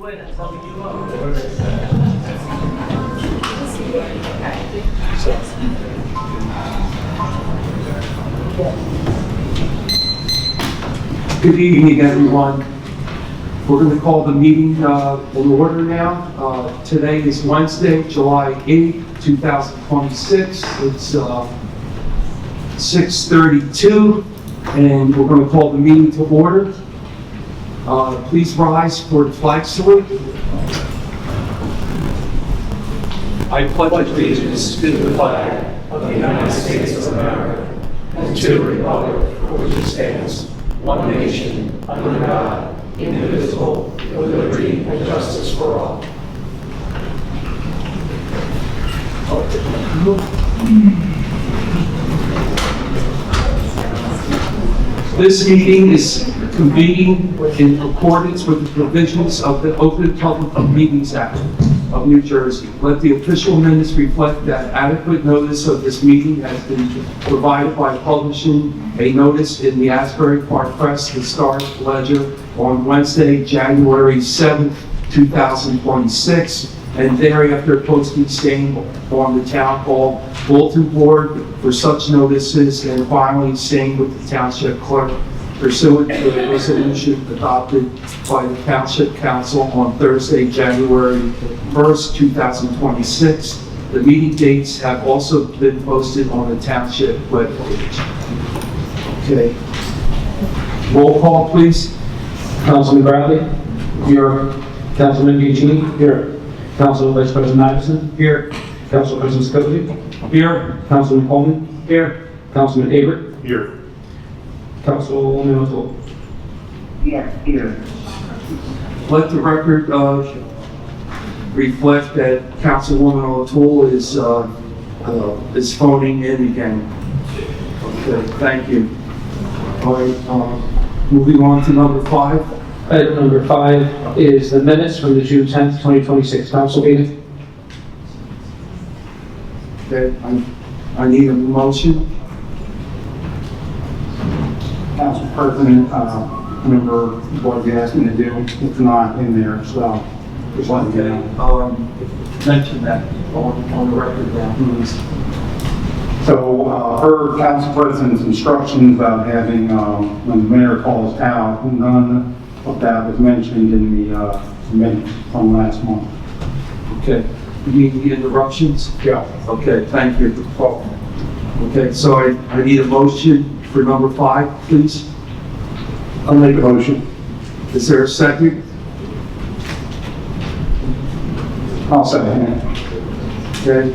Good evening, everyone. We're going to call the meeting in order now. Today is Wednesday, July 8th, 2026. It's 6:32, and we're going to call the meeting to order. Please rise for the flag salute. I pledge allegiance to the flag of the United States of America and to the republic for which it stands, one nation, under God, indivisible, with liberty and justice for all. This meeting is convened in accordance with the provisions of the Open Public Meetings Act of New Jersey. Let the official minutes reflect that adequate notice of this meeting has been provided by publishing a notice in the Asbury Park Press, the Star Ledger, on Wednesday, January 7th, 2026, and thereafter posting same on the Town Hall bulletin board for such notices, and finally same with the Township Clerk pursuant to a resolution adopted by the Township Council on Thursday, January 1st, 2026. The meeting dates have also been posted on the Township webpage. Okay. Roll call, please. Councilman Bradley? Here. Councilman Bianchini? Here. Council Vice President Iverson? Here. Council President Scotti? Here. Councilman Coleman? Here. Councilman Abert? Here. Councilwoman O'Toole? Yes, here. Let the record reflect that Councilwoman O'Toole is phoning in again. Okay, thank you. All right, moving on to number 5. Item number 5 is the minutes from the June 10th, 2026 council meeting. Okay, I need a motion. Council President, remember what you asked me to do, it's not in there, so just let me get out. Mention that on the record now, please. So, per Council President's instructions about having, when the mayor calls out, none of that was mentioned in the minutes from last month. Okay, you need the interruptions? Yeah. Okay, thank you. Okay, so I need a motion for number 5, please. I'll make a motion. Is there a second? I'll second. Okay,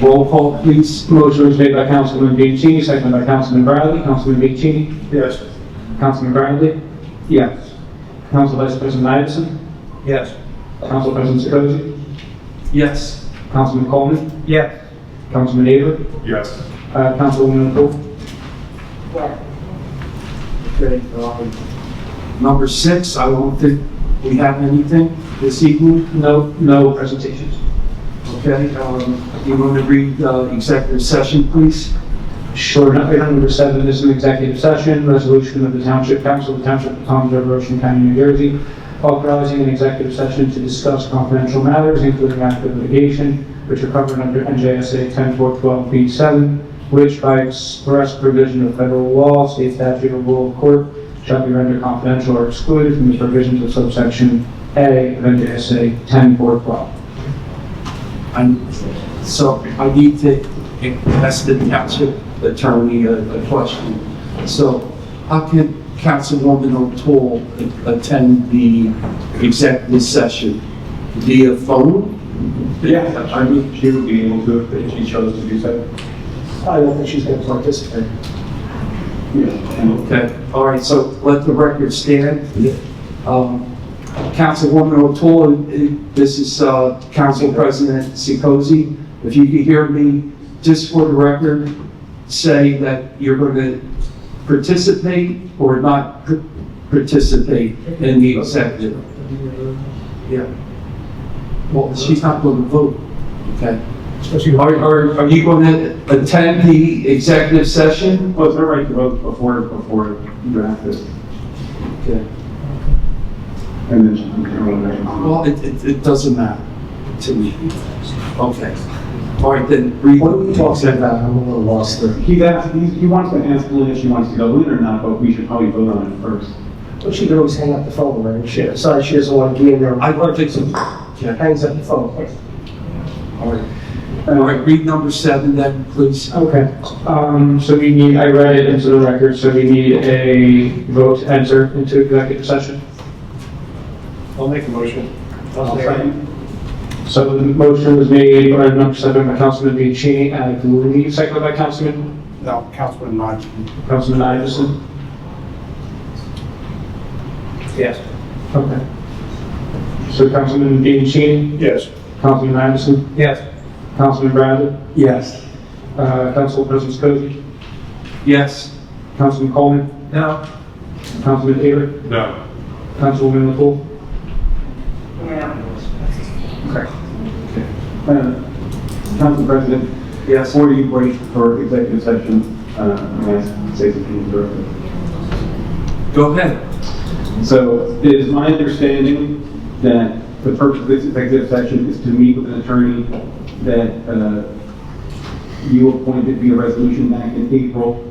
roll call, please. Motion was made by Councilman Bianchini, seconded by Councilman Bradley. Councilman Bianchini? Yes. Councilman Bradley? Yes. Council Vice President Iverson? Yes. Council President Scotti? Yes. Councilman Coleman? Yes. Councilman Abert? Yes. Councilwoman O'Toole? Yes. Okay, number 6, I don't think we have anything this evening. No presentations. Okay, you want to read executive session, please? Sure. Item number 7 is an executive session, resolution of the Township Council of the Township of Toms River, Ocean County, New Jersey, authorizing an executive session to discuss confidential matters, including active litigation, which are covered under NJSA 10412B7, which by express provision of federal law, state statute, or rule of court, shall be rendered confidential or excluded from the provisions of subsection A of NJSA 10412. So I need to ask the township attorney a question. So how can Councilwoman O'Toole attend the executive session? Via phone? Yeah, I mean, she would be able to if she chose to do so. I don't think she's going to participate. Yeah. Okay, all right, so let the record stand. Councilwoman O'Toole, this is Council President Sikosi. If you could hear me, just for the record, say that you're going to participate or not participate in the executive. Yeah. Well, she's not going to vote. Okay. Are you going to attend the executive session? Well, it's her right to vote before you draft it. Okay. and then she can control it. Well, it doesn't matter to me. Okay. All right, then, read. What are we talking about? I'm a little lost there. He wants to ask Lynn if she wants to go in or not, but we should probably vote on it first. Well, she could always hang up the phone, right? She decides she doesn't want to be in there. I think so. Hangs up the phone. All right. All right, read number 7 then, please. Okay, so we need, I read it into the record, so we need a vote to enter into executive session. I'll make a motion. So the motion was made by number 7 by Councilman Bianchini, and I believe seconded by Councilman Councilman Iverson. Yes. Okay. So Councilman Bianchini, Yes. Councilman Iverson, Yes. Councilman Bradley, Yes. Council President Scozy, Yes. Councilman Coleman, No. Councilman Taylor, No. Councilwoman LaPoole. Yeah. Council President, Yes. before you wait for executive session, may I say something directly? Go ahead. So it is my understanding that the purpose of this executive session is to meet with an attorney that you appointed via resolution back in April.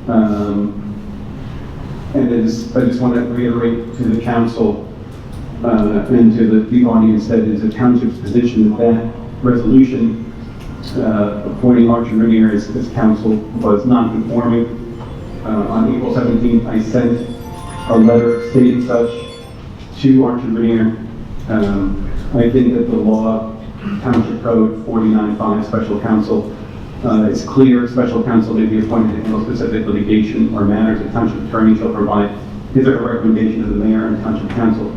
And I just want to reiterate to the council and to the audience that it is a township's position that that resolution appointing Archer Rainier as council was non-conforming. On April 17th, I sent a letter stating such to Archer Rainier. I think that the law, Township Code 49.5, Special Counsel, is clear. Special counsel may be appointed to handle specific litigation or matters. The township attorney shall provide his or her recommendation to the mayor and township council.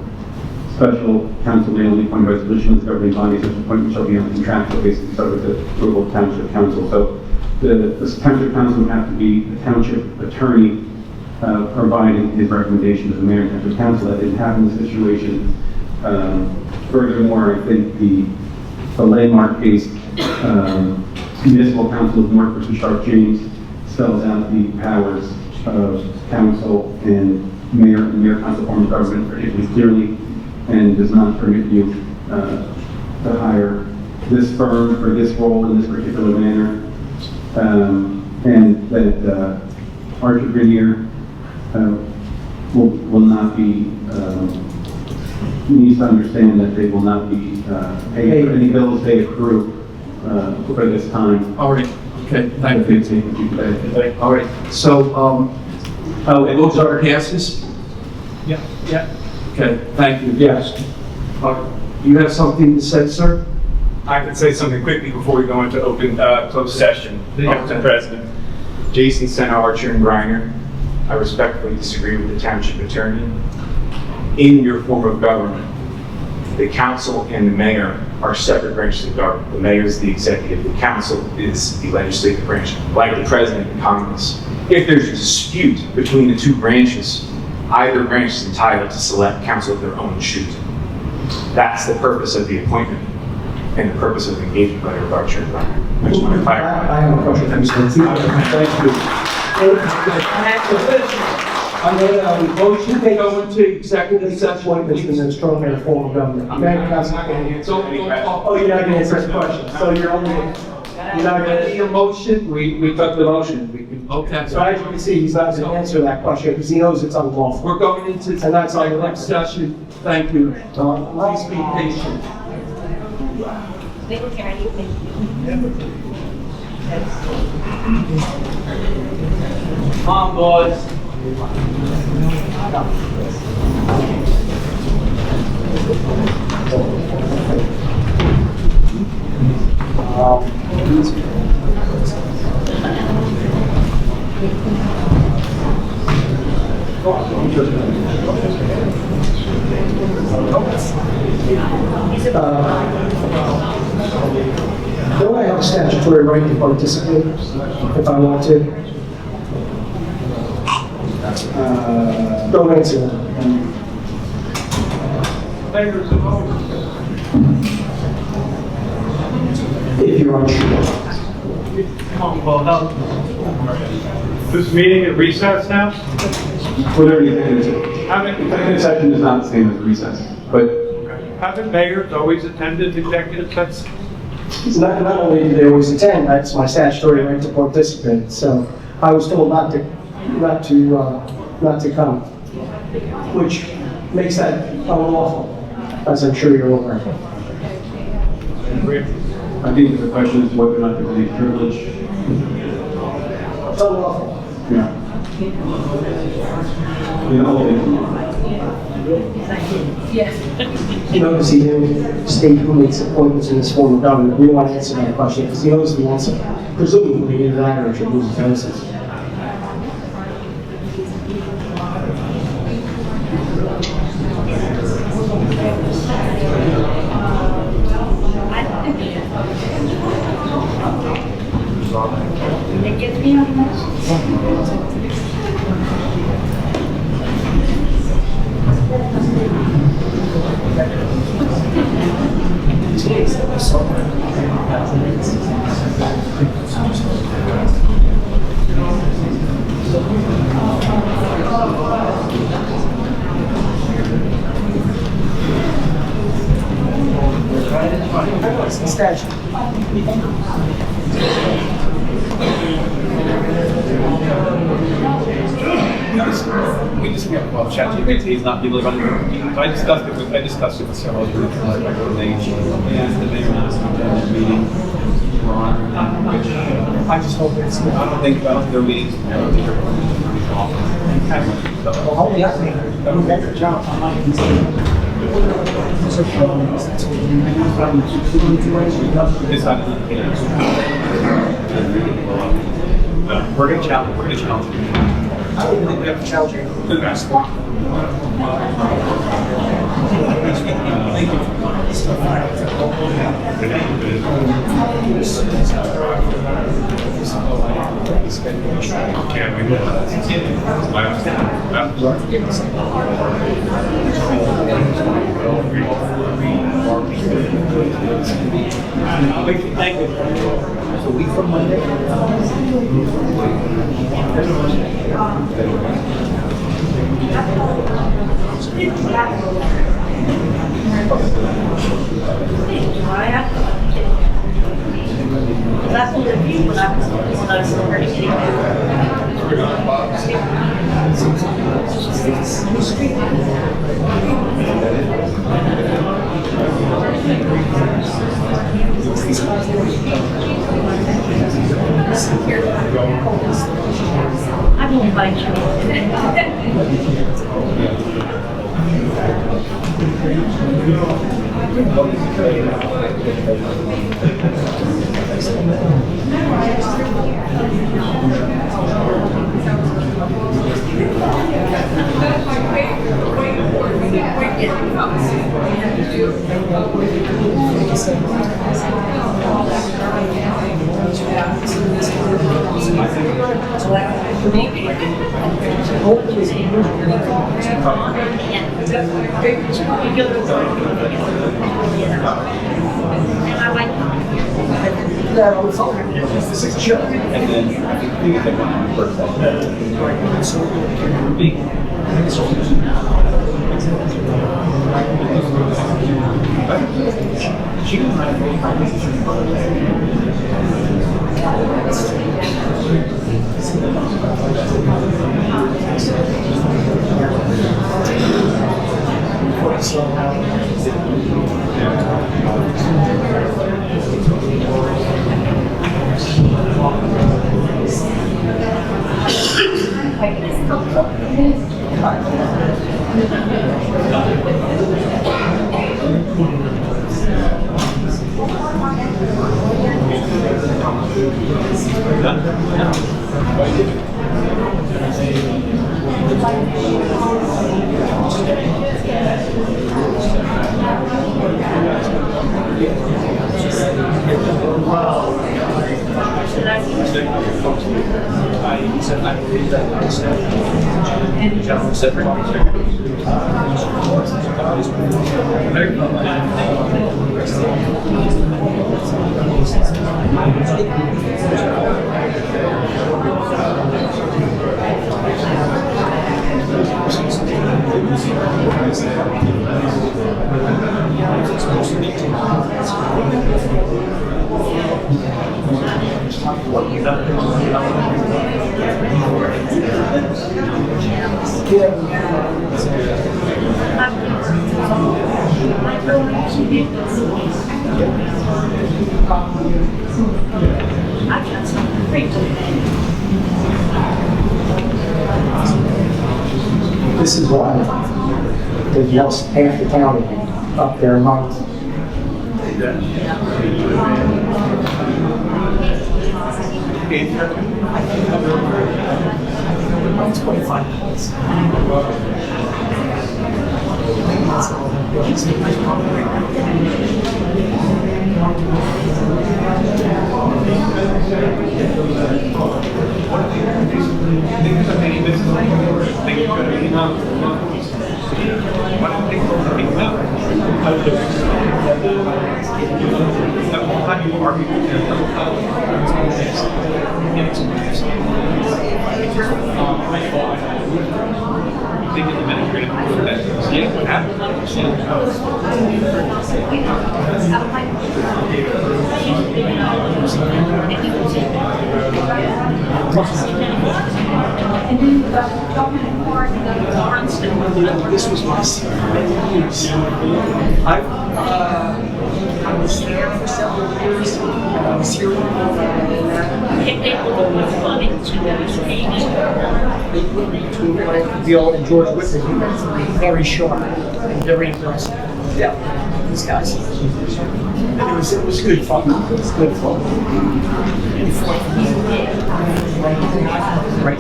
Special counsel may only appoint resolutions governing bodies. Such appointment shall be on a contractual basis subject to approval of township council. So the township council would have to be the township attorney providing his recommendation to the mayor and township council. That didn't happen in this situation. Furthermore, I think the landmark case, Municipal Council of North versus Sharp James, spells out the powers of council and mayor council form of government particularly clearly, and does not permit you to hire this firm for this role in this particular manner, and that Archer Rainier will not be, needs to understand that they will not be paid for any bills they accrue for this time. All right. Okay, thank you. All right, so, motion passes? Yeah. Yeah. Okay, thank you. Yes. You have something to say, sir? I can say something quickly before we go into closed session. Mr. President, Jason Sena, Archer and Griner, I respectfully disagree with the township attorney. In your form of government, the council and the mayor are separate branches of government. The mayor is the executive, the council is the legislative branch, like the president and Congress. If there's a dispute between the two branches, either branch is entitled to select counsel of their own choosing. That's the purpose of the appointment and the purpose of the engagement letter of Archer and Griner. I just want to clarify. I have a question for Mr. Thank you. I'm going to motion to Go into executive these session. appointments in the strong and form of government. I'm Okay, not Councilman? going to answer any questions. Oh, you're not going to answer the question, so you're not going Any to. motion? We took the motion. Okay. So as you can see, he's not going to answer that question because he knows it's unlawful. We're going into And that's on the executive session. Thank you. Please be patient. Come on, boys. Don't I have a statutory right to participate if I want to? Don't answer that. If you're unsure. This meeting at recess now? Were there anything? How many? executive session is not the same as recess, but Haven't mayors always attended executive sessions? Not only do they always attend, that's my statutory right to participate, so I was told not to come, which makes that unlawful, as I'm sure you're aware. I think the question is whether or not there's any privilege. It's unlawful. Yeah. You know, You notice he didn't state who makes appointments in this form of government. We don't want to answer that question, because he knows the answer. Presumably, either that or should lose his license. It's the statute. We just get well, ChatGPT is not people running. I discussed it with several groups. They asked the mayor not to attend their meeting. I just hope it's I don't think about their meetings. I don't think they're well, only I think you got your job. We're gonna challenge. We're gonna challenge. I don't even think we have to challenge you. Thank you. Thank you. So week from Monday. That's what the people that was I won't bite This is a joke. And then I think they want to first I've got something great to This is why they've lost half the county up there a month. It's 25 minutes. This was my I was there for several years. I was here they put me between Ryan Bill and George Whitman. Very sharp and very impressive. Yeah, these guys. And it was good fun. It was good fun. Right.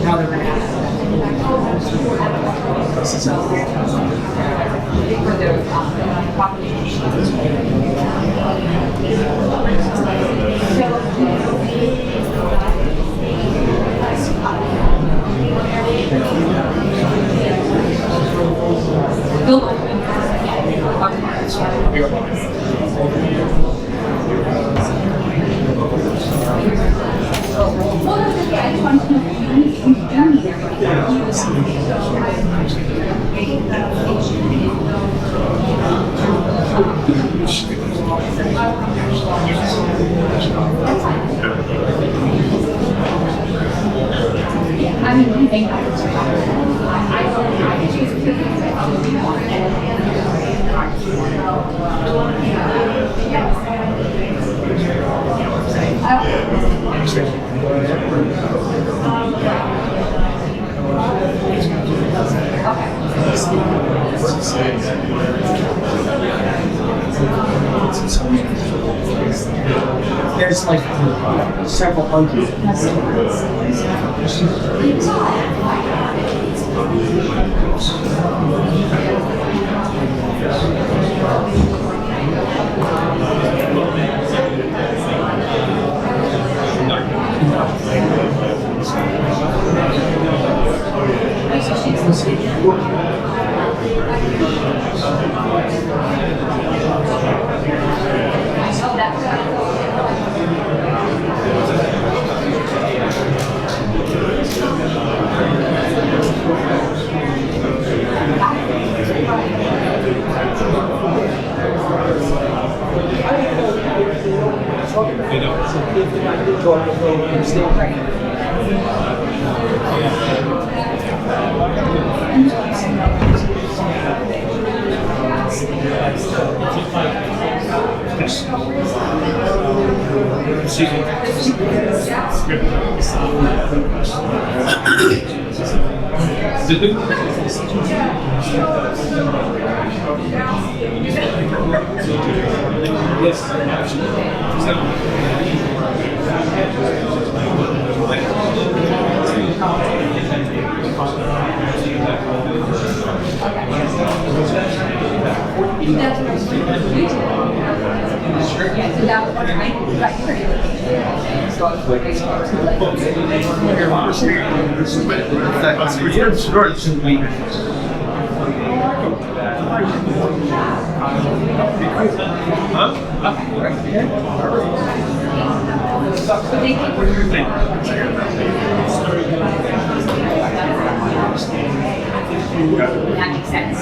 Now they're there's like several hundred. What do you think? That makes sense.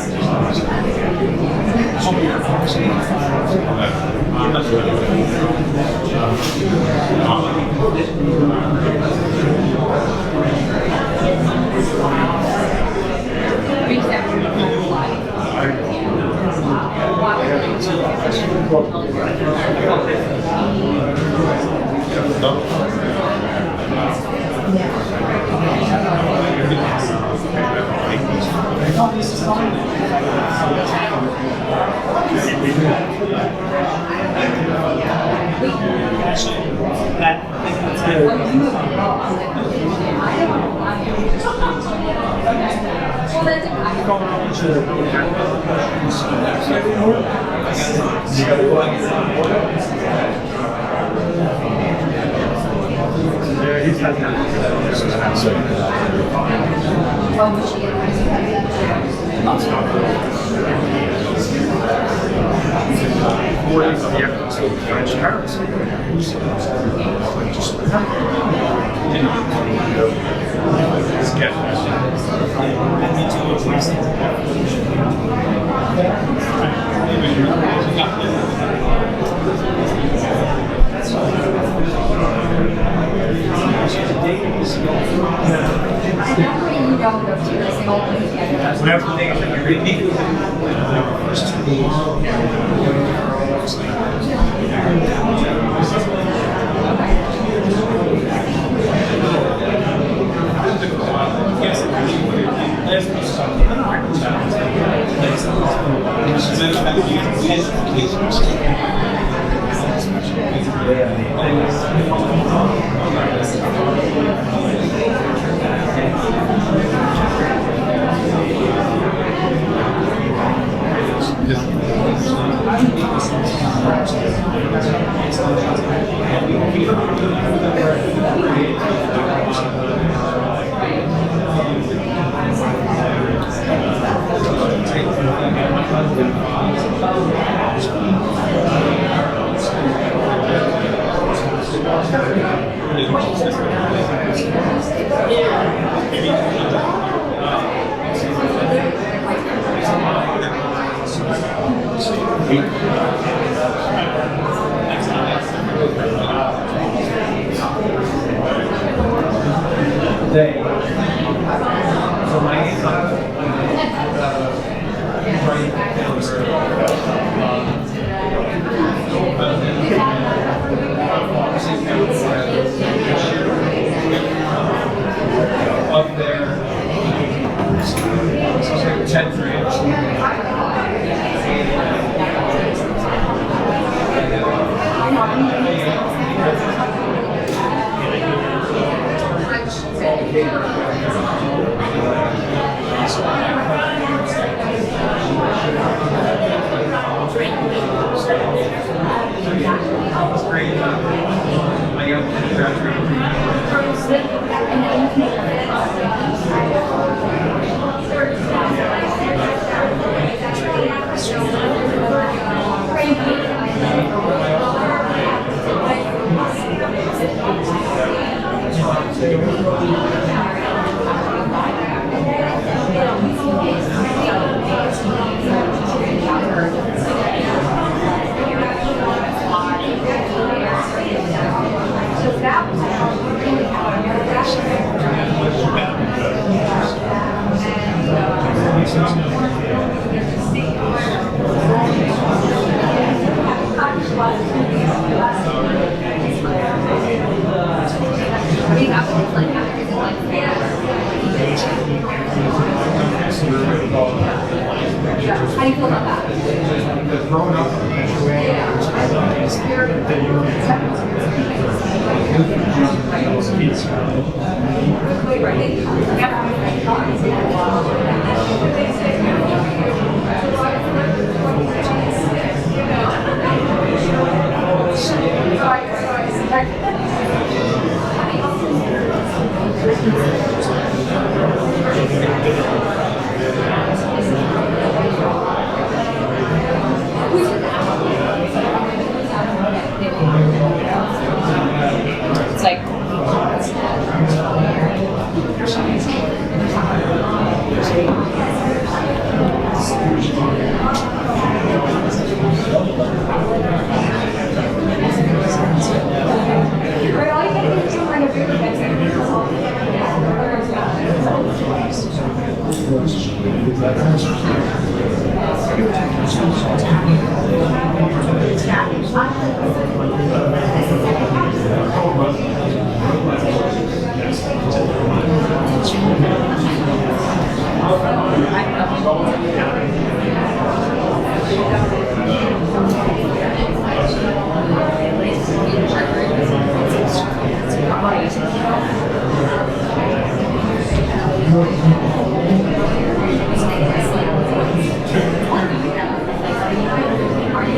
It's like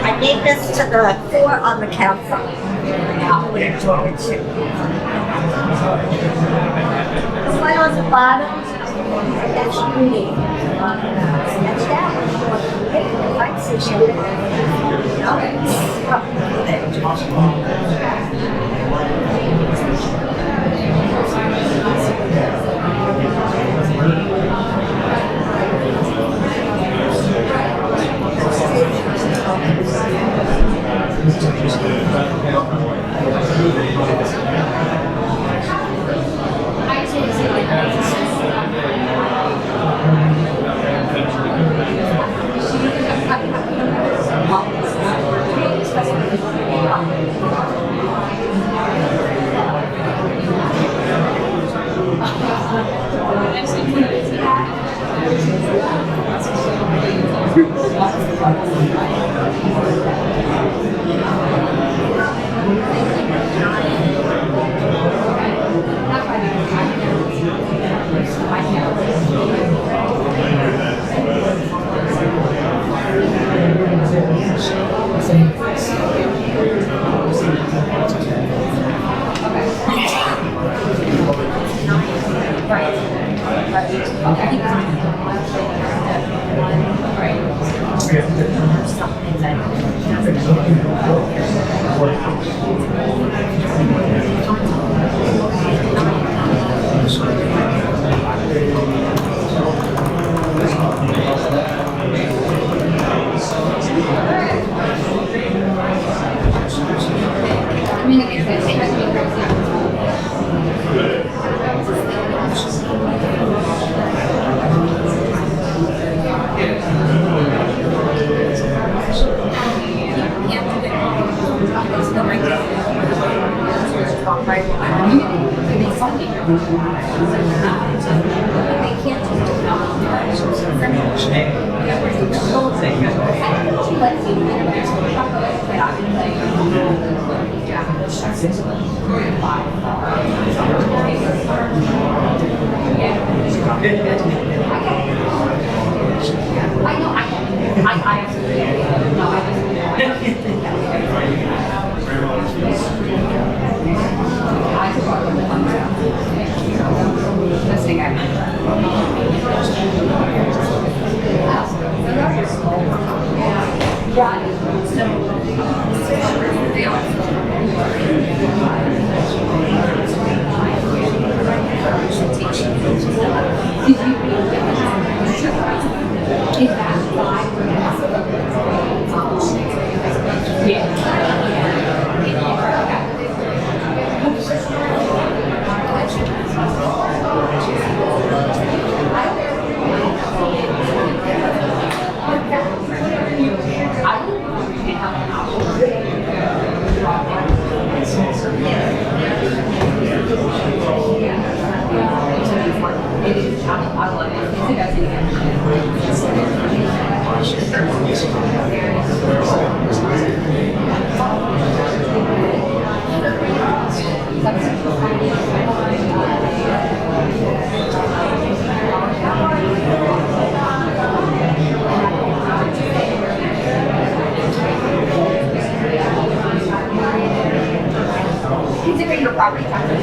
I gave this to the four on the council. Now we're talking to. The one on the bottom, that's Judy. That's that one. I see she. Considering your property taxes.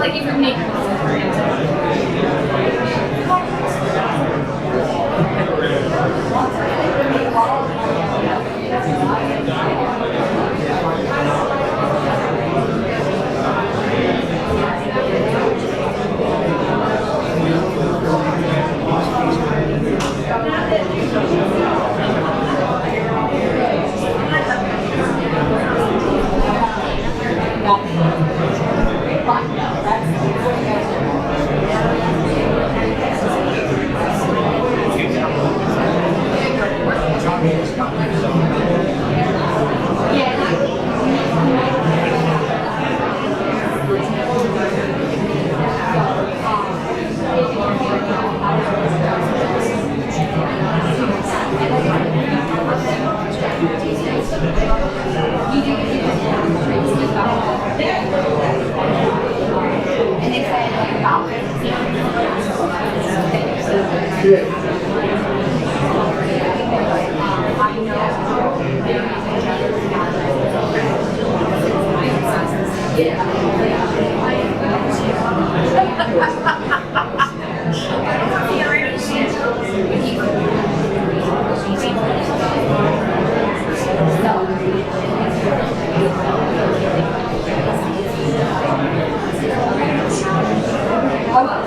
Like you from me.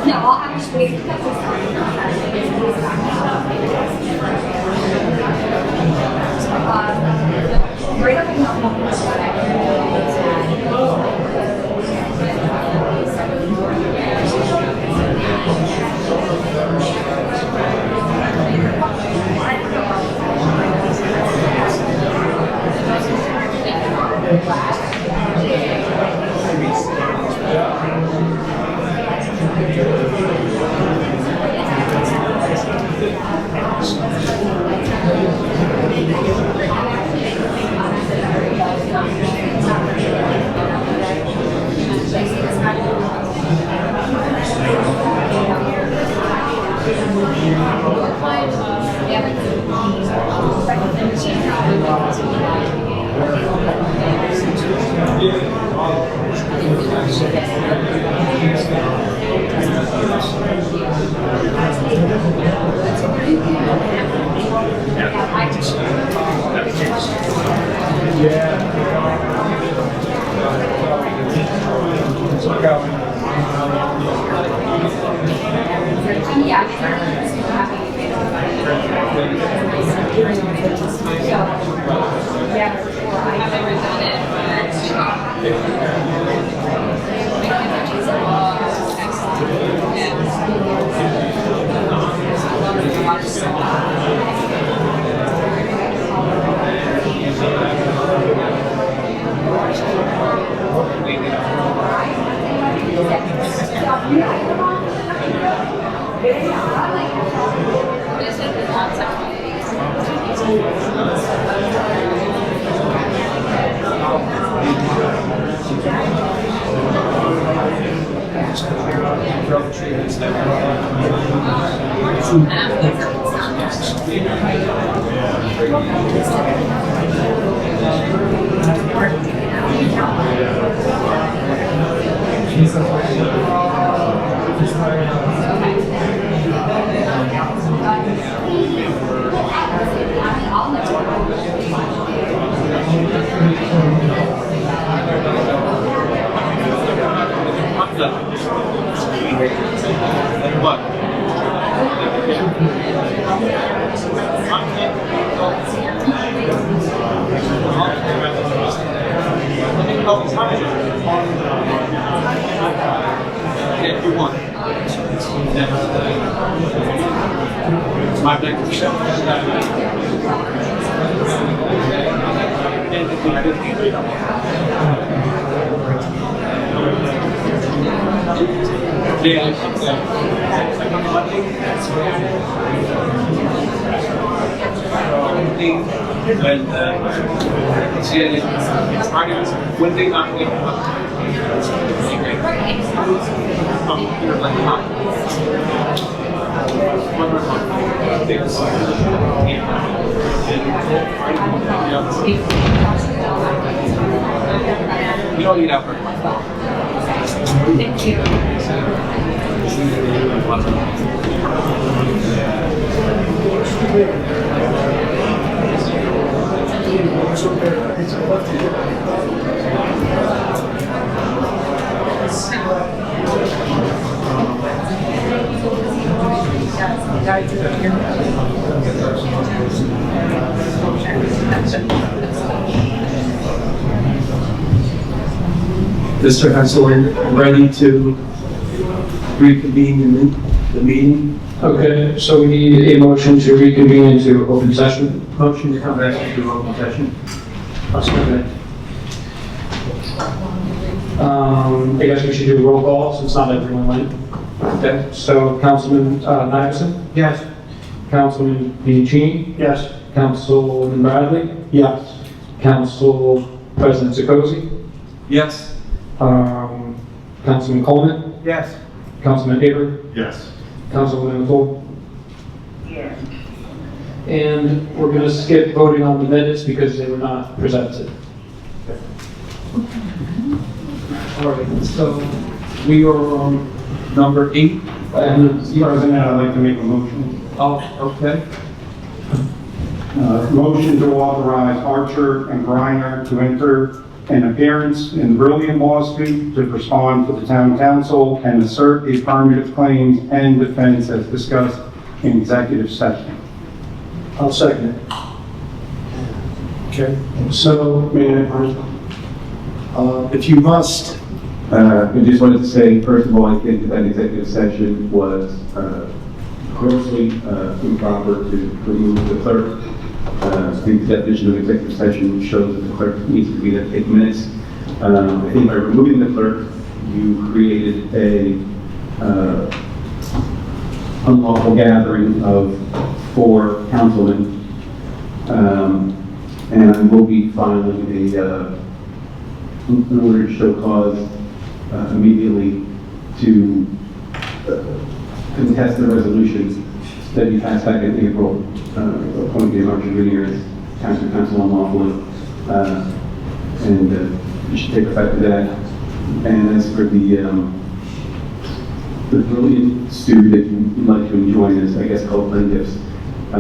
No, I'll actually. Right up Thank you. Mr. Hensel, ready to reconvene the meeting? Okay, so we need a motion to reconvene into open session. Motion to come back into open session. I guess we should do a roll call since not everyone went. Okay, so Councilman Nyerson? Yes. Councilman Bianchini? Yes. Councilman Bradley? Yes. Council President Zukosi? Yes. Councilman Coleman? Yes. Councilman Haber? Yes. Councilwoman Nicole? And we're going to skip voting on the minutes because they were not presented. All right, so we are on number 8. And President, I'd like to make a motion. oh, okay. Motion to authorize Archer and Griner to enter an appearance in brilliant lawsuit to respond to the town council and assert the affirmative claims and defense as discussed in executive session. I'll second it. Okay. so, If you must, I just wanted to say, first of all, I think that executive session was grossly improper to remove the clerk. I think the definition of executive session shows that the clerk needs to be there to take minutes. I think by removing the clerk, you created a unlawful gathering of 4 councilmen. And I will be filing an order to show cause immediately to contest the resolution that you passed back in April, appointing Archer Grenier as township council unlawfully. And you should take effect of that. And as for the brilliant suit that you'd like to enjoin as, I guess, called plaintiffs, I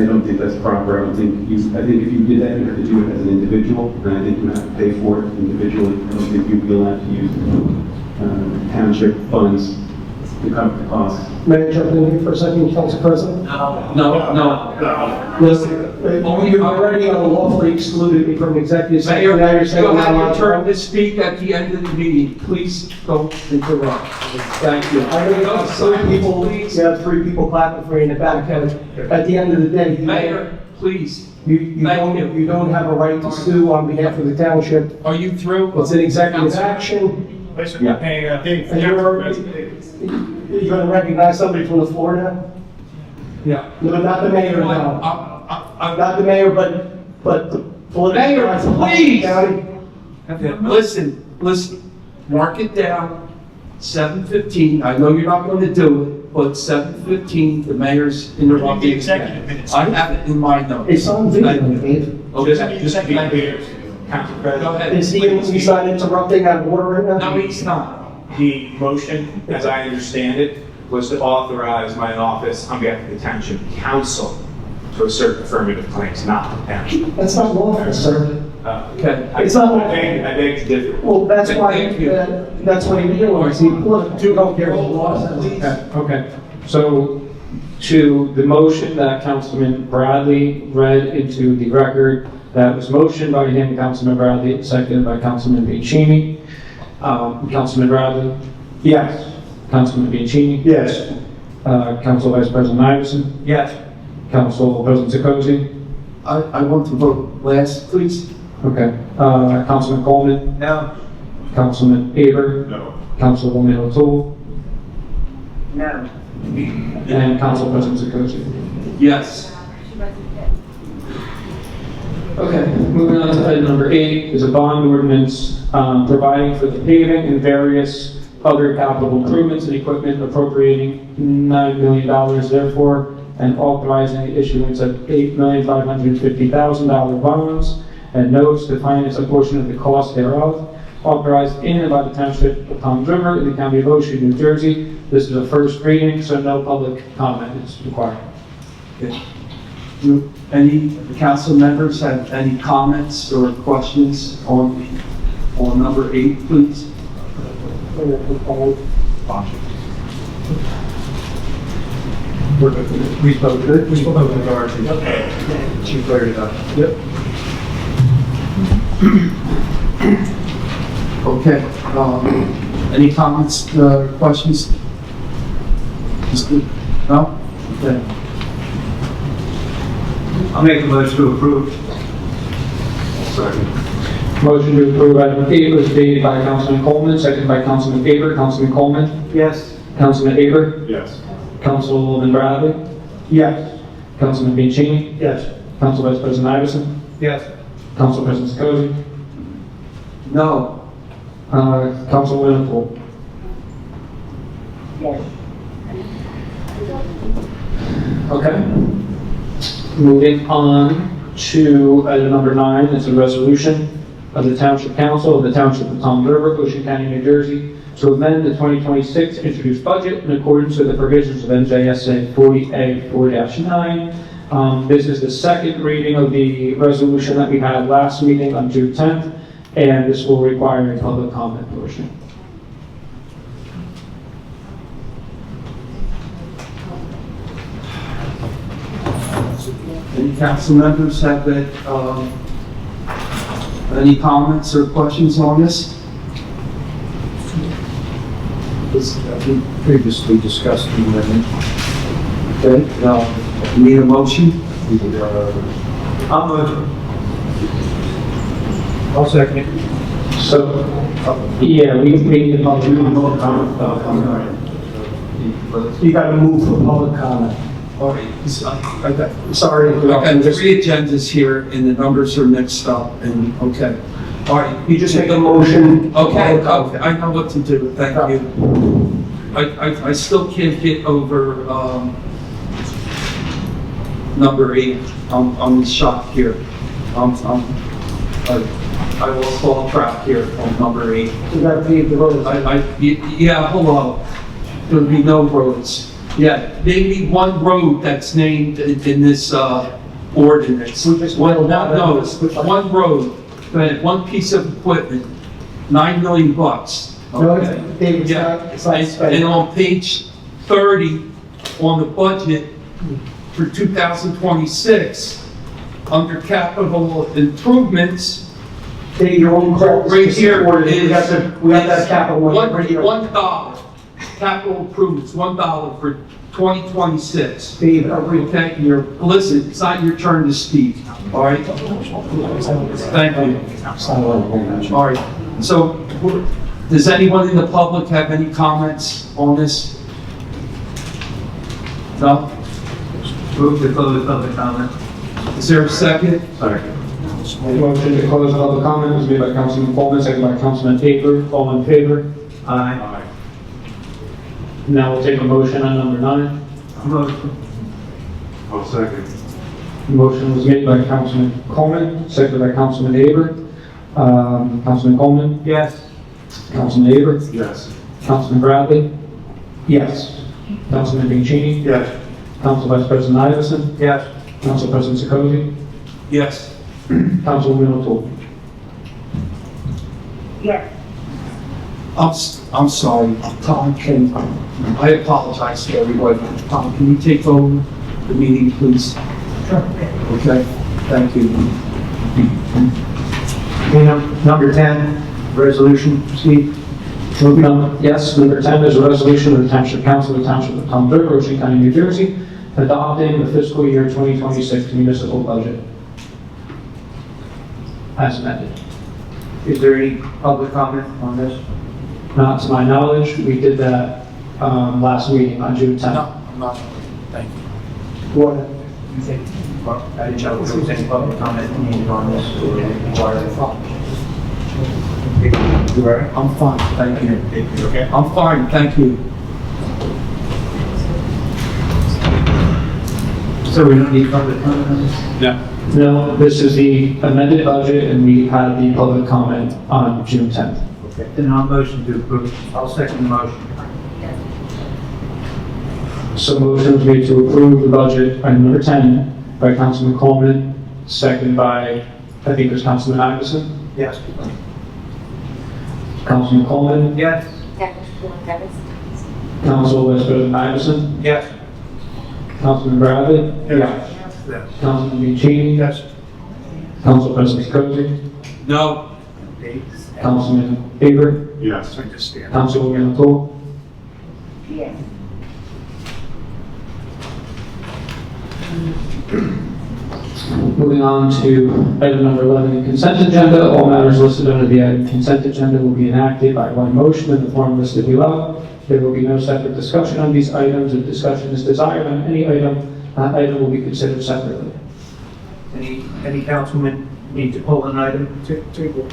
don't think that's proper. I think if you did that, you have to do it as an individual, and I think you have to pay for it individually. I don't think you'd be allowed to use township funds to cover the costs. may I jump in here for a second, Council President? No. Listen, you already unlawfully excluded me from executive session. Mayor, Now you're saying you'll I'm have not your turn allowed to speak at the end of the meeting. Please don't interrupt. Thank you. I know you have 3 people, you have 3 people clapping for you in the back. At the end of the day, Mayor, please. you Thank don't have a right to sue on behalf of the township. Are you through? It's an executive action. Yeah. And you're going to recognize somebody from the floor now? Yeah. No, not the mayor, no. Not the mayor, but the political. Mayor, please. County. Listen, mark it down, 7:15. I know you're not going to do it, but 7:15, the mayor's interrupting. executive minutes. I have it in my notes. It's on video, Thank you. Dave. Okay. Just to be clear, Council Go President, ahead. He's not interrupting out of order right now? No, he's not. the motion, as I understand it, was to authorize my office on behalf of the Township Council to assert affirmative claims, not the township. That's not lawful, sir. Okay. It's not lawful. I beg to differ. Well, that's why, Thank you. that's what he realized, he don't care what the law says. okay. So to the motion that Councilman Bradley read into the record, that was motioned by him, Councilman Bradley, seconded by Councilman Bianchini. Councilman Bradley, Yes. Councilman Bianchini, Yes. Council Vice President Iverson, Yes. Council President Zukosi. I want to vote last, please. Okay. Councilman Coleman, No. Councilman Aber, No. Councilwoman O'Toole, No. and Council President Zukosi. Yes. Okay, moving on to item number 8 is a bond ordinance providing for the paving and various other capital improvements and equipment appropriating $9 million therefore, and authorizing the issuance of $8,550,000 bonds and notes to finance a portion of the cost thereof, authorized in and by the Township of Toms River in the County of Ocean, New Jersey. This is a first reading, so no public comment is required. Do any council members have any comments or questions on number 8, please? We spoke with authority. She cleared it up. Yep. Okay, any comments, questions? No? Okay. I'll make a motion to approve. Motion to approve item 8 was made by Councilman Coleman, seconded by Councilman Aber. Councilman Coleman? Yes. Councilman Aber? Yes. Councilwoman Bradley? Yes. Councilman Bianchini? Yes. Council Vice President Iverson? Yes. Council President Zukosi? No. Councilwoman O'Toole? Okay. Moving on to item number 9, it's a resolution of the Township Council of the Township of Tom River, Ocean County, New Jersey, to amend the 2026 introduced budget in accordance with the provisions of NJSA 40A4-9. This is the second reading of the resolution that we had last meeting on June 10th, and this will require a public comment portion. Any council members have any comments or questions on this? This has been previously discussed in the Okay, need a motion? I'll move. I'll second it. So, yeah, we need a public comment. You gotta move for public comment. All right, Sorry. I got 3 agendas here and the numbers are mixed up and, okay. All right, You just make a motion. okay, I know what to do, thank you. I still can't get over, number 8, I'm shocked here. I lost all track here on number 8. You gotta pave the road. Yeah, hold on, there'll be no roads. Yeah, maybe one road that's named in this, ordinance. One road, one piece of equipment, $9 million. No, Okay. David, Yeah, it's not and spent. on page 30 on the budget for 2026, under capital improvements, Dave, your own call. right here is. We got that capital one right here. $1, capital improvements, $1 for 2026. Dave, Okay, listen, it's not your turn to speak, all right? Thank you. All right, so, does anyone in the public have any comments on this? No? Move to close public comment. Is there a second? Motion to close public comment was made by Councilman Coleman, second by Councilman Tabor. All in favor? Aye. Now we'll take a motion on number 9. I'll second. Motion was made by Councilman Coleman, seconded by Councilman Aber. Councilman Coleman, Yes. Councilman Aber, Yes. Councilman Bradley, Yes. Councilman Bianchini, Yes. Council Vice President Iverson, Yes. Council President Sekozy, Yes. Councilwoman O'Toole. Yes. I'm sorry, Tom, I apologize to everybody. Tom, can you take over the meeting, please? Sure. Okay, thank you. Number 10, resolution, Steve. Yes, number 10 is a resolution of the Township Council of the Township of Tom River, Ocean County, New Jersey, adopting the fiscal year 2026 municipal budget as amended. Is there any public comment on this? Not to my knowledge, we did that last meeting on June 10th. No, I'm not, thank you. What, you think? I didn't know if there was any public comment needed on this or required. You all right? I'm fine, thank you. You okay? I'm fine, thank you. So we don't need public comment on this? No. No, this is the amended budget, and we had the public comment on June 10th. Okay, then I'll motion to approve. I'll second the motion. So motion was made to approve the budget, item number 10, by Councilman Coleman, second by, I think it was Councilman Iverson. Yes. Councilman Coleman, Yes. Council Vice President Iverson, Yes. Councilman Bradley, Yes. Councilman Bianchini, Yes. Council President Sekozy, No, Councilman Aber, Yes. Councilwoman O'Toole. Yes. Moving on to item number 11, the consent agenda. All matters listed under the item consent agenda will be enacted by one motion in the form listed below. There will be no separate discussion on these items. If discussion is desired on any item, that item will be considered separately. Any councilman need to pull an item? Table,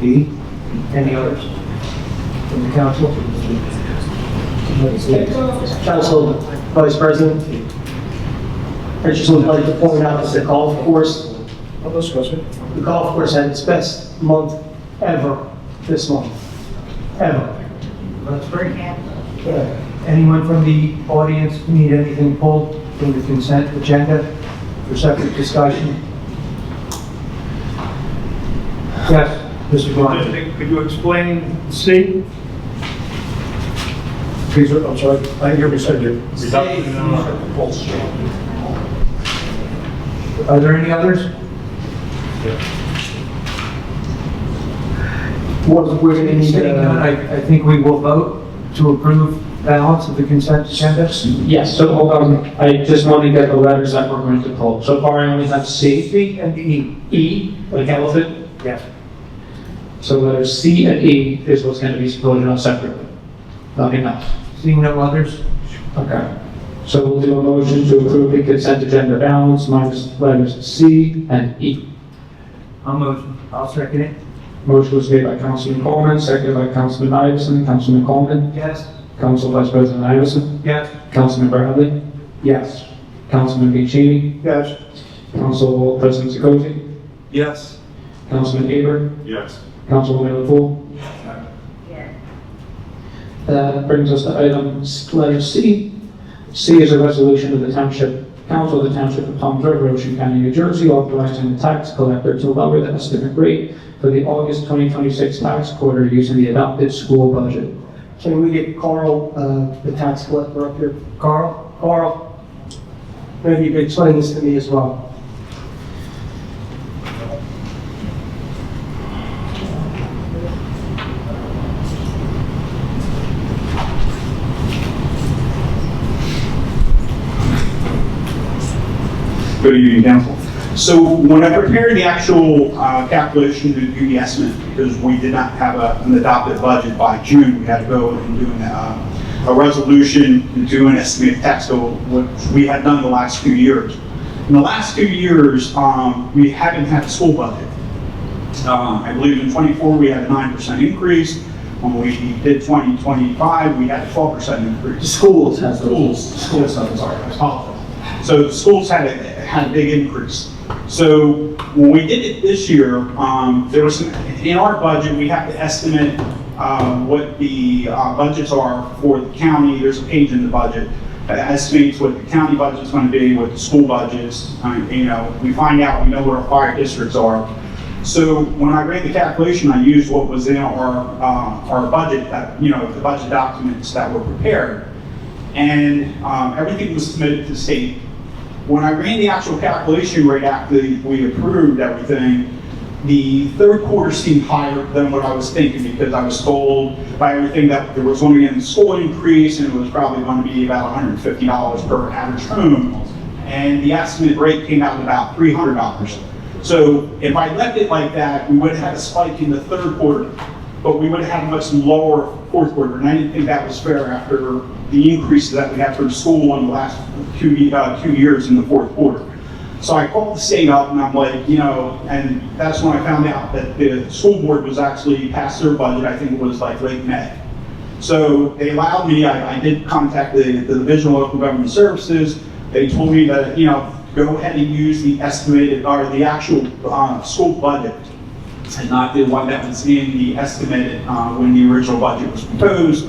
E. Any others from the council? Council Vice President, I just would like to point out that the golf course, the golf course had its best month ever this month, ever. That's great. Anyone from the audience need anything pulled from the consent agenda for separate discussion? Yes, Mr. Klein. Could you explain C? Please, I'm sorry, I didn't hear what you said here. Reduction in Are there any others? We're going to need, Seeing none, I think we will vote to approve balance of the consent agenda. Yes, so hold on, I just want to get the letters that we're going to pull. So far, I only have C and E. E, like elephant? Yes. So letters C and E is what's going to be voted on separately. Nothing else. Seeing no others? Okay. So we'll do a motion to approve the consent agenda balance minus letters C and E. I'll second it. Motion was made by Councilman Coleman, seconded by Councilman Iverson. Councilman Coleman? Yes. Council Vice President Iverson? Yes. Councilman Bradley? Yes. Councilman Vicini? Yes. Council President Zakozy? Yes. Councilman Aber? Yes. Councilwoman LaFool? That brings us to item letter C. C is a resolution of the Township Council of the Township of Palms River, Ocean County, New Jersey, authorizing the tax collector to lower the estimate rate for the August 2026 tax quarter using the adopted school budget. Can we get Carl, the tax collector up here? Carl, maybe you could explain this to me as well. Good evening, council. So when I prepared the actual calculation to do the estimate, because we did not have an adopted budget by June, we had to go and do a resolution to do an estimated tax bill, which we had done the last 2 years. In the last 2 years, we haven't had a school budget. I believe in 24 we had a 9% increase. When we did 2025, we had a 12% increase. Schools has Schools, I'm sorry, I apologize. So the schools had a big increase. So when we did it this year, there was some, in our budget, we have to estimate what the budgets are for the county. There's a page in the budget that estimates what the county budget is going to be, what the school budgets. You know, we find out, we know what our fire districts are. So when I ran the calculation, I used what was in our budget, that, you know, the budget documents that were prepared, and everything was submitted to the state. When I ran the actual calculation right after we approved everything, the third quarter seemed higher than what I was thinking, because I was told by everything that there was only a school increase and it was probably going to be about $150 per average home, and the estimate rate came out at about $300. So if I left it like that, we would have had a spike in the third quarter, but we would have had a much lower fourth quarter, and I didn't think that was fair after the increases that we had for the school in the last 2 years in the fourth quarter. So I called the state up and I'm like, you know, and that's when I found out that the school board was actually past their budget. I think it was like late May. So they allowed me, I did contact the Division of Local Government Services. They told me that, you know, go ahead and use the estimated, or the actual school budget, and not the one that was in the estimated when the original budget was proposed.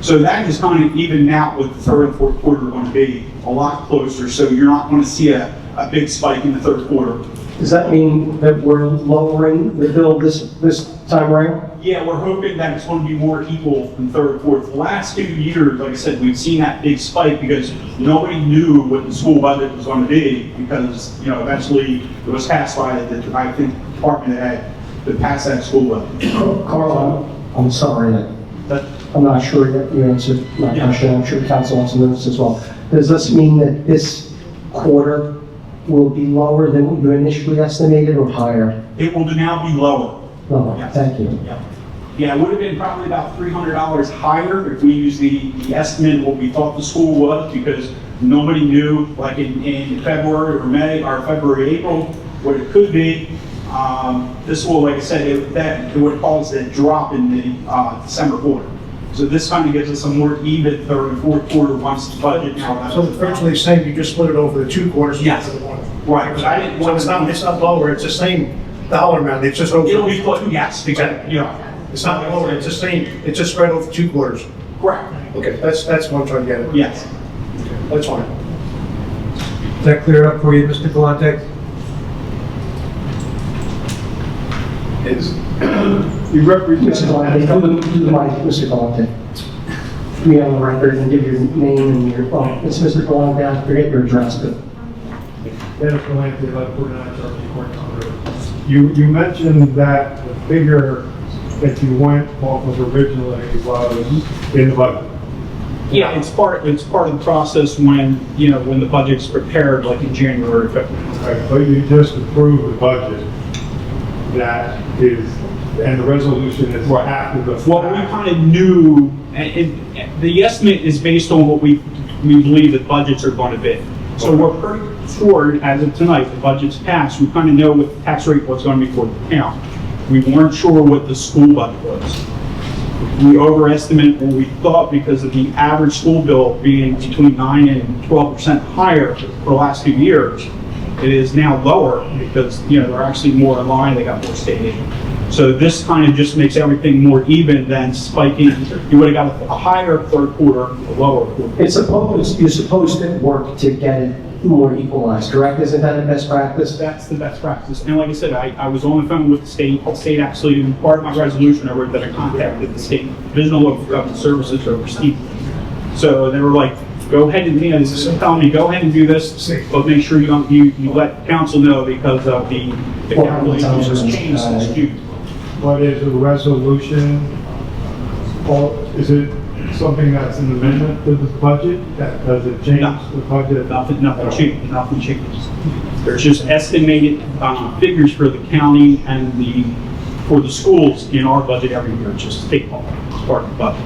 So that is kind of evened out with the third and fourth quarter going to be a lot closer, so you're not going to see a big spike in the third quarter. Does that mean that we're lowering the bill this time around? Yeah, we're hoping that it's going to be more equal in third and fourth. The last 2 years, like I said, we've seen that big spike because nobody knew what the school budget was going to be, because, you know, eventually it was passed by the, I think, department head to pass that school budget. Carl, I'm sorry, I'm not sure that you answered my question. I'm sure council wants to know this as well. Does this mean that this quarter will be lower than what you initially estimated, or higher? It will now be lower. Lower, Yes. Thank you. Yeah, it would have been probably about $300 higher if we used the estimate of what we thought the school was, because nobody knew, like in February or May, or February, April, what it could be. This will, like I said, it would cause a drop in the December quarter. So this kind of gives us a more even third and fourth quarter once the budget now. So virtually the same, you just split it over the 2 quarters Yes. instead of one. Right, but I didn't So want it's not lower, it's the same dollar amount, it's just over. It'll be, yes, exactly, yeah. It's not lower, it's the same, it's just spread over 2 quarters. Correct. Okay, that's what I'm trying to get at. Yes. That's fine. Is that clear up for you, Mr. Galante? You represent. Mr. Galante, to the mic, Mr. Galante. Be on the record and give your name and your, well, it's Mr. Galante, I forget your address, but. Dennis Galante, 1149 Charlie Court, Conroe. You mentioned that the figure that you went off of originally was in the budget. Yeah, it's part of the process when, you know, when the budget's prepared, like in January, February. Right, but you just approved the budget that is, and the resolution is after the. Well, we kind of knew, and the estimate is based on what we believe the budgets are going to be. So we're pretty sure, as of tonight, the budget's passed, we kind of know what the tax rate was going to be for the town. We weren't sure what the school budget was. We overestimate what we thought because of the average school bill being between 9 and 12% higher for the last few years. It is now lower because, you know, they're actually more in line, they got more state aid. So this kind of just makes everything more even than spiking. You would have got a higher third quarter, a lower fourth quarter. You're supposed to work to get it more equalized, correct? Isn't that a best practice? That's the best practice. And like I said, I was on the phone with the state. The state actually, in part of my resolution, I wrote that I contacted the state Divisional Local Government Services over Steve. So they were like, go ahead and, you know, this is telling me, go ahead and do this, but make sure you let council know because of the calculations changed since June. What is a resolution? Or is it something that's an amendment to the budget? Does it change the budget? Nothing changes. There's just estimated figures for the county and for the schools in our budget every year, it's just state law, it's part of the budget.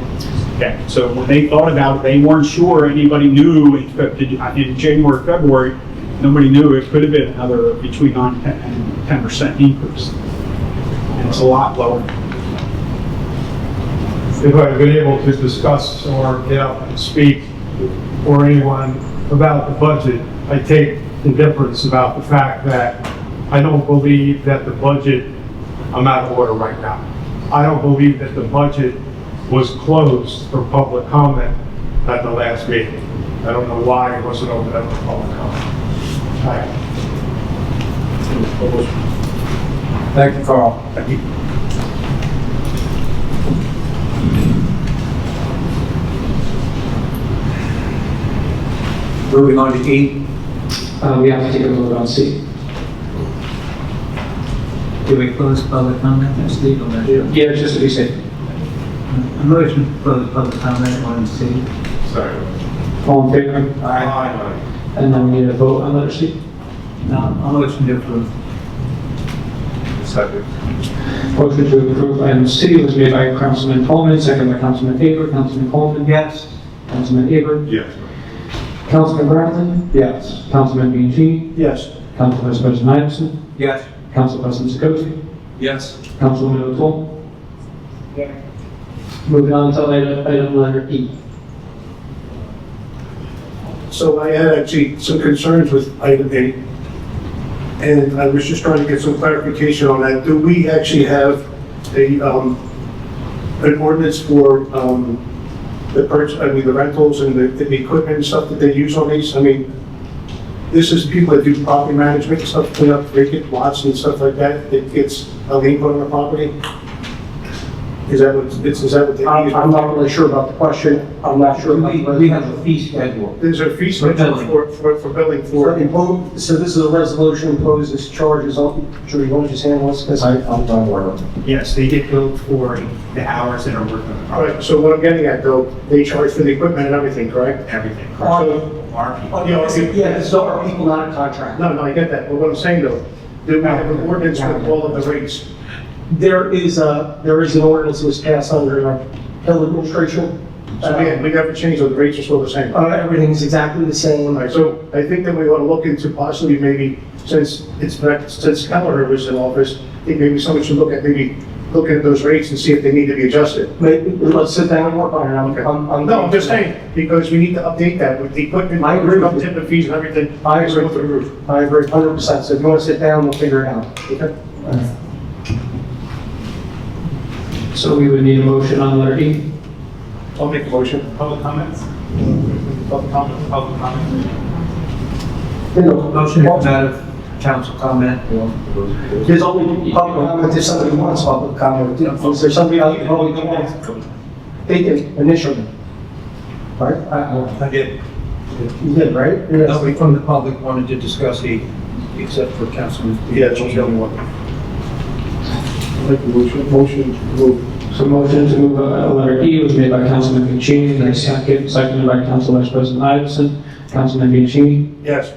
Okay, so when they thought about it, they weren't sure anybody knew in January, February, nobody knew it could have been another between 9 and 10% increase. And it's a lot lower. If I've been able to discuss or get up and speak or anyone about the budget, I take the difference about the fact that I don't believe that the budget, I'm out of order right now. I don't believe that the budget was closed for public comment at the last meeting. I don't know why it wasn't open up for public comment. Thank you, Carl. Thank you. Moving on to E. We have to take a vote on C. Do we close public comment? That's legal measure. Yeah, just to be safe. A motion to close public comment on C. Sorry. All in favor? Aye. And then we need a vote on letter C. Now, a motion to approve. Second. Motion to approve item C was made by Councilman Coleman, second by Councilman Faber. Councilman Coleman? Yes. Councilman Faber? Yes. Councilman Bradley? Yes. Councilman Bianchini? Yes. Council Vice President Iverson? Yes. Council President Sikosi? Yes. Councilwoman O'Toole? Moving on to item letter E. So I had actually some concerns with item A, and I was just trying to get some clarification on that. Do we actually have an ordinance for the rentals and the equipment and stuff that they use on these? I mean, this is people that do property management and stuff, clean up vacant lots and stuff like that. It gets a lien put on the property. Is that what they use? I'm not really sure about the question. I'm not sure. We have a fee schedule. There's a fee schedule for building for. So this is a resolution imposes charges on, Drew, you want to just handle this? Because I'm done working. Yes, they get billed for the hours that are worked on the All project. right, so what I'm getting at though, they charge for the equipment and everything, correct? Everything. So- Our people. Yeah, so are people not a contract? No, I get that, but what I'm saying though, do we have an ordinance with all of the rates? There is an ordinance that was passed under Hill administration. So we never changed, so the rates are still the same. Everything's exactly the same. All right, so I think that we ought to look into possibly maybe, since Keller was in office, I think maybe someone should look at maybe looking at those rates and see if they need to be adjusted. Let's sit down and work on it. Okay. No, I'm just saying, because we need to update that with the equipment. I agree with you. Tip fees and everything. I agree. Through the roof. I agree 100%. So if you want to sit down, we'll figure it out. Okay? So we would need a motion on letter E. I'll make the motion. Public comments? Public comments? Public comments? Motion to come out of council comment. There's only public comment if somebody wants public comment. Is there somebody out there who wants? They did initially. Right? I did. You did, right? Nobody from the public wanted to discuss E, except for Councilman. Yeah, that's the only one. Make the motion to move. So motion to move letter E was made by Councilman Piccini, and seconded by Council Vice President Iverson. Councilman Piccini, Yes.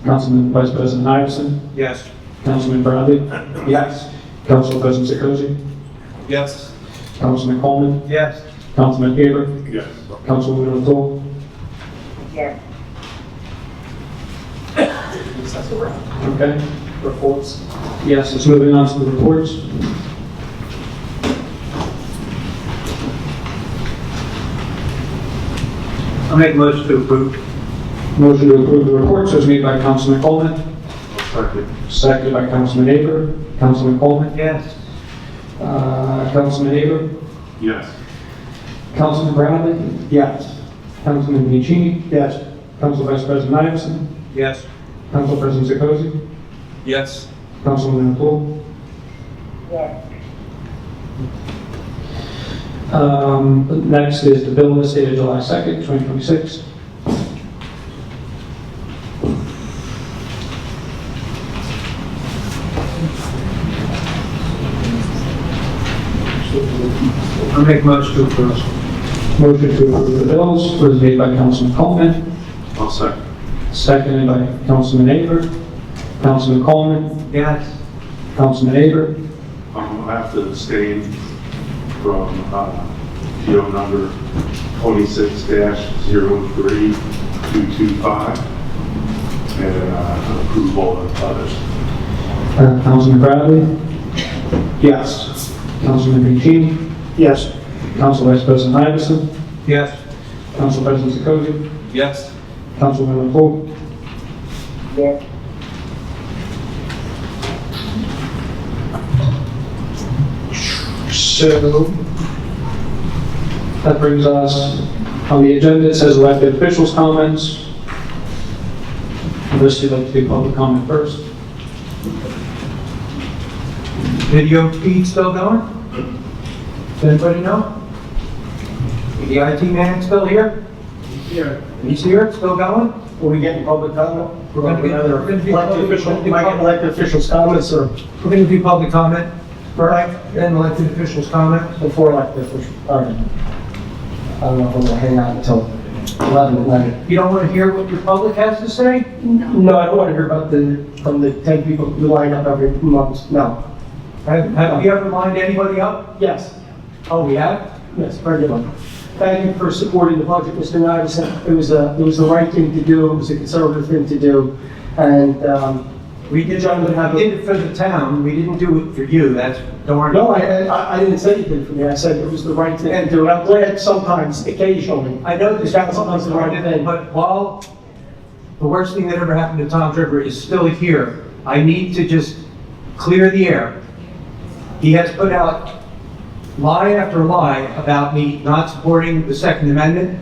Councilman Vice President Iverson, Yes. Councilman Bradley, Yes. Council President Sikosi, Yes. Councilman Coleman, Yes. Councilman Haber, Yes. Councilwoman O'Toole. Yes. Okay. Reports. Yes, it's moving on to the reports. I'll make a motion to approve. Motion to approve the reports was made by Councilman Coleman. Seconded by Councilman Haber. Councilman Coleman. Yes. Councilman Haber. Yes. Councilman Bradley. Yes. Councilman Piccini. Yes. Council Vice President Iverson. Yes. Council President Sikosi. Yes. Councilwoman O'Toole. Yes. Next is the bill list dated July 2nd, 2026. I'll make a motion to approve. Motion to approve the bills was made by Councilman Coleman, I'll second. seconded by Councilman Haber. Councilman Coleman, Yes. Councilman Haber, I'll have to abstain from PO number 26-03225 and approval of others. Councilman Bradley, Yes. Councilman Piccini, Yes. Council Vice President Iverson, Yes. Council President Sikosi, Yes. Councilwoman O'Toole. Yes. So that brings us, on the agenda, it says elected officials' comments. Unless you'd like to do public comment first. Video feed still going? Does anybody know? The IT man still here? Here. He's here, still going? Are we getting public comment? We're gonna get- Other we're gonna be elected public- officials, might get elected officials' comments or We're gonna do public comment, right? Then elected officials comment. before elected officials? All right. I don't know if I'm gonna hang out until 11 at night. You don't wanna hear what your public has to say? No, I don't want to hear about from the 10 people who line up every month. No. Have you ever lined anybody up? Yes. Oh, we have? Yes, very good one. Thank you for supporting the budget, Mr. Iverson. It was the right thing to do. It was a conservative thing to do. And We did it for the town, we didn't do it for you, that's darn. no, I didn't say you did for me. I said it was the right thing to do. And I'm glad sometimes, occasionally. I know this That's sometimes the right thing. but while the worst thing that ever happened to Tom's River is still here, I need to just clear the air. He has put out lie after lie about me not supporting the Second Amendment.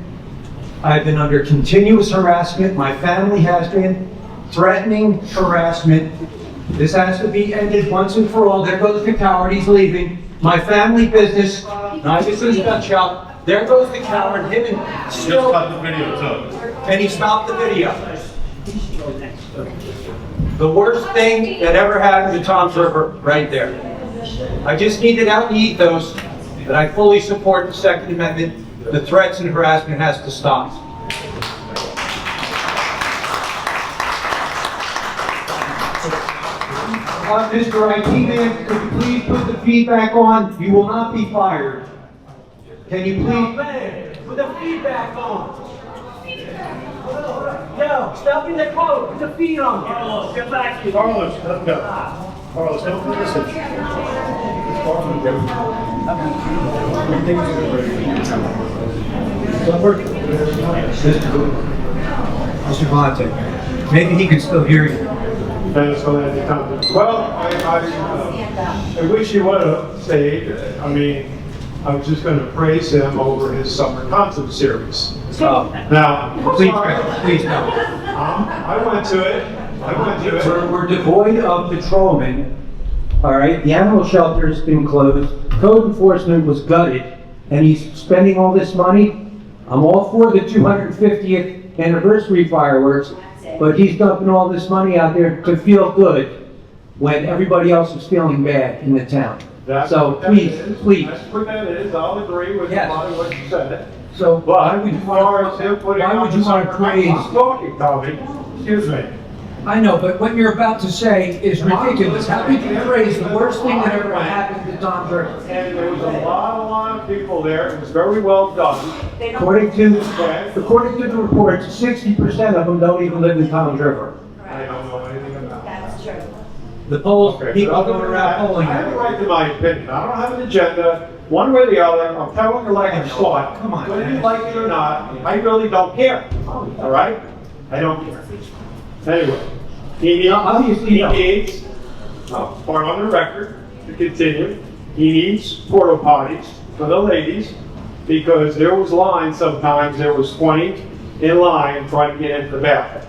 I've been under continuous harassment, my family has been, threatening harassment. This has to be ended once and for all. There goes the coward, he's leaving. My family business, Iverson's gun shop, there goes the coward, him and still. the video too. And he stopped the video. The worst thing that ever happened to Tom's River, right there. I just need it out in the ethos that I fully support the Second Amendment. The threats and harassment has to stop. Mr. IT man, could you please put the feedback on? You will not be fired. Can you please? Put the feedback on. Yo, stop in the quote. Put the feed on. Carlos, get back here. Carlos, let's go. Carlos, don't listen. Mr. Valente, maybe he can still hear you. Well, I wish he would have stayed. I mean, I was just going to praise him over his summer concert series. Now, Please, please no. I went to it. We're devoid of patrolmen, all right? The animal shelter has been closed, code enforcement was gutted, and he's spending all this money. I'm all for the 250th anniversary fireworks, but he's dumping all this money out there to feel good when everybody else is feeling bad in the town. So please. That's what that is. I'll agree with a lot of what you said. So why would you want to praise? I'm talking, Tommy. Excuse me. I know, but what you're about to say is ridiculous. How could you praise the worst thing that ever happened to Tom River? And there was a lot of people there. It was very well done. According to the reports, 60% of them don't even live in Tom's River. I don't know anything about it. That's true. The polls, Okay, people but going around polling. I have a right to my opinion. I don't have an agenda, one way or the other. I'm telling you like I saw it. Come on, Whether you man. like it or not, I really don't care. All right? I don't care. Anyway, Obviously, he no. needs, part on the record to continue, he needs porta potties for the ladies because there was lines sometimes, there was 20 in line trying to get into the bathroom.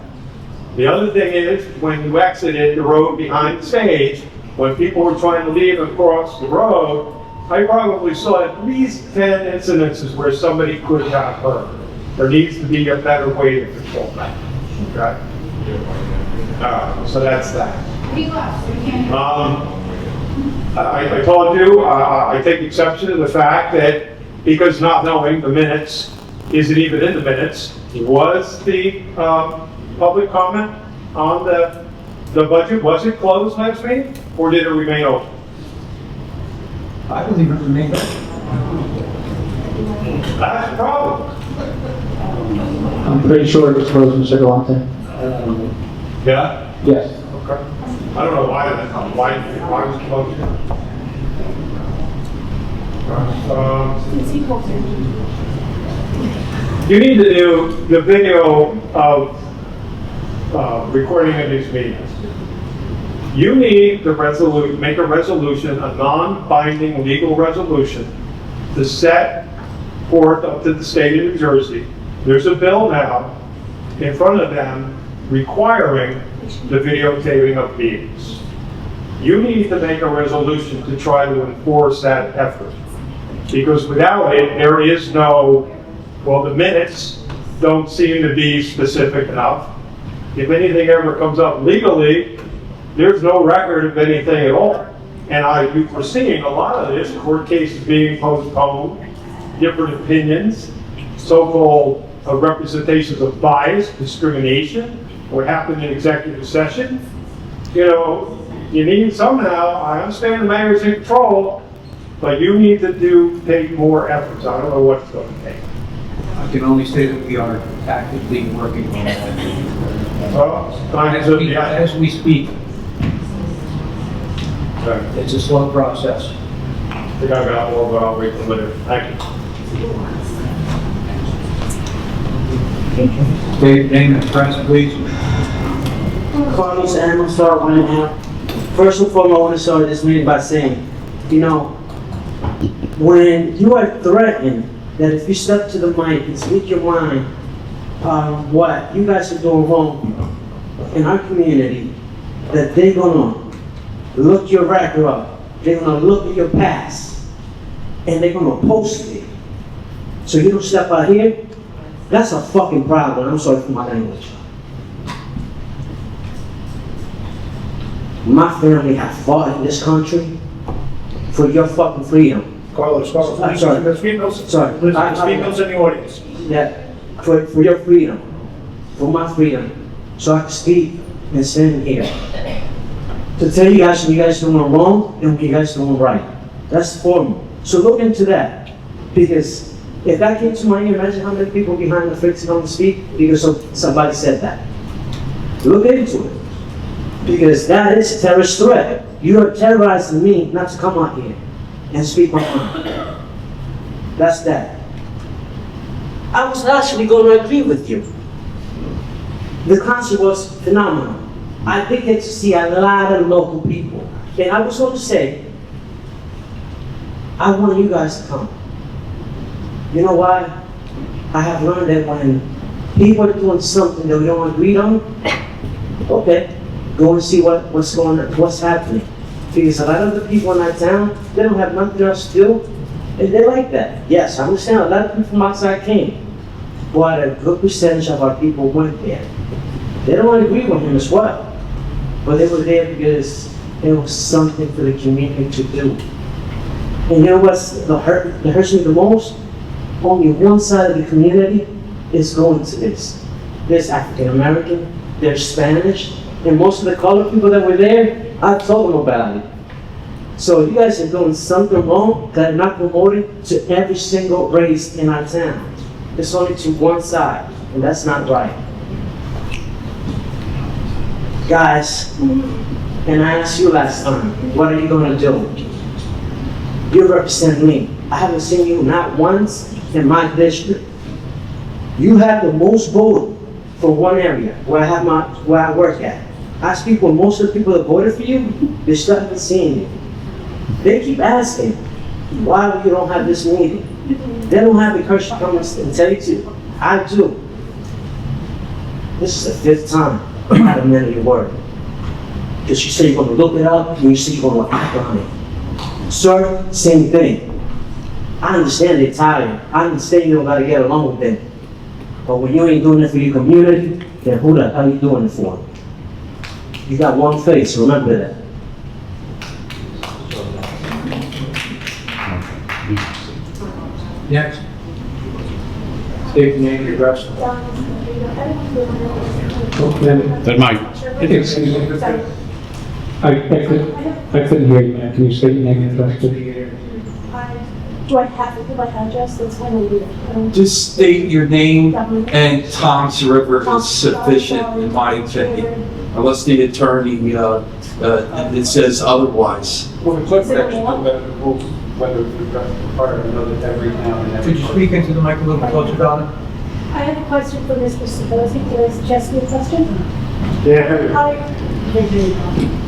The other thing is, when you exited the road behind the stage, when people were trying to leave and cross the road, I probably saw at least 10 incidences where somebody could have hurt. There needs to be a better way to control that. Okay? So that's that. I told you, I take exception to the fact that because not knowing the minutes isn't even in the minutes, was the public comment on the budget, was it closed last meeting or did it remain open? I believe it remains. That's the problem. I'm pretty sure it was closed, Mr. Galante. Yeah? Yes. Okay. I don't know why it was closed. You need to do the video of recording of these meetings. You need to make a resolution, a non-binding legal resolution to set forth up to the state of New Jersey. There's a bill now in front of them requiring the videotaping of meetings. You need to make a resolution to try to enforce that effort. Because without it, there is no, well, the minutes don't seem to be specific enough. If anything ever comes up legally, there's no record of anything at all. And we're seeing a lot of this, court cases being postponed, different opinions, so-called representations of bias, discrimination, what happened in executive session. You know, you need somehow, I understand the mayor's in control, but you need to take more efforts. I don't know what it's going to take. I can only say that we are actively working on that. As we speak. Okay. It's a slow process. I think I got more, but I'll wait till later. Thank you. Dave, name and address, please. Carlos Amosar, 1.5. First and foremost, I want to start this meeting by saying, you know, when you are threatened that if you step to the mic and speak your mind, what you guys are doing wrong in our community, that they're gonna look your record up, they're gonna look at your past, and they're gonna post it. So you don't step out here, that's a fucking problem. I'm sorry for my language. My family have fought in this country for your fucking freedom. Carlos, I'm sorry. There's females. Sorry. There's females in the audience. That for your freedom, for my freedom, so I can speak and stand here to tell you guys when you guys doing wrong and when you guys doing right. That's formal. So look into that, because if that came to my ear, imagine how many people behind the fence don't speak because somebody said that. Look into it, because that is a terrorist threat. You are terrorizing me not to come out here. and speak my mind. That's that. I was actually going to agree with you. The concert was phenomenal. I did get to see a lot of local people. And I was going to say, I want you guys to come. You know why? I have learned that when people are doing something that we don't agree on, okay, go and see what's going on, what's happening. Because a lot of the people in our town, they don't have nothing else to do, and they like that. Yes, I understand a lot of people from outside came, but a good percentage of our people went there. They don't agree with him as well, but they were there because it was something for the community to do. And you know that hurts me the most? Only one side of the community is going to this. There's African American, there's Spanish, and most of the colored people that were there, I told them about it. So you guys are doing something wrong that are not promoting to every single race in our town. It's only to one side, and that's not right. Guys, and I asked you last time, what are you gonna do? You represent me. I haven't seen you not once in my district. You have the most vote for one area where I work at. Ask people, most of the people that voted for you, they still haven't seen you. They keep asking, why you don't have this meeting? They don't have the courage to come and tell you to. I do. This is the 5th time I had a minute of word. Because you say you're going to look it up, and you say you're going to act on it. Sir, same thing. I understand they're tired. I understand you don't got to get along with them. But when you ain't doing it for your community, then who the hell are you doing it for? You got one face, remember that. Next. State your name, your address. That mic. Excuse me. I couldn't hear you, ma'am. Can you state your name and address, please? Do I have to give my address? That's when I leave it. Just state your name and Tom's River is sufficient, in my opinion, unless the attorney, it says otherwise. Well, the clerk would actually know better the rules, whether it's required to know that every now and then. Could you speak into the mic a little closer, Donna? I have a question for Mr. Sabosi. Can I suggest you a question? Yeah.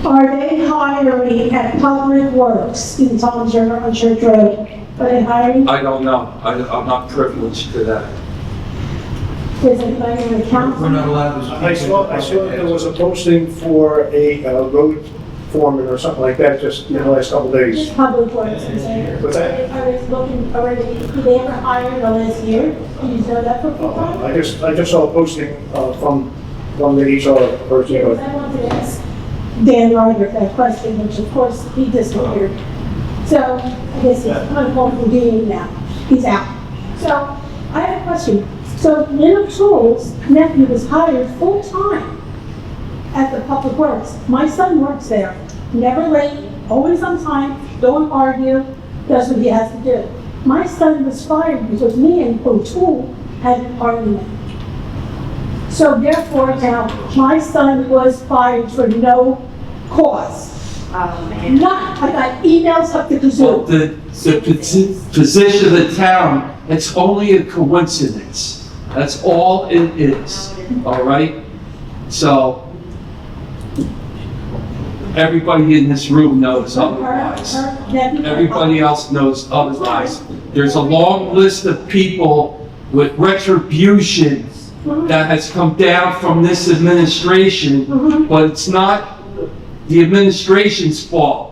Are they hiring at Public Works in Township on Church Road? Are they hiring? I don't know. I'm not privileged to that. Is anybody in the council? We're not allowed to speak. I saw there was a posting for a road foreman or something like that just in the last couple days. Just Public Works, I'm saying. What's that? Are they looking already, did they ever hire in the last year? Do you know that for full time? I just saw a posting from the HR person. Because I wanted to ask Dan Ryder that question, which of course he disappeared. So I guess he's uncalled for being now. He's out. So I have a question. So Lynn O'Toole's nephew was hired full time at the Public Works. My son works there, never late, always on time, don't argue, does what he has to do. My son was fired because me and O'Toole had an argument. So therefore now, my son was fired for no cause. Not, I got emails up to Well, the the position of the town, it's only a coincidence. That's all it is, all right? So, everybody in this room knows otherwise. Everybody else knows otherwise. There's a long list of people with retribution that has come down from this administration, but it's not the administration's fault.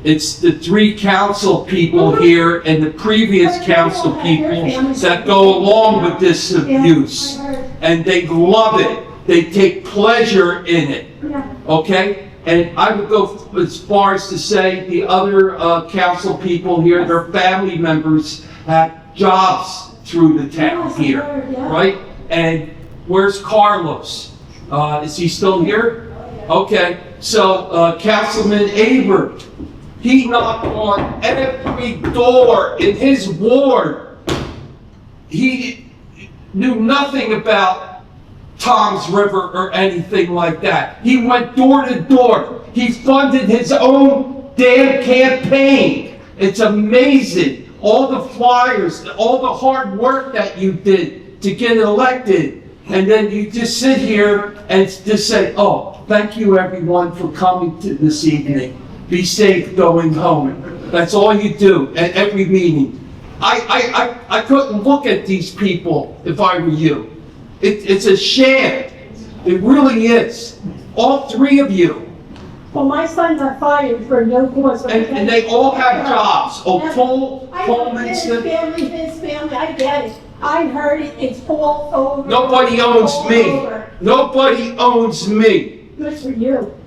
It's the 3 council people here and the previous council people that go along with this abuse. And they love it. They take pleasure in it. Okay? And I would go as far as to say the other council people here, their family members have jobs through the town here, right? And where's Carlos? Is he still here? Okay, so Councilman Aber, he knocked on every door in his ward. He knew nothing about Tom's River or anything like that. He went door to door. He funded his own damn campaign. It's amazing, all the flyers, all the hard work that you did to get elected. And then you just sit here and just say, oh, thank you everyone for coming to this evening. Be safe going home. That's all you do at every meeting. I couldn't look at these people if I were you. It's a sham. It really is. All three of you. Well, my son got fired for no cause. And they all have jobs. Oh, Paul His family, I get it. I heard it, it's all over. Nobody owns me. Nobody owns me. Good for you.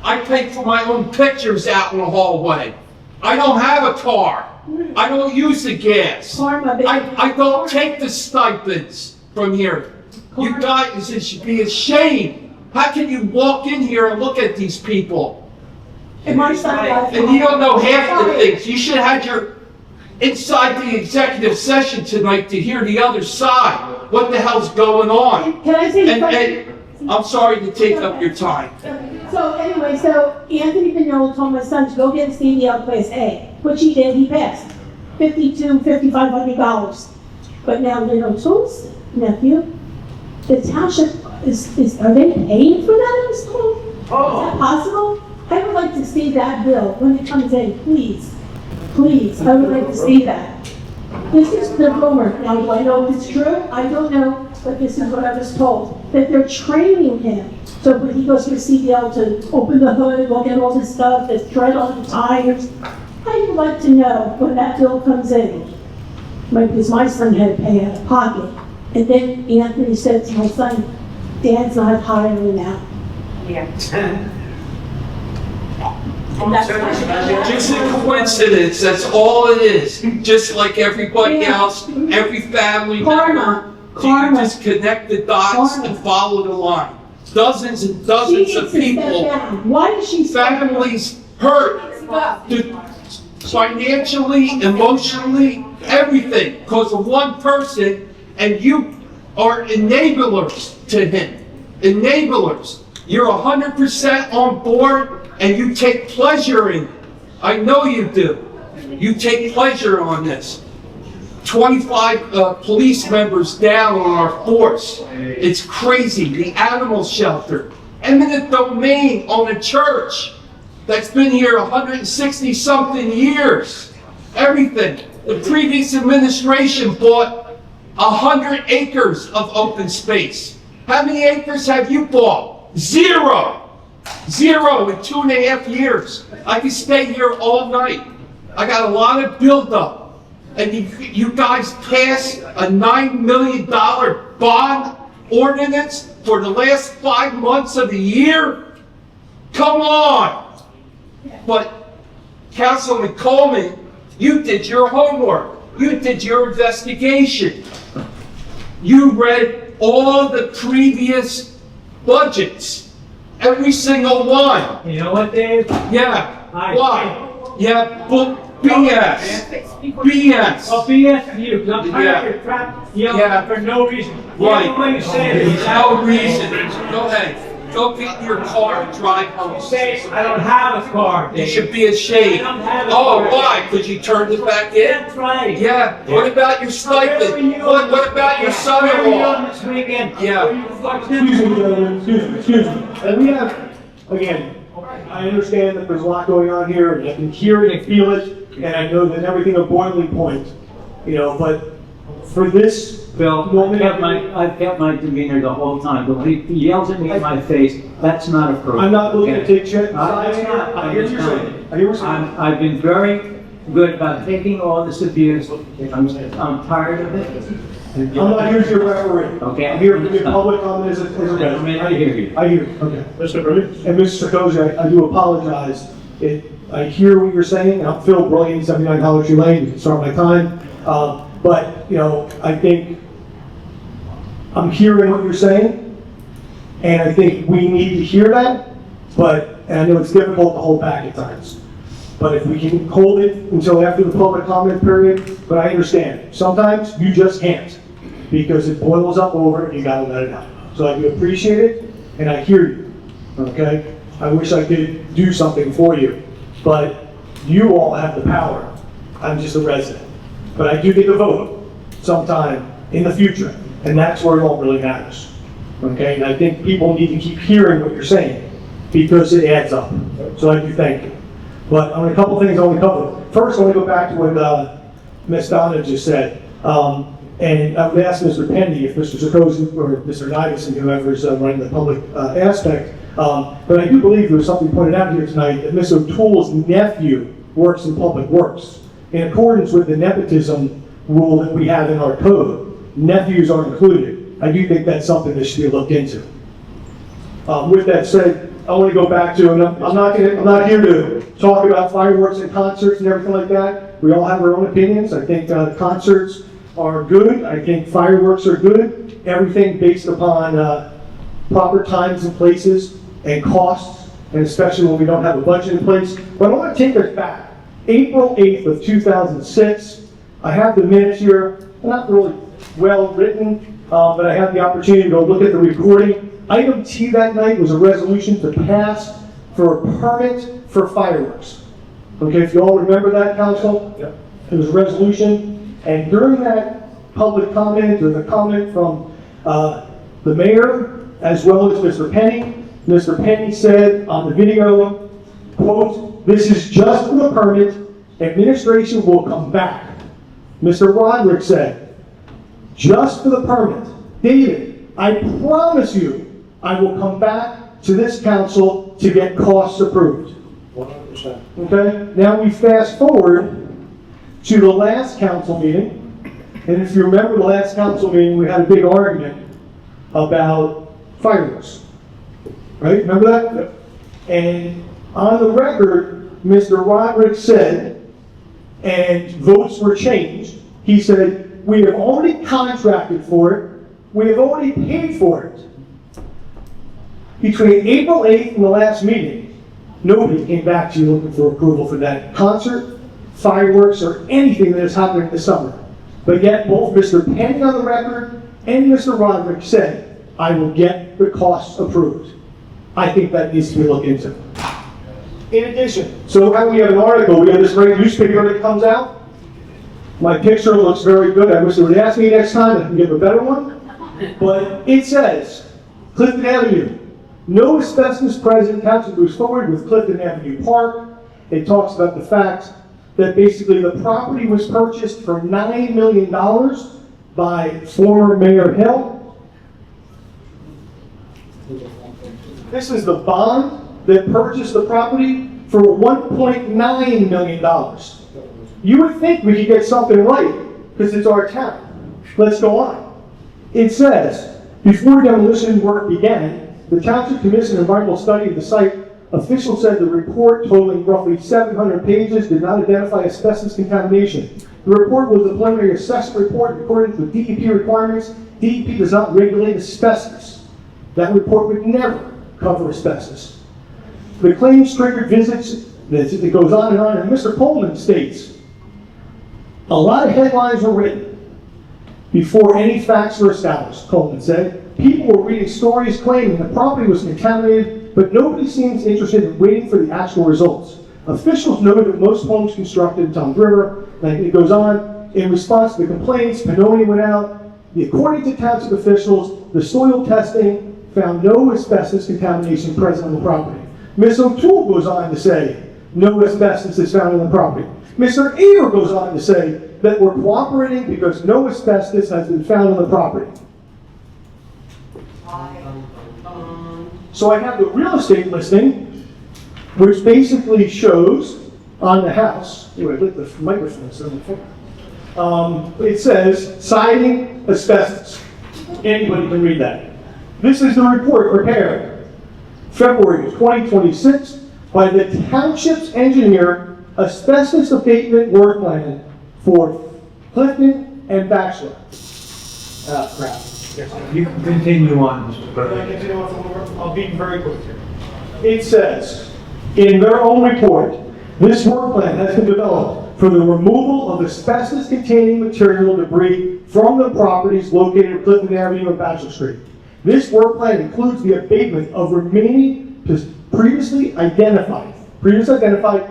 I pay for my own pictures out in the hallway. I don't have a car. I don't use the gas. I don't take the stipends from here. You guys, it should be ashamed. How can you walk in here and look at these people? And my son got And you don't know half the things. You should have had your inside the executive session tonight to hear the other side. What the hell's going on? Can I say something? And I'm sorry to take up your time. So anyway, so Anthony Vignola told my son to go get his CDL Class A, which he did, he passed. $5,500. But now little Tool's nephew, the township are they paying for that in school? Is that possible? I would like to see that bill when it comes in, please. Please, I would like to see that. This is the rumor. Now, do I know if it's true? I don't know, but this is what I was told. That they're training him. So when he goes to a CDL to open the hood, look at all this stuff, the tread on the tires. I would like to know when that bill comes in. Because my son had to pay out of pocket. And then Anthony said to my son, Dad's not hiring now. Yeah. Just a coincidence, that's all it is. Just like everybody else, every family member. You just connect the dots and follow the line. Dozens and dozens of people. Why is she families hurt? Financially, emotionally, everything, because of one person, and you are enablers to him. Enablers. You're 100% on board, and you take pleasure in it. I know you do. You take pleasure on this. 25 police members down on our force. It's crazy. The animal shelter. Eminent domain on a church that's been here 160-something years. Everything. The previous administration bought 100 acres of open space. How many acres have you bought? Zero. Zero in 2.5 years. I can stay here all night. I got a lot of buildup. And you guys passed a $9 million bond ordinance for the last 5 months of the year? Come on! But Councilman Coleman, you did your homework. You did your investigation. You read all the previous budgets. Every single one. You know what, Dave? Yeah. Why? Yeah, BS. BS. Well, BS for you, because I'm tired of your crap yelling for no reason. Right. The only way to say it is No reason. Go ahead. Go get in your car and drive home. Say, I don't have a car, Dave. You should be ashamed. I don't have a Oh, car. why? Because you turned it back in? That's right. Yeah. What about your stipend? What about your Where were you on son-in-law? this weekend? Yeah. Excuse me, gentlemen, excuse me. And we have, again, I understand that there's a lot going on here, and I can hear it and feel it, and I know that everything a boiling point, but for this Bill, moment. I've kept my demeanor the whole time, but when he yells at me in my face, that's not appropriate. I'm not looking to okay? take sides here. I hear what you're saying. I hear what you're saying. I've been very good about taking all this abuse. I'm tired of it. I'm not here to your referee. Okay. I'm here to give public comment as a resident. I hear you. I hear you. Okay. Mr. Brilliant. And Mr. Koza, I do apologize. I hear what you're saying. I'm Phil Brilliant, 79 Dollar Tree Lane. You can start my time. But, I think I'm hearing what you're saying. And I think we need to hear that. And I know it's difficult to hold back at times. But if we can hold it until after the public comment period, but I understand. Sometimes you just can't because it boils up over and you gotta let it out. So I do appreciate it and I hear you, okay? I wish I could do something for you, but you all have the power I'm just a resident. But I do get to vote sometime in the future, and that's where it all really matters. Okay, and I think people need to keep hearing what you're saying, because it adds up. So I do thank you. But on a couple things I want to cover. First, I want to go back to what Ms. Donna just said. And I would ask Mr. Penny if Mr. Sarkozy or Mr. Nivison, whoever's running the public aspect, but I do believe there was something pointed out here tonight that Ms. O'Toole's nephew works in public works. In accordance with the nepotism rule that we have in our code, nephews are included. I do think that's something that should be looked into. With that said, I want to go back to, and I'm not here to talk about fireworks and concerts and everything like that. We all have our own opinions. I think concerts are good. I think fireworks are good. Everything based upon proper times and places and costs, and especially when we don't have a budget in place. But I want to take us back. April 8th of 2006. I have the minutes here. They're not really well written, but I had the opportunity to go look at the recording. Item T that night was a resolution to pass for a permit for fireworks. Okay, if you all remember that, council? Yep. It was a resolution, and during that public comment, or the comment from the mayor, as well as Mr. Penny said on the video, quote, "This is just for the permit, administration will come back." Mr. Roderick said, "Just for the permit. David, I promise you, I will come back to this council to get costs approved." 100%. Okay, now we fast forward to the last council meeting, and if you remember the last council meeting, we had a big argument about fireworks. Right, remember that? Yep. And on the record, Mr. Roderick said, and votes were changed, he said, "We have already contracted for it, we have already paid for it." Between April 8th and the last meeting, nobody came back to you looking for approval for that concert, fireworks, or anything that is happening this summer. But yet, both Mr. Penny on the record and Mr. Roderick said, "I will get the costs approved." I think that needs to be looked into. In addition, so how we have an article, we have this great newspaper that comes out. My picture looks very good. I wish they would ask me next time, I can give a better one. But it says, Clifton Avenue, no asbestos present, council moves forward with Clifton Avenue Park. It talks about the fact that basically the property was purchased for $9 million by former Mayor Hill. This is the bond that purchased the property for $1.9 million. You would think we could get something right, because it's our town. Let's go on. It says, before demolition work began, the Township commissioned an environmental study of the site. Officials said the report, totaling roughly 700 pages, did not identify asbestos contamination. The report was a preliminary assessment report in accordance with DEP requirements. DEP does not regulate asbestos. That report would never cover asbestos. The claims triggered visits, it goes on, and Mr. Coleman states, a lot of headlines were written before any facts were established, Coleman said. People were reading stories claiming the property was contaminated, but nobody seems interested in waiting for the actual results. Officials noted that most homes constructed in Toms River, and it goes on, in response to the complaints, Pannoni went out. According to township officials, the soil testing found no asbestos contamination present on the property. Ms. O'Toole goes on to say, no asbestos is found on the property. Mr. Eber goes on to say that we're cooperating because no asbestos has been found on the property. So I have the real estate listing, which basically shows on the house, anyway, I lit the microphone so it says siding asbestos. Anybody can read that. This is the report prepared February 2026 by the Township's engineer, asbestos abatement work plan for Clifton and Bachelor. Crap. You can continue on, Mr. President. I'll be very quick here. It says, in their own report, this work plan has been developed for the removal of asbestos-containing material debris from the properties located at Clifton Avenue and Bachelor Street. This work plan includes the abatement of remaining previously identified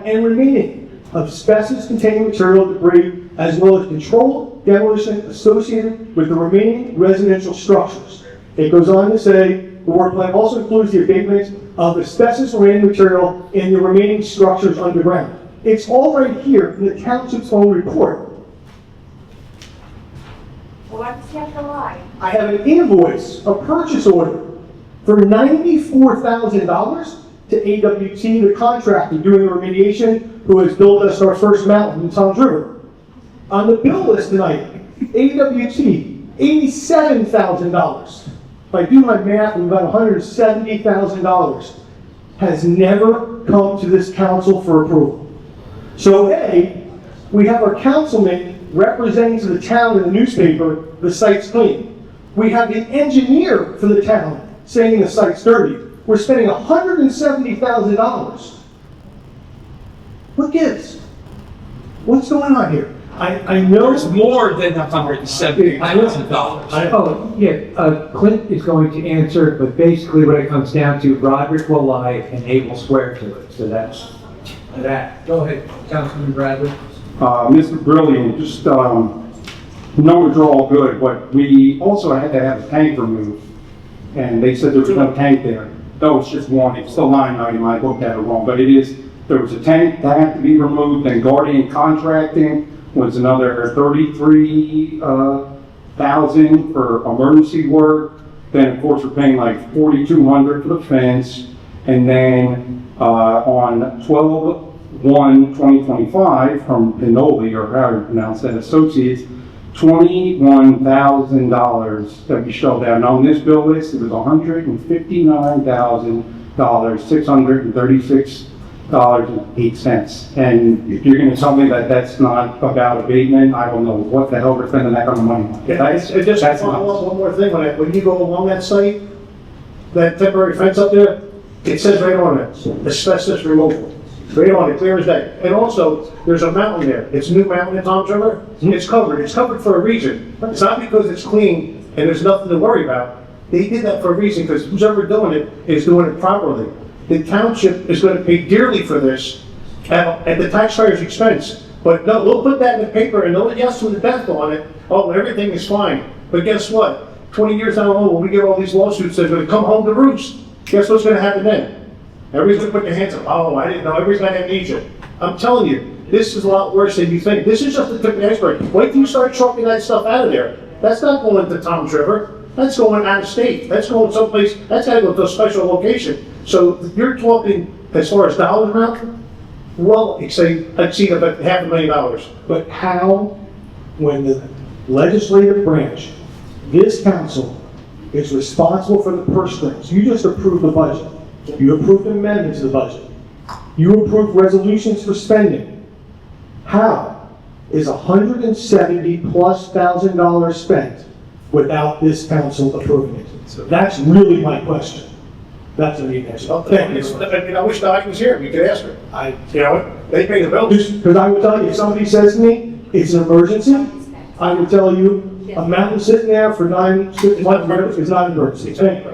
and remaining of asbestos-containing material debris, as well as controlled demolition associated with the remaining residential structures. It goes on to say, the work plan also includes the abatement of asbestos-related material in the remaining structures underground. It's all right here in the township's own report. Why does he have to lie? I have an invoice, a purchase order for $94,000 to AWT, the contractor doing the remediation, who has built us our first mountain in Toms River. On the bill list tonight, AWT, $87,000. If I do my math, I'm about $170,000 has never come to this council for approval. So A, we have our councilman representing to the town in the newspaper, the site's clean. We have the engineer for the town saying the site's dirty. We're spending $170,000. What gives? What's going on here? I know There's more than $170,000. Oh, yeah, Clint is going to answer, but basically what it comes down to, Roderick will lie and Abe will swear to it, so that's that. Go ahead, Councilman Bradley. Mr. Brilliant, just, numbers are all good, but we also had to have a tank removed. And they said there was no tank there. No, it's just one. It's the line item. I looked at it wrong, but it is, there was a tank that had to be removed, and Guardian Contracting was another $33,000 for emergency work. Then, of course, we're paying like $4,200 for the fence. And then, on 12/1/2025 from Pinoli, or however you pronounce that, Associates, $21,000 that we shelled out. And on this bill list, it was $159,000, $636.08. And if you're gonna tell me that that's not about abatement, I don't know what the hell we're spending that kind of money on. Just to follow up one more thing on that. When you go along that site, that temporary fence up there, it says right on it, asbestos removal. Right on it, clear as day. And also, there's a mountain there. It's a new mountain in Toms River. It's covered. It's covered for a reason. It's not because it's clean and there's nothing to worry about. They did that for a reason, because who's ever doing it is doing it properly. The township is going to pay dearly for this at the taxpayer's expense. But no, we'll put that in the paper and they'll yes to the death on it. Oh, everything is fine. But guess what? 20 years down the road, when we get all these lawsuits, they're going to come home to roost. Guess what's going to happen then? Everybody's going to put their hands up. Oh, I didn't know. Everybody's got amnesia. I'm telling you, this is a lot worse than you think. This is just the tip of the iceberg. Wait till you start chalking that stuff out of there. That's not going to Toms River. That's going out of state. That's going someplace. That's got to go to a special location. So you're talking, as far as dollar amount, well, I'd say about $500,000. But how, when the legislative branch, this council, is responsible for the purse strings? You just approved the budget. You approved amendments to the budget. You approved resolutions for spending. How is $170,000+ spent without this council approving it? So that's really my question. That's what you answer. Thank you. I wish Doc was here. We could ask her. You know what? They pay the bills. Because I would tell you, if somebody says to me, it's an emergency, I would tell you, a mountain sitting there for 9 months is not an emergency. Thank you.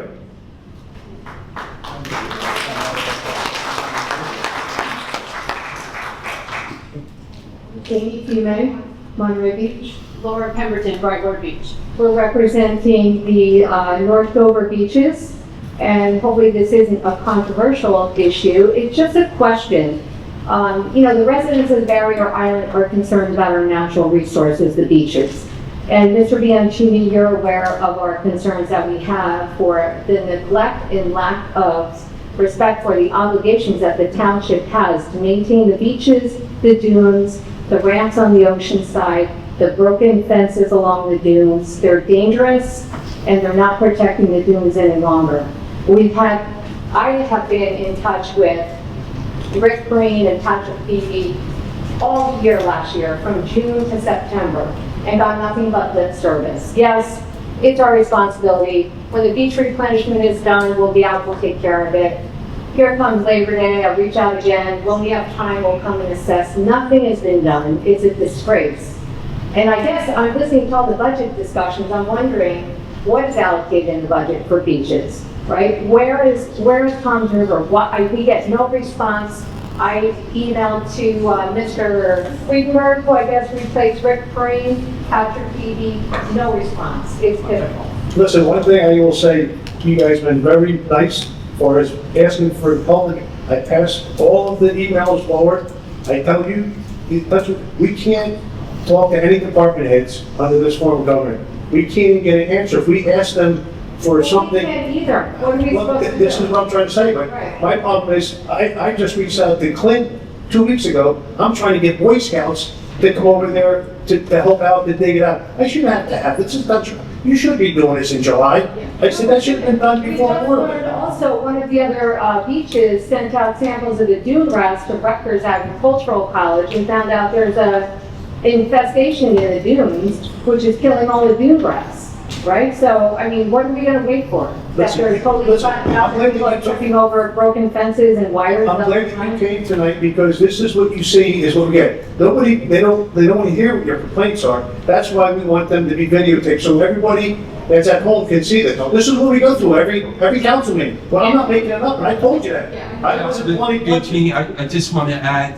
Amy Fume, Monterey Beach. Laura Pemberton, Brightwood Beach. We're representing the North Dover beaches, and hopefully this isn't a controversial issue. It's just a question. You know, the residents of the Barrier Island are concerned about our natural resources, the beaches. And Mr. Bianchini, you're aware of our concerns that we have for the neglect and lack of respect for the obligations that the township has to maintain the beaches, the dunes, the ramps on the ocean side, the broken fences along the dunes. They're dangerous and they're not protecting the dunes any longer. I have been in touch with Rick Green and Township PD all year last year, from June to September, and got nothing but lip service. Yes, it's our responsibility. When the beach replenishment is done, we'll be out, we'll take care of it. Here comes Labor Day, I'll reach out again. When we have time, we'll come and assess. Nothing has been done. It's a disgrace. And I guess I'm listening to all the budget discussions. I'm wondering what is allocated in the budget for beaches, right? Where is Toms River? We get no response I emailed to Mr. Friedberg, who I guess replaced Rick Frame, Patrick PD, no response. It's pitiful. Listen, one thing I will say, you guys have been very nice for us asking for public. I pass all of the emails forward. I tell you, we can't talk to any department heads under this form of government. We can't get an answer. If we ask them for something. We can't either. What are we Well, supposed to do? this is what I'm trying to say, but Right. my problem is, I just reached out to Clint 2 weeks ago. I'm trying to get Boy Scouts to come over there to help out, to dig it out. I shouldn't have to have, this is not, you should be doing this in July. I said, that should have been done We before. just learned also, one of the other beaches sent out samples of the dune grass to Rutgers Agricultural College and found out there's a infestation in the dunes, which is killing all the dune grass, right? So, I mean, what are we gonna wait for? That Listen, there's totally listen, flattened out, I'm glad people that are you took- tripping over broken fences and wires. I'm up glad the that you came tonight, because this is what you see is what we get. Nobody, they don't want to hear what your complaints are. That's why we want them to be videotaped, so everybody that's at home can see that. This is what we go through every council meeting. Well, I'm not making it up, and I told you that. I wasn't plenty. Eugene, I just want to add,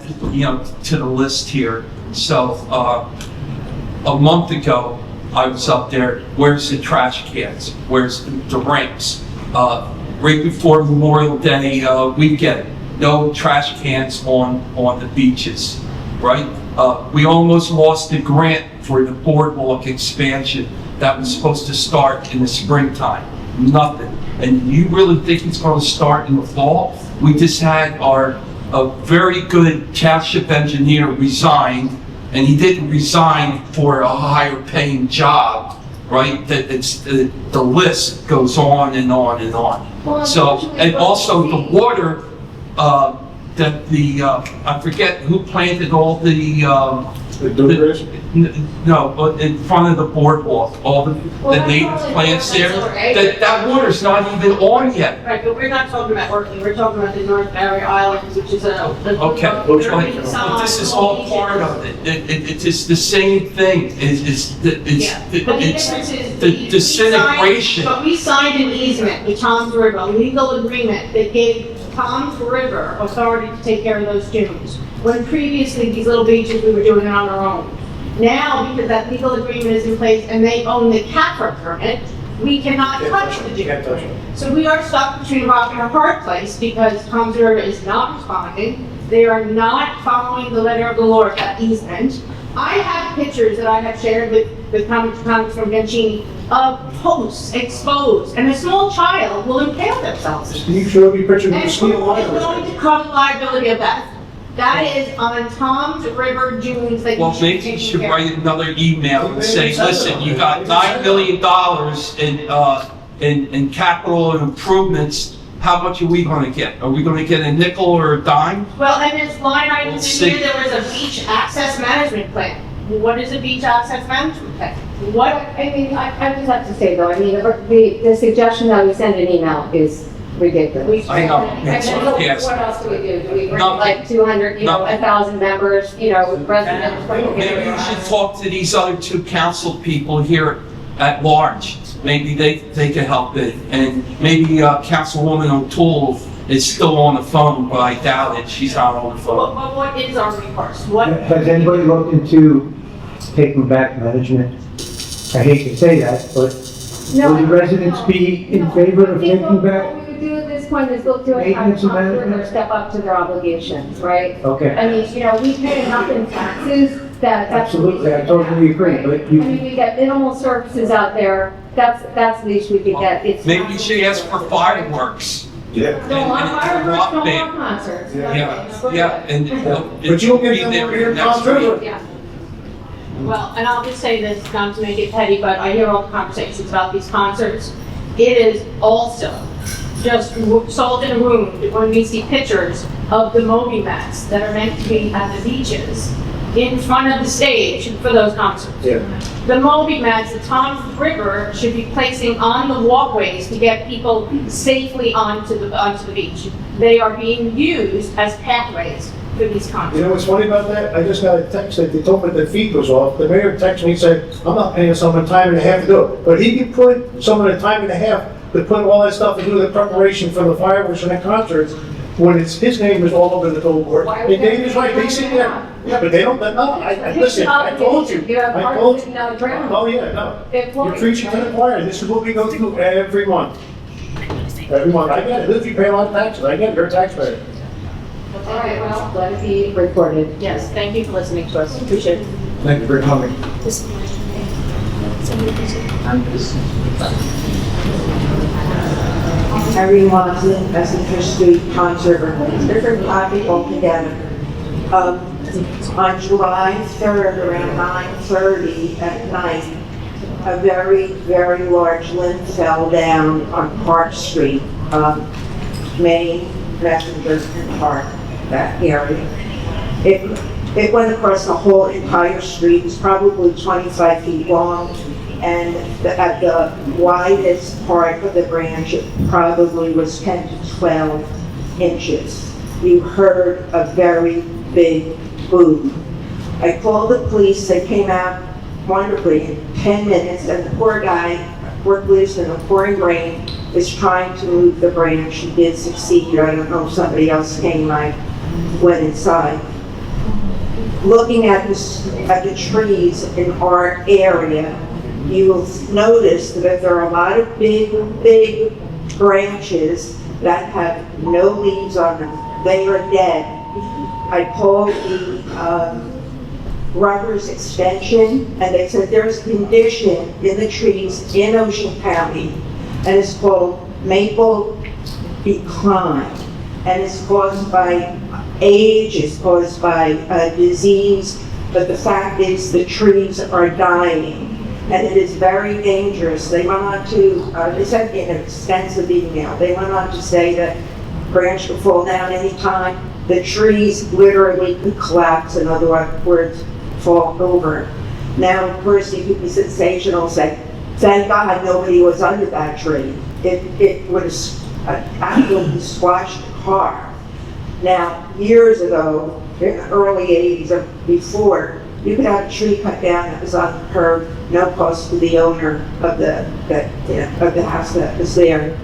to the list here. So, a month ago, I was up there, where's the trash cans? Where's the ramps? Right before Memorial Day weekend, no trash cans on the beaches, right? We almost lost the grant for the boardwalk expansion that was supposed to start in the springtime. Nothing. And you really think it's going to start in the fall? We just had a very good township engineer resign, and he didn't resign for a higher paying job, right? That the list goes on and on and on. Well, So, unfortunately, and what also we the see- water, that I forget who planted all the no, but in front of the boardwalk, all the that's native only plants there, residential, right? that water's not even on yet. Right, but we're not talking about Orkney, we're talking about the North Barrier Islands, which is a. Okay, but this is all part of it. It is the same thing. It's But the difference is. the disintegration. But we signed an easement with Tom's River, a legal agreement that gave Tom's River authority to take care of those dunes. When previously, these little beaches, we were doing it on our own. Now, because that legal agreement is in place and they own the CAFRA permit, we cannot touch the dunes. So we are stuck between a rock and a hard place because Tom's River is not responding. They are not following the letter of the law of that easement. I have pictures that I have shared with Congressman Mancini of posts exposed, and a small child will impale themselves. Can you show me a picture of the And steel who is going to cover liability of that? That is on Tom's River dunes that you Well, should maybe take you should care of. write another email and say, listen, you got $9 million in capital improvements. How much are we gonna get? Are we gonna get a nickel or a dime? Well, and there's line items Let's in see. here, there was a beach access management plan. What is a beach access management plan? What, I mean, I just have to say though, I mean, the suggestion that we send an email is ridiculous. I know, And it's then what yes. else do we do? Do we bring Nothing. like 200, Nothing. 1,000 members, residents? Maybe you should talk to these other two council people here at large. Maybe they can help it. And maybe Councilwoman O'Toole is still on the phone, but I doubt it. She's not on the phone. what is our recourse? What? Has anybody looked into taking back management? I hate to say that, but No, will the residents be in favor of taking What back? we would do at this point is look to have Maintenance and Tom's River management? step up to their obligations, right? Okay. I mean, we pay enough in taxes that that's. the least Absolutely, I we can totally have, agree, right? but I mean, we get minimal services out there, that's the least we could get. It's Maybe not- you should ask for fireworks. Yeah. Don't want and fireworks, rock don't band. want concerts. Yeah, and But you'll be get them there over here in next Tom's River. week. Yeah. Well, and I'll just say this, not to make it petty, but I hear all the conversations about these concerts. It is also just salt in a wound when we see pictures of the Moby mats that are meant to be at the beaches in front of the stage for those concerts. Yeah. The Moby mats, the Tom's River should be placing on the walkways to get people safely onto the beach. They are being used as pathways for these concerts. You know what's funny about that? I just got a text that they told me the feed was off. The mayor texted me and said, I'm not paying someone time and a half to do it. But he could put someone a time and a half to put all that stuff and do the preparation for the fireworks and the concerts. when it's, his name is all over the billboard. And Dave is right, they sit there, yeah, but they don't, no, listen, I told you. You have I part told of you. the ground. Oh, yeah, no. It You're was. preaching to the choir, this is what we go through every month. Every month, I get it, if you pay a lot of taxes, I get it, you're a taxpayer. All right, well, let it be recorded. Yes, thank you for listening to us. Appreciate it. Thank you for coming. Irene Watson, Messenger Street, Township River, different topic altogether. On July 3rd, around 9:30 at night, a very, very large limb fell down on Park Street, Main, Messenger, and Park, that area. It went across the whole entire street, it was probably 25 feet long, and at the widest part of the branch, it probably was 10 to 12 inches. You heard a very big boom. I called the police, they came out wonderfully in 10 minutes, and the poor guy, poor policeman, in the pouring rain, is trying to move the branch. He did succeed. I don't know if somebody else came, I went inside. Looking at the trees in our area, you will notice that there are a lot of big branches that have no leaves on them. They are dead. I called the Rutgers Extension, and they said there's a condition in the trees in Ocean County, and it's called maple decline, and it's caused by age, it's caused by disease, but the fact is the trees are dying. And it is very dangerous. They went on to, they sent me an extensive email. They went on to say that branch could fall down anytime. The trees literally could collapse, in other words, fall over. Now, of course, you could be sensational, say, thank God nobody was under that tree. It would have absolutely squashed the car. Now, years ago, in the early 80s or before, you could have a tree cut down that was on the curb, no cost to the owner of the house that was there.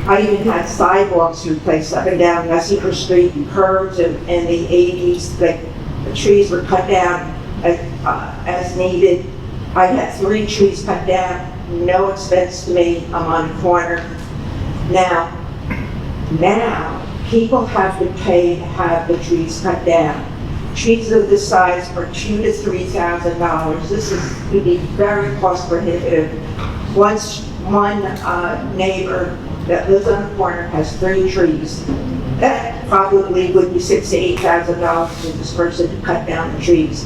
I even had sidewalks replaced up and down Messenger Street and curbs in the 80s. The trees were cut down as needed. I had 3 trees cut down, no expense to me. I'm on the corner. Now, people have to pay to have the trees cut down. Trees of this size are $2,000 to $3,000. This is going to be very cost prohibitive. One neighbor that lives on the corner has 3 trees. That probably would be $6,000 to $8,000 for this person to cut down the trees.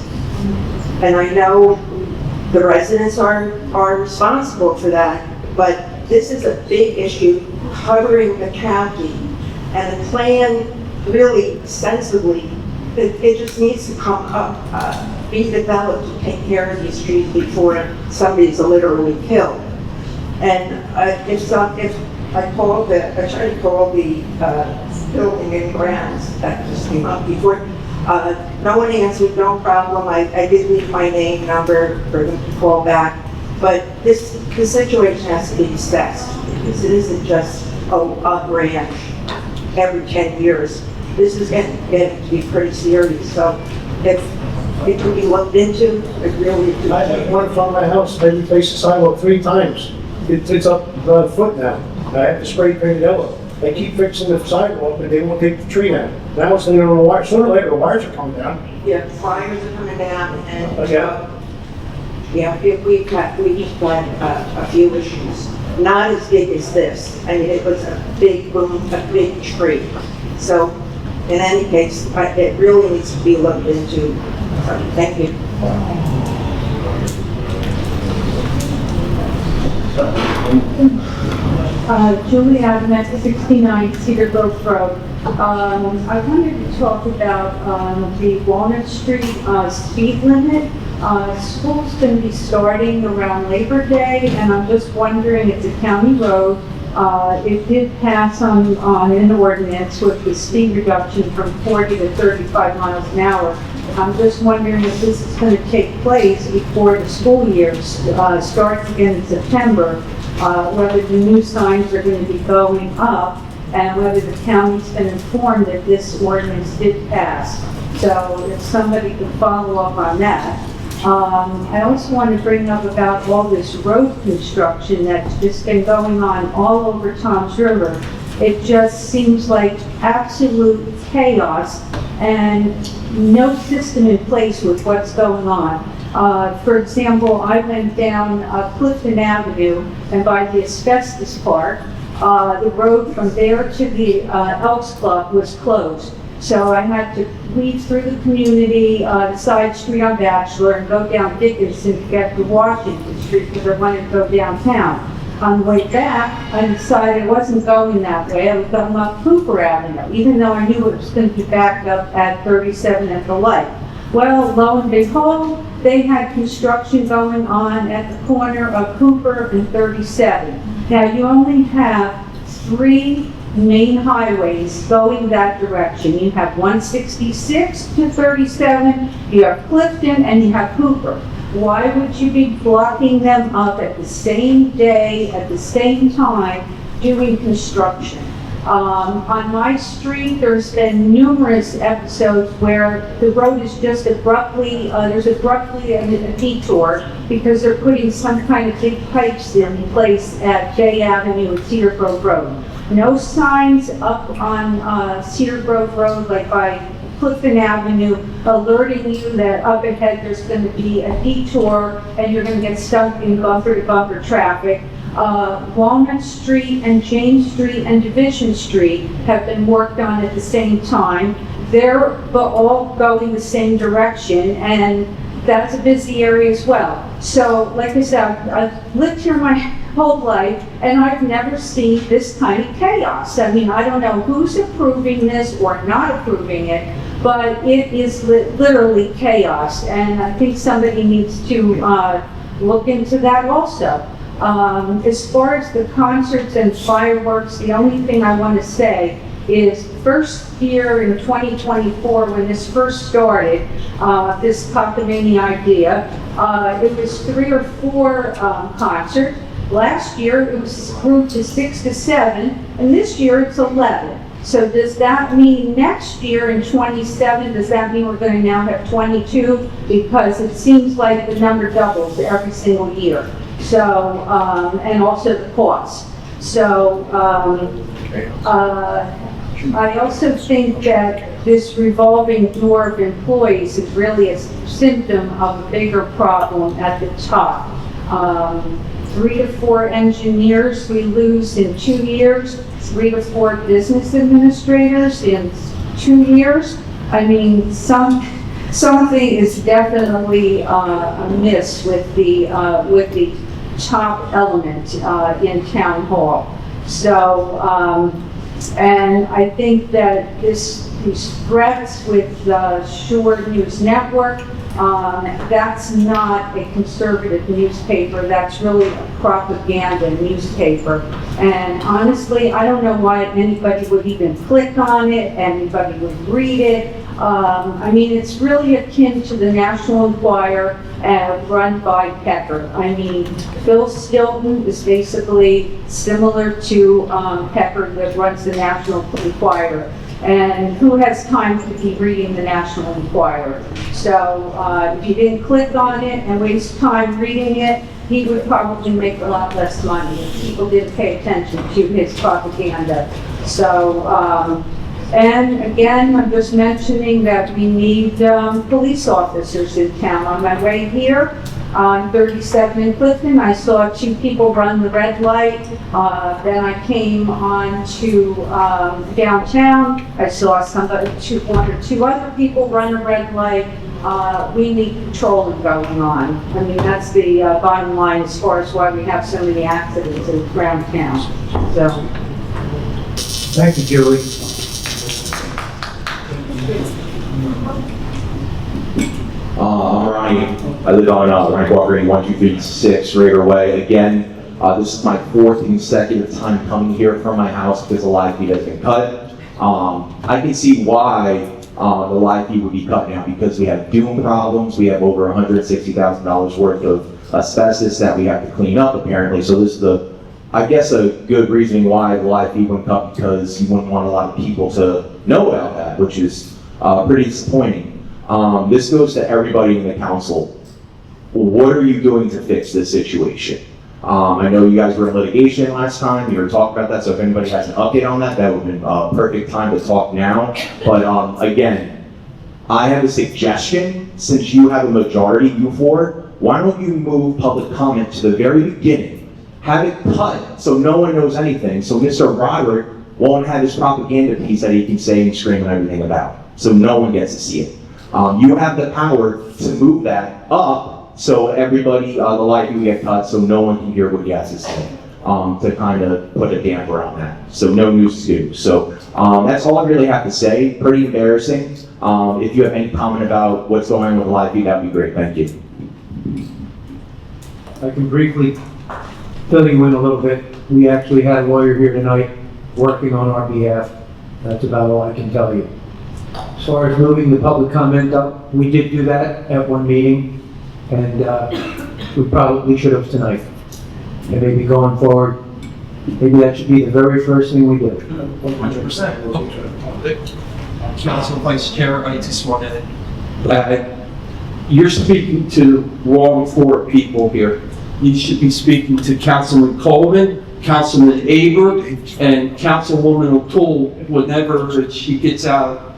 And I know the residents are responsible for that, but this is a big issue covering the county. And the plan really sensibly, it just needs to come up, be developed to take care of these trees before somebody's literally killed. And if I tried to call the building and grounds that just came up before, no one answered, no problem. I did leave my name, number for them to call back. But the situation has to be assessed, because it isn't just a branch every 10 years. This is getting to be pretty serious. So if it could be looked into, it really could. I had one from my house, I replaced the sidewalk 3 times. It's up a foot now. I have to spray paint it yellow. They keep fixing the sidewalk, but they won't take the tree down. Now it's in the wire. Sooner or later, the wires are coming down. Yeah, wires are coming down, and we've got a few issues. Not as big as this. I mean, it was a big boom, a big tree. So, in any case, it really needs to be looked into. Thank you. Julie Adams, 69 Cedar Grove Road. I wanted to talk about the Walnut Street speed limit. School's going to be starting around Labor Day, and I'm just wondering, it's a county road. It did pass on an ordinance with the speed reduction from 40 to 35 miles an hour. I'm just wondering if this is going to take place before the school year starts again in September, whether the new signs are going to be going up, and whether the county's been informed that this ordinance did pass. So if somebody could follow up on that. I also want to bring up about all this road construction that's just been going on all over Toms River. It just seems like absolute chaos and no system in place with what's going on. For example, I went down Clifton Avenue, and by the asbestos park, the road from there to the Elks Club was closed. So I had to weave through the community, the side street on Bachelor, and go down Dickinson to get to Washington Street because I wanted to go downtown. On the way back, I decided I wasn't going that way. I was going up Cooper Avenue, even though I knew it was going to be backed up at 37 at the light. Well, lo and behold, they had construction going on at the corner of Cooper and 37. Now, you only have 3 main highways going that direction. You have 166 to 37, you have Clifton, and you have Cooper. Why would you be blocking them up at the same day, at the same time, doing construction? On my street, there's been numerous episodes where the road is just abruptly, there's abruptly a detour because they're putting some kind of big pipes in place at J Avenue and Cedar Grove Road. No signs up on Cedar Grove Road, like by Clifton Avenue, alerting you that up ahead there's going to be a detour and you're going to get stuck in bumper-to-bumper traffic. Walnut Street and James Street and Division Street have been worked on at the same time. They're all going the same direction, and that's a busy area as well. So, like I said, I've lived here my whole life, and I've never seen this kind of chaos. I mean, I don't know who's approving this or not approving it, but it is literally chaos, and I think somebody needs to look into that also. As far as the concerts and fireworks, the only thing I want to say is first year in 2024, when this first started, this cockamamie idea, it was 3 or 4 concerts. Last year, it was grew to 6 to 7, and this year it's 11. So does that mean next year in 27, does that mean we're going to now have 22? Because it seems like the number doubles every single year. So, and also the cost. So, I also think that this revolving door of employees is really a symptom of a bigger problem at the top. 3 to 4 engineers we lose in 2 years, 3 to 4 business administrators in 2 years. I mean, something is definitely amiss with the top element in town hall. So, and I think that these threats with the Shore News Network, that's not a conservative newspaper, that's really a propaganda newspaper. And honestly, I don't know why anybody would even click on it, anybody would read it. I mean, it's really akin to the National Enquirer run by Pepper. I mean, Phil Stilton is basically similar to Pepper that runs the National Enquirer. And who has time to be reading the National Enquirer? So if you didn't click on it and waste time reading it, he would probably make a lot less money if people didn't pay attention to his propaganda. So, and again, I'm just mentioning that we need police officers in town. On my way here, on 37 in Clifton, I saw 2 people run the red light. Then I came on to downtown. I saw 1 or 2 other people run a red light. We need patrolling going on. I mean, that's the bottom line as far as why we have so many accidents around town. So, thank you, Julie. I'm Ronnie. I live on Rank Walker 1236 Raider Way. Again, this is my 4th consecutive time coming here from my house because the live feed has been cut. I can see why the live feed would be cut now, because we have doom problems. We have over $160,000 worth of asbestos that we have to clean up apparently. So this is the I guess a good reasoning why the live feed went up, because you wouldn't want a lot of people to know about that, which is pretty disappointing. This goes to everybody in the council. What are you doing to fix this situation? I know you guys were in litigation last time, you were talking about that, so if anybody has an update on that, that would have been a perfect time to talk now. But again, I have a suggestion, since you have a majority, you four, why don't you move public comment to the very beginning? Have it cut so no one knows anything, so Mr. Roderick won't have his propaganda piece that he can say and scream and everything about, so no one gets to see it. You have the power to move that up so everybody, the live feed will get cut so no one can hear what he has to say, to kind of put a damper on that. So no news is good. So that's all I really have to say. Pretty embarrassing. If you have any comment about what's going on with the live feed, that would be great. Thank you. I can briefly fill you in a little bit. We actually had a lawyer here tonight working on our behalf. That's about all I can tell you. As far as moving the public comment up, we did do that at one meeting, and we probably should have tonight. And maybe going forward, maybe that should be the very first thing we do. 100%. Council Vice Chair, I just want to, you're speaking to wrong four people here. You should be speaking to Councilman Coleman, Councilman Aber, and Councilwoman O'Toole whenever she gets out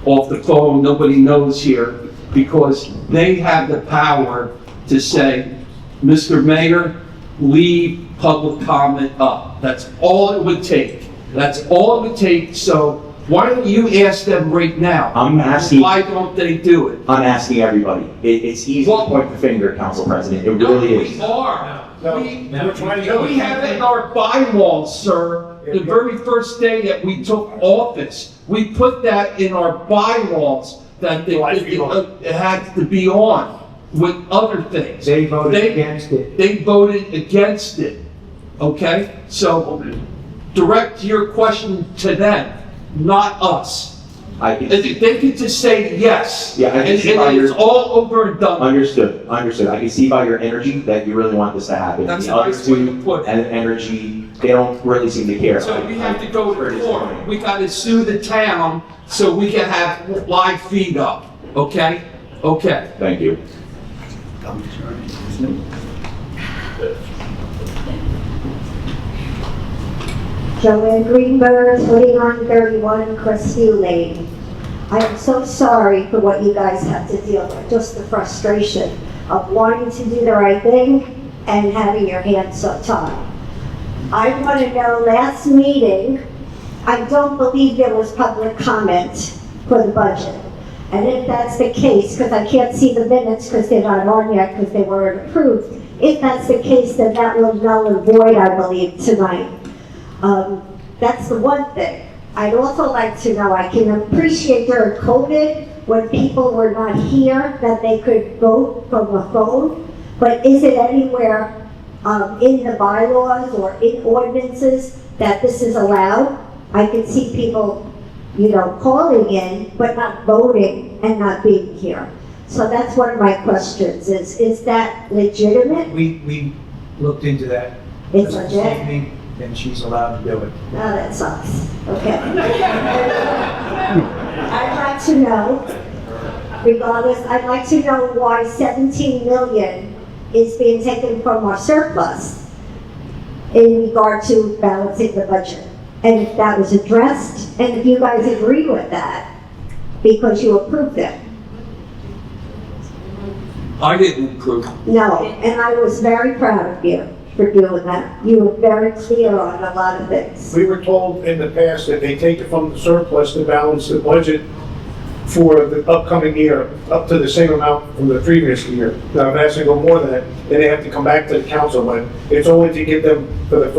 off the phone. Nobody knows here, because they have the power to say, Mr. Mayor, leave public comment up. That's all it would take. That's all it would take. So why don't you ask them right now? I'm asking. Why don't they do it? I'm asking everybody. It's easy to point the finger, Council President. It really is. We are. We're trying to do We have it in our bylaws, sir. The very first day that we took office, we put that in our bylaws that it had to be on with other things. They voted against it. They voted against it. Okay? So direct your question to them, not us. They could just say yes. Yeah, I can see by it's all over and done. Understood. Understood. I can see by your energy that you really want this to happen. That's the a other nice way to two put it. and energy, they don't really seem to care. So we have to go to court. We got to sue the town so we can have live feed up. Okay? Okay. Thank you. Joanne Greenberg, 4931 Crestview Lane. I am so sorry for what you guys have to deal with, just the frustration of wanting to do the right thing and having your hands so tied. I want to know, last meeting, I don't believe there was public comment for the budget. And if that's the case, because I can't see the minutes because they're not on yet because they weren't approved, if that's the case, then that will null and void, I believe, tonight. That's the one thing. I'd also like to know, I can appreciate during COVID, when people were not here, that they could vote from a phone, but is it anywhere in the bylaws or in ordinances that this is allowed? I can see people, calling in, but not voting and not being here. So that's one of my questions, is that legitimate? We looked into that. It's this legit? evening, and she's allowed to do it. No, that sucks. Okay. I'd like to know, regardless, I'd like to know why 17 million is being taken from our surplus in regard to balancing the budget. And if that was addressed, and if you guys agree with that, because you approved it. I didn't approve. No, and I was very proud of you for doing that. You were very clear on a lot of things. We were told in the past that they take it from the surplus to balance the budget for the upcoming year, up to the same amount from the previous year. Now, if it has to go more than that, then they have to come back to the council, but it's only to give them for the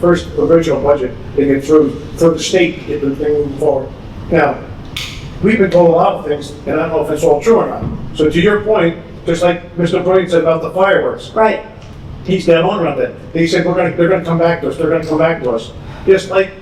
first original budget to get through, for the state to get the thing moving forward. Now, we've been told a lot of things, and I don't know if it's all true or not. So to your point, just like Mr. Brilliant said about the fireworks. Right. He's dead on around that. They said, they're gonna come back to us, they're gonna come back to us. Just like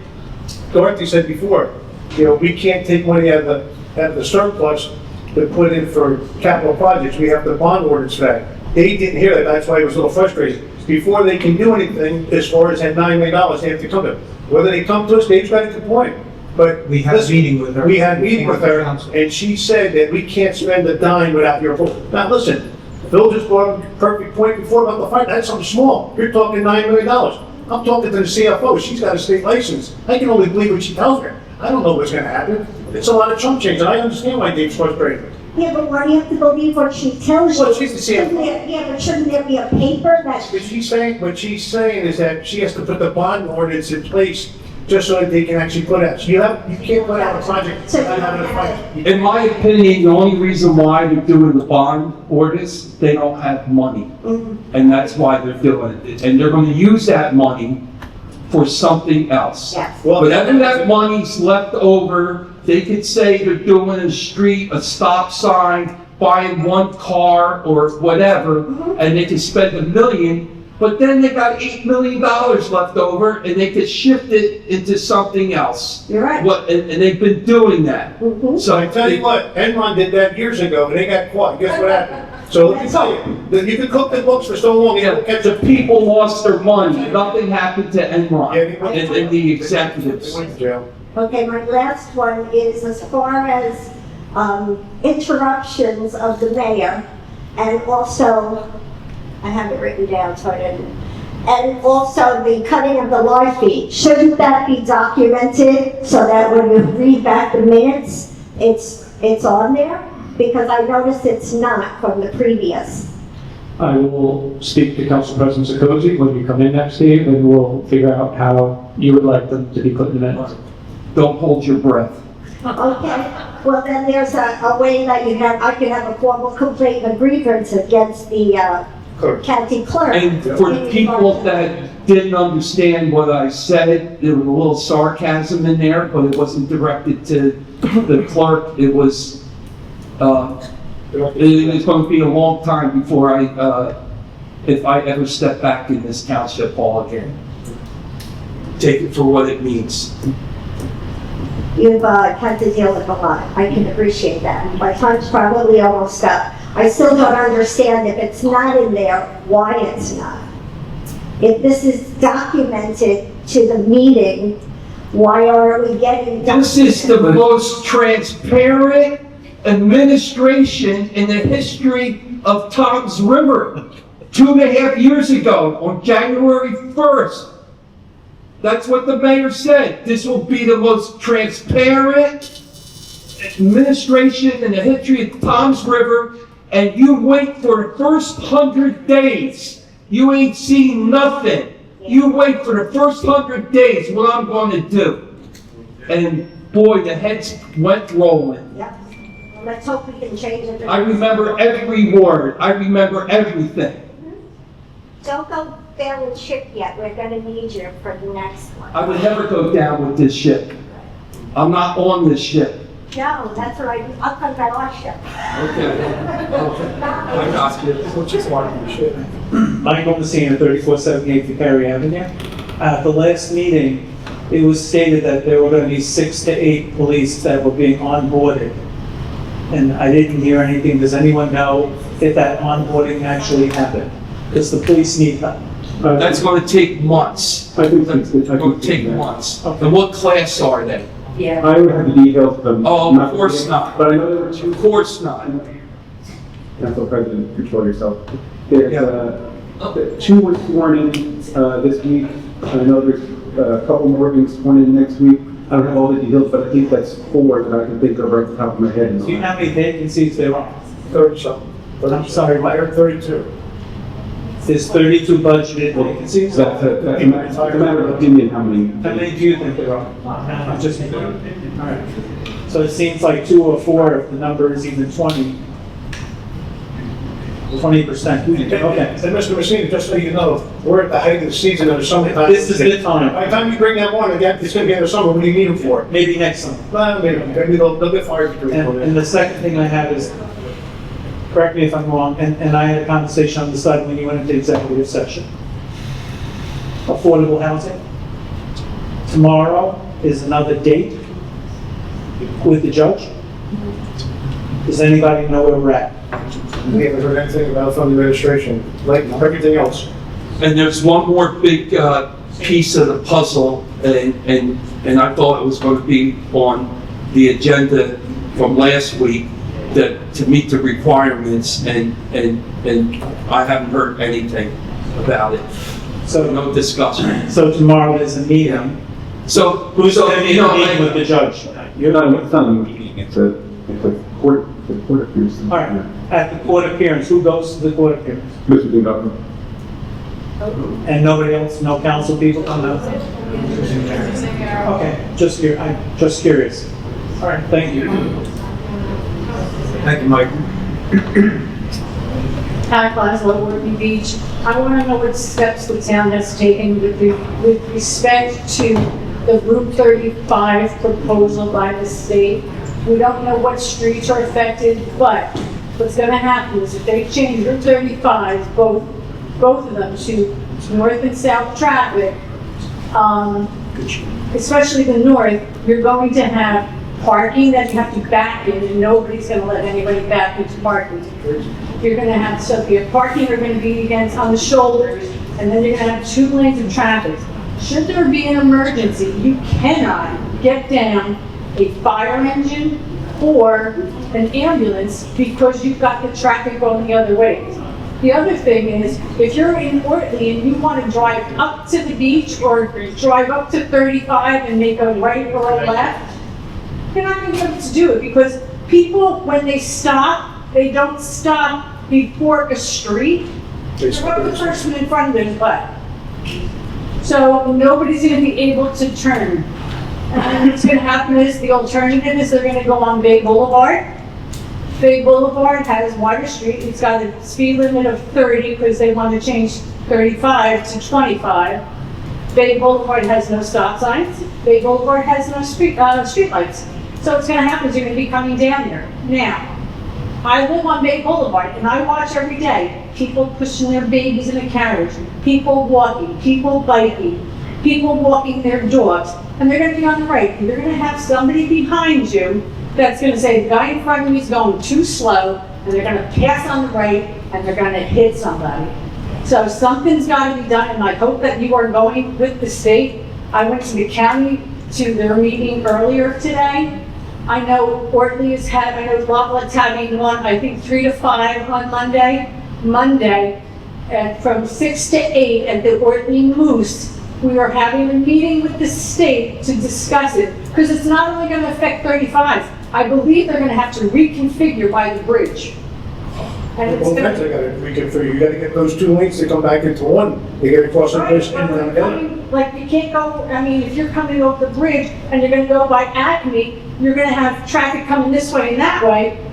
Dorothy said before, we can't take money out of the surplus to put in for capital projects. We have the bond ordinance for that. They didn't hear that, that's why he was a little frustrated. before they can do anything as far as that $9 million, they have to come to. Whether they come to us, Dave's got a good point. But We had a meeting with her. We had a meeting with her, and she said that we can't spend a dime without your approval. Now, listen, Phil just brought up a perfect point before about the fight. That's something small. You're talking $9 million. I'm talking to the CFO. She's got a state license. I can only believe what she tells me. I don't know what's gonna happen. It's a lot of chump change, and I understand why Dave's frustrated. Yeah, but why do you have to believe what she tells you? Well, she's the CFO. Yeah, but shouldn't there be a paper that? What she's saying is that she has to put the bond ordinance in place just so that they can actually put out. So you can't put out a project without having a fight. In my opinion, the only reason why they're doing the bond orders, they don't have money. And that's why they're doing it. And they're gonna use that money for something else. Yes. Whatever that money's left over, they could say they're doing a street, a stop sign, buying one car or whatever, and they can spend $1 million, but then they got $8 million left over and they could shift it into something else. You're right. And they've been doing that. So I tell you what, Enron did that years ago, and they got caught. Guess what happened? So let me tell you, that you can cook the books for so long, you don't catch The people lost their money. Nothing happened to Enron and the executives. Okay, my last one is as far as interruptions of the mayor, and also, I have it written down so I didn't, and also the cutting of the live feed. Shouldn't that be documented so that when you read back the minutes, it's on there? Because I noticed it's not from the previous. I will speak to Council President Sakozy when you come in next, Steve, and we'll figure out how you would like them to be put in the minutes. Don't hold your breath. Okay, well then there's a way that I can have a formal complaint and grievance against the county clerk. And for the people that didn't understand what I said, there was a little sarcasm in there, but it wasn't directed to the clerk. It was, it's going to be a long time before if I ever step back in this township hall again. Take it for what it means. You've had to deal with a lot. I can appreciate that. My time's probably almost up. I still don't understand if it's not in there, why it's not. If this is documented to the meeting, why aren't we getting? This is the most transparent administration in the history of Tom's River. 2.5 years ago, on January 1st. That's what the mayor said. This will be the most transparent administration in the history of Tom's River, and you wait for the first 100 days. You ain't seen nothing. You wait for the first 100 days what I'm going to do. And boy, the heads went rolling. Yep. Well, let's hope we can change it. I remember every word. I remember everything. Don't go down the ship yet. We're gonna need you for the next one. I would never go down with this ship. I'm not on this ship. No, that's what I'll come back our ship. Okay. I got you. Michael Messina, 3478 Perry Avenue. At the last meeting, it was stated that there were going to be 6 to 8 police that were being onboarded. And I didn't hear anything. Does anyone know if that onboarding actually happened? Because the police need that. That's going to take months. That's going to take months. And what class are they? Yeah. I would have the details of them. Oh, of course not. But I know there were two. Of course not. Council President, control yourself. There's, 2 were sworn in this week. I know there's a couple more being sworn in next week. I don't have all the details, but I think that's 4 that I can think of right off the top of my head. Do you know how many vacancies there are? 30-something. I'm sorry, I heard 32. There's 32 budgeted vacancies? That's a matter of opinion how many. How many do you think there are? Just, all right. So it seems like 2 or 4, if the number is even 20. 20%. Okay. And Mr. Messina, just so you know, we're at the height of the season of the summer. This is the time. By the time you bring that one again, it's going to be in the summer. What do you need them for? Maybe next summer. Well, maybe they'll get fired. And the second thing I have is, correct me if I'm wrong, and I had a conversation on the side when you went into executive session. Affordable housing. Tomorrow is another date with the judge. Does anybody know where we're at? We haven't heard anything about it from the administration, like everything else. And there's one more big piece of the puzzle, and I thought it was going to be on the agenda from last week that to meet the requirements, and I haven't heard anything about it. So no discussion. So tomorrow there's a meeting. So who's going to be meeting with the judge? It's not a meeting, it's a court appearance. All right, at the court appearance, who goes to the court appearance? Mr. Dugan. And nobody else, no council people come out? Okay, I'm just curious. All right, thank you. Thank you, Mike. Pat Glasgow, Worthy Beach. I want to know what steps the town has taken with respect to the Route 35 proposal by the state. We don't know what streets are affected, but what's going to happen is if they change Route 35, both of them to north and south traffic, especially the north, you're going to have parking that you have to back in, and nobody's going to let anybody back into parking. You're going to have, so if you have parking, you're going to be against on the shoulders, and then you're going to have 2 lanes of traffic. Should there be an emergency, you cannot get down a fire engine or an ambulance because you've got the traffic going the other way. The other thing is, if you're in Ortley and you want to drive up to the beach or drive up to 35 and make a right or a left, you're not going to be able to do it because people, when they stop, they don't stop before a street. They rub the person in front of their butt. So nobody's going to be able to turn. And what's going to happen is the alternative is they're going to go on Bay Boulevard. Bay Boulevard has wider street. It's got a speed limit of 30 because they want to change 35 to 25. Bay Boulevard has no stop signs. Bay Boulevard has no street lights. So what's going to happen is you're going to be coming down there. Now, I live on Bay Boulevard and I watch every day people pushing their babies in a carriage, people walking, people biking, people walking their dogs, and they're going to be on the right. And they're going to have somebody behind you that's going to say, the guy in front of me is going too slow, and they're going to pass on the right, and they're going to hit somebody. So something's got to be done, and I hope that you are going with the state. I went to the county to their meeting earlier today. I know Ortley is having, I know Lovelet's having one, I think 3 to 5 on Monday. Monday, from 6 to 8 at the Ortley Moose, we are having a meeting with the state to discuss it, because it's not only going to affect 35. I believe they're going to have to reconfigure by the bridge. And it's Well, going that's, I gotta reconfigure, you gotta get those 2 lanes to come back into one. You gotta cross the bridge and then again. like, you can't go, I mean, if you're coming over the bridge and you're going to go by Acme, you're going to have traffic coming this way and that way.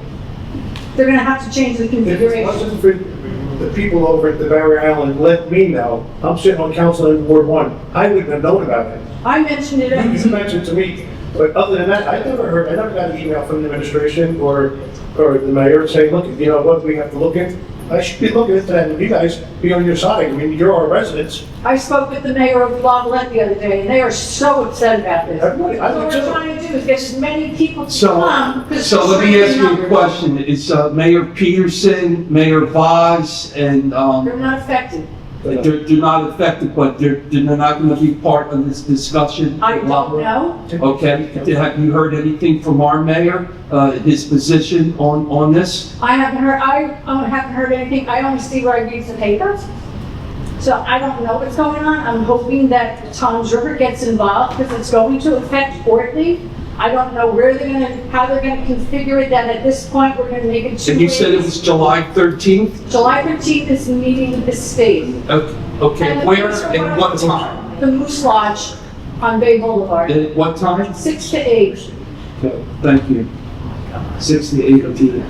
They're going to have to change the If it's configuration. not just for the people over at the Barry Island, let me know. I'm sitting on council in Ward 1. I wouldn't have known about it. I mentioned it. You mentioned to me, but other than that, I never got an email from the administration or the mayor saying, look, you know what, we have to look into. I should be looking into that, and you guys be on your side. I mean, you're our residents. I spoke with the mayor of Lavalette the other day, and they are so upset about this. What we're trying to do is get as many people to come. So let me ask you a question. Is Mayor Peterson, Mayor Vaz, and They're not affected. they're not affected, but they're not going to be part of this discussion? I don't know. Okay. Have you heard anything from our mayor, his position on this? I haven't heard anything. I only see where I read the papers. So I don't know what's going on. I'm hoping that Tom's River gets involved because it's going to affect Ortley. I don't know how they're gonna configure it, that at this point, we're gonna make it 2 And you said it was July 13th? July 13th is the meeting with the state. Okay, And where and what time? The Moose Lodge on Bay Boulevard. At what time? 6 to 8. Okay, thank you. 6 to 8 p.m.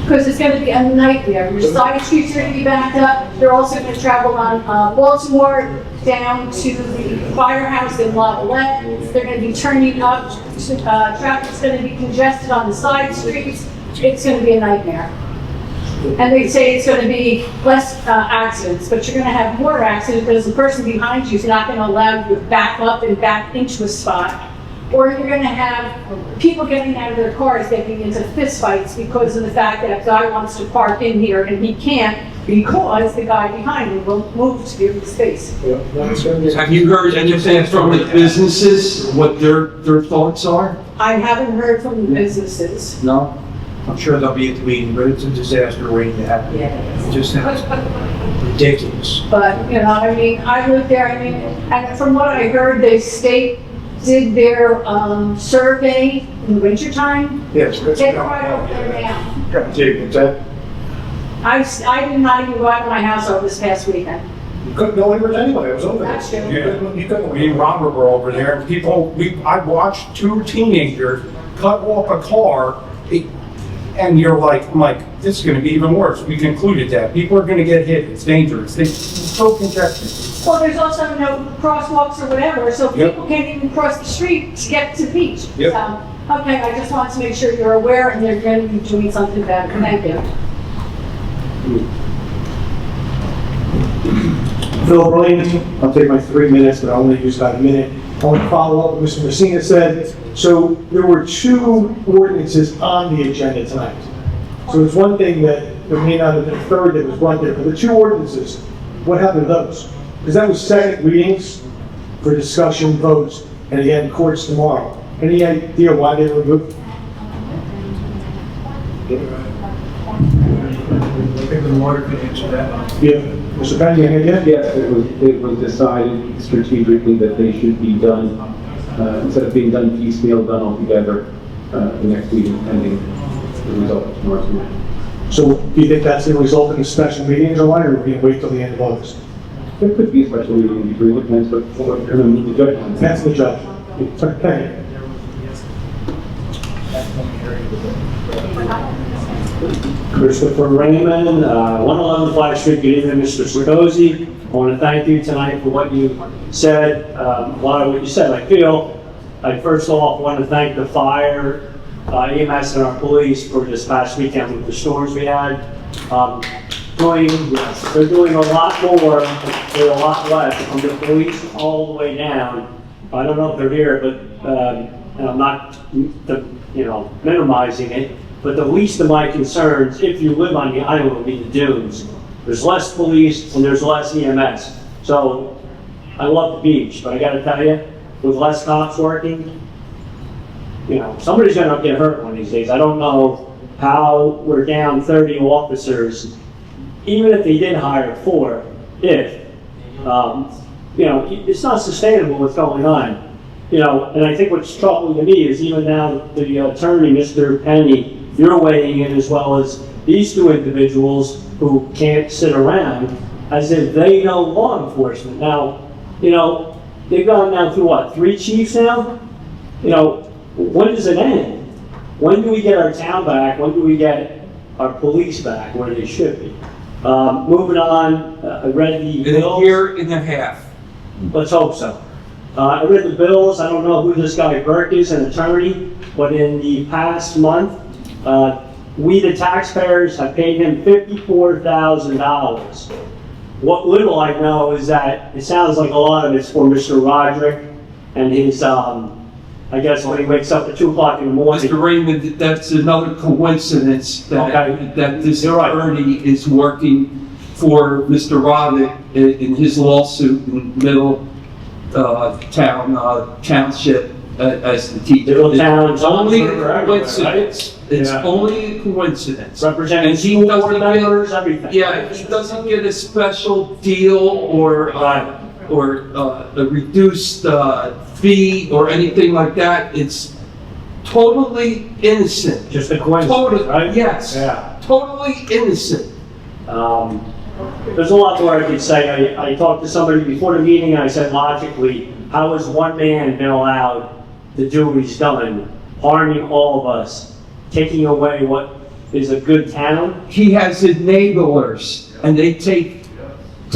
Because it's gonna be a nightmare. Your side streets are gonna be backed up. They're also gonna travel on Baltimore down to the firehouse in Lavalette. They're gonna be turning up. Traffic's gonna be congested on the side streets. It's gonna be a nightmare. And they say it's gonna be less accidents, but you're gonna have more accidents because the person behind you is not gonna allow you to back up and back into a spot. Or you're going to have people getting out of their cars getting into fistfights because of the fact that a guy wants to park in here and he can't because the guy behind me won't move to give me space. Have you heard anything from the businesses, what their thoughts are? I haven't heard from the businesses. No? I'm sure they'll be at the meeting, but it's a disaster waiting to happen. It just sounds ridiculous. But, you know, I mean, I lived there, I mean, and from what I heard, the state did their, survey in the wintertime. Yes. Take right up there now. That, I did not even go out of my house over this past weekend. you couldn't go anywhere anyway, it was over there. That's true. You couldn't. Me and Robert were over there, and I watched two teenagers cut off a car, and you're like, I'm like, this is gonna be even worse. We concluded that. People are gonna get hit, it's dangerous, it's so congested. Well, there's also no crosswalks or whatever, so Yep. people can't even cross the street to get to the beach. Yep. So, okay, I just wanted to make sure you're aware and they're going to be doing something about it. Thank you. Phil Williams, I'll take my 3 minutes, but I only use about a minute. I want to follow up what Mr. Messina said. So there were two ordinances on the agenda tonight. So it's one thing that there may not have been a third that was brought there, but the two ordinances, what happened to those? Because that was second readings for discussion, votes, and again, courts tomorrow. Any idea why they were removed? Maybe the lawyer can answer that. Yeah, Mr. Penny, any idea? Yes, it was decided strategically that they should be done, instead of being done piecemeal, done all together, the next meeting pending the result of tomorrow's meeting. So do you think that's going to result in a special meeting or what, or are we going to wait till the end of August? There could be a special meeting in between, it depends what we're going to meet the judge on. That's the judge. Thank you. Christopher Raymond, 111 Flag Street. Good evening, Mr. Scosi. I want to thank you tonight for what you said. A lot of what you said, I feel. I first off want to thank the fire, EMS, and our police for this past weekend with the storms we had. They're doing a lot more, they're a lot less, from the police all the way down. I don't know if they're here, but and I'm not, minimizing it. But the least of my concerns, if you live on the island, would be the dunes. There's less police and there's less EMS. So I love the beach, but I got to tell you, with less cops working, somebody's going to get hurt one of these days. I don't know how we're down 30 officers, even if they did hire 4, it's not sustainable what's going on. And I think what's troubling to me is even now the attorney, Mr. Penny, you're weighing in as well as these two individuals who can't sit around as if they know law enforcement. Now, they've gone now through what, 3 chiefs now? When does it end? When do we get our town back? When do we get our police back where they should be? Moving on, I read the bills. In a year and a half. Let's hope so. I read the bills. I don't know who this guy Burke is, an attorney, but in the past month, we, the taxpayers, have paid him $54,000. What little I know is that it sounds like a lot of it's for Mr. Roderick and his, I guess when he wakes up at 2 o'clock in the morning. Mr. Raymond, that's another coincidence that this attorney is working for Mr. Roderick in his lawsuit in Township as the teacher. Middletown, It's only a right? coincidence. It's only a coincidence. Representing And he school doesn't board members, everything. Yeah, he doesn't get a special deal or a reduced fee or anything like that. It's totally innocent. Just a coincidence, right? Yes. Yeah. Totally innocent. There's a lot more I could say. I talked to somebody before the meeting and I said logically, how has one man been allowed to do what he's done, harming all of us, taking away what is a good town? He has enablers and they take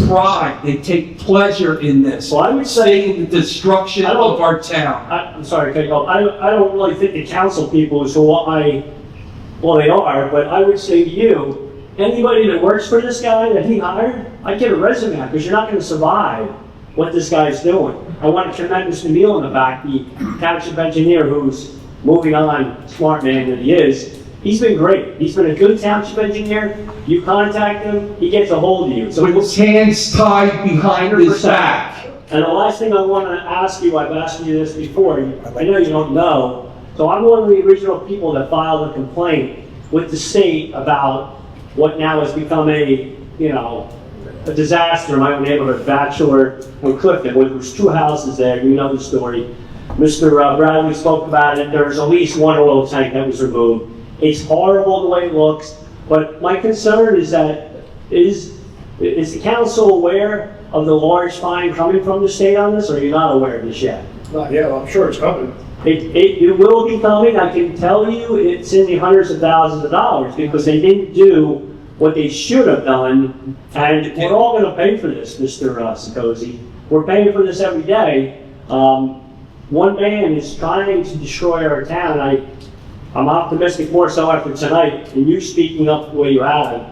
pride, they take pleasure in this. Well, I would say the destruction of our town. I'm sorry, I don't really think the council people is who they are, but I would say to you, anybody that works for this guy that he hired, I'd get a resume because you're not going to survive what this guy's doing. I want to commend Mr. Neal in the back, the township engineer who's moving on, smart man that he is. He's been great. He's been a good township engineer. You contact him, he gets a hold of you. So With his hands tied behind his back. And the last thing I want to ask you, I've asked you this before, I know you don't know. So I'm one of the original people that filed a complaint with the state about what now has become a disaster in my own neighborhood, Bachelor and Clifton, where there's 2 houses there, you know the story. Mr. Bradley spoke about it, there's at least 1 oil tank that was removed. It's horrible the way it looks, but my concern is that, is the council aware of the large fine coming from the state on this, or are you not aware of this yet? Not yet, I'm sure it's coming. It will be coming, I can tell you, it's in the hundreds of thousands of dollars, because they didn't do what they should have done, and we're all gonna pay for this, Mr. Sikosi. We're paying for this every day. One man is trying to destroy our town. I'm optimistic more so after tonight, and you speaking up the way you have.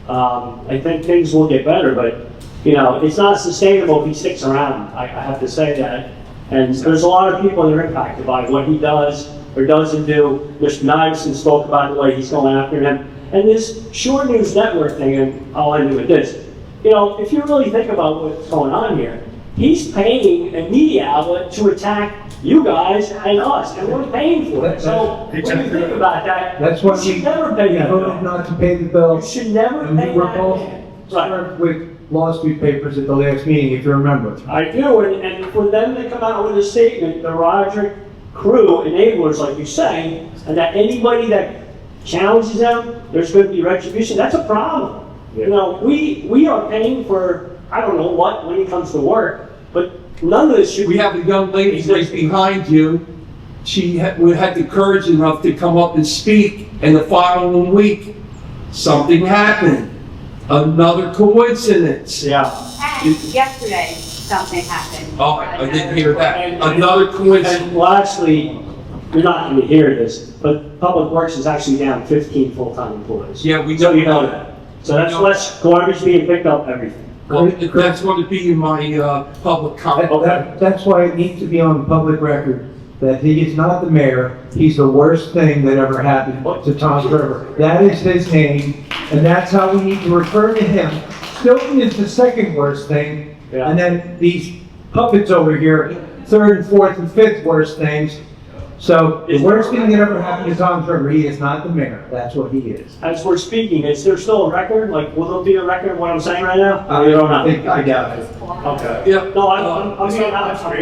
I think things will get better, but it's not sustainable if he sticks around. I have to say that. And there's a lot of people that are impacted by what he does or doesn't do. Mr. Niveson spoke about the way he's going after him. And this Short News Network thing, and I'll end it with this. If you really think about what's going on here, he's paying a media outlet to attack you guys and us, and we're paying for it. So when you think about that, That's why you should never pay that voted bill. not to pay the bill. You should never And pay we were that both bill. Right. served with lawsuit papers at the last meeting, if you remember. I do, and for them to come out with a statement, the Roderick crew, enablers, like you say, and that anybody that challenges them, there's going to be retribution, that's a problem. We are paying for, I don't know what, when he comes to work, but none of this should be. We have a young lady right behind you. We had the courage enough to come up and speak, and the following week, something happened. Another coincidence. Yeah. And yesterday, something happened. Oh, I didn't hear that. Another coincidence. And lastly, you're not going to hear this, but Public Works is actually down 15 full-time employees. Yeah, we So know. you know that. So that's less garbage being picked up, everything. Well, that's going to be in my public comment. That's why it needs to be on public record that he is not the mayor. He's the worst thing that ever happened to Tom's River. That is his name, and that's how we need to refer to him. Stilton is the second worst thing, and then these puppets over here, third and fourth and fifth worst things. So the worst thing that ever happened to Tom's River, he is not the mayor. That's what he is. As we're speaking, is there still a record? Like, will there be a record of what I'm saying right now? I don't think, I doubt it. Okay. Yeah. No, I'm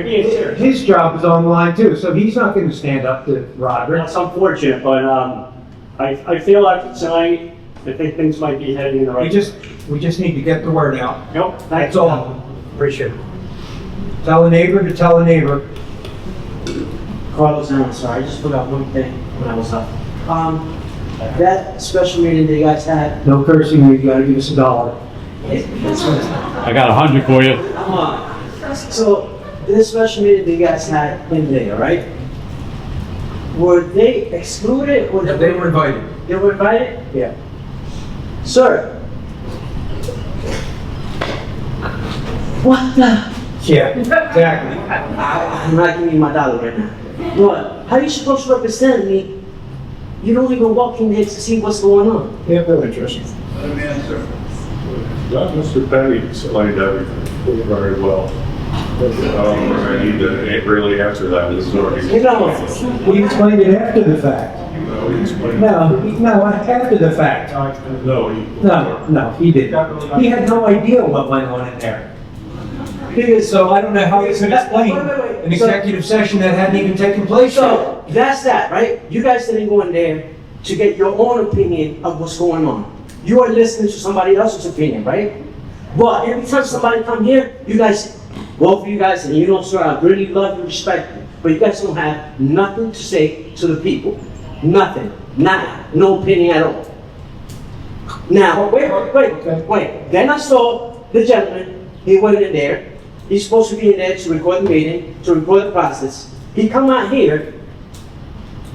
being serious. His job is on the line too, so he's not going to stand up to Roderick. That's unfortunate, but I feel like tonight, I think things might be heading in the right. We just need to get the word out. Yep. That's all. Appreciate it. Tell a neighbor to tell a neighbor. Carlos, I'm sorry, I just forgot one thing when I was up. That special meeting that you guys had. No cursing, you gotta give us $1. I got 100 for you. Come on. So, this special meeting that you guys had in there, right? Were they excluded or? They were invited. They were invited? Yeah. Sir. What the? Yeah, exactly. I'm not giving you my dollar right now. But how are you supposed to represent me? You don't even walk in there to see what's going on. Yeah, no interest. Let me answer. Mr. Petty explained everything very well. I need to really answer that. This is already. You know, He explained it after the fact. No, he explained. No, after the fact. No, he didn't. He had no idea what went on in there. So I don't know how he could explain an executive session that hadn't even taken place yet. So, that's that, right? You guys didn't go in there to get your own opinion of what's going on. You are listening to somebody else's opinion, right? But every time somebody come here, you guys, both of you guys, and you know, sir, I really love and respect you, but you guys don't have nothing to say to the people. Nothing. Nada. No opinion at all. Now, wait. Then I saw the gentleman, he went in there. He's supposed to be in there to record the meeting, to record the process. He come out here.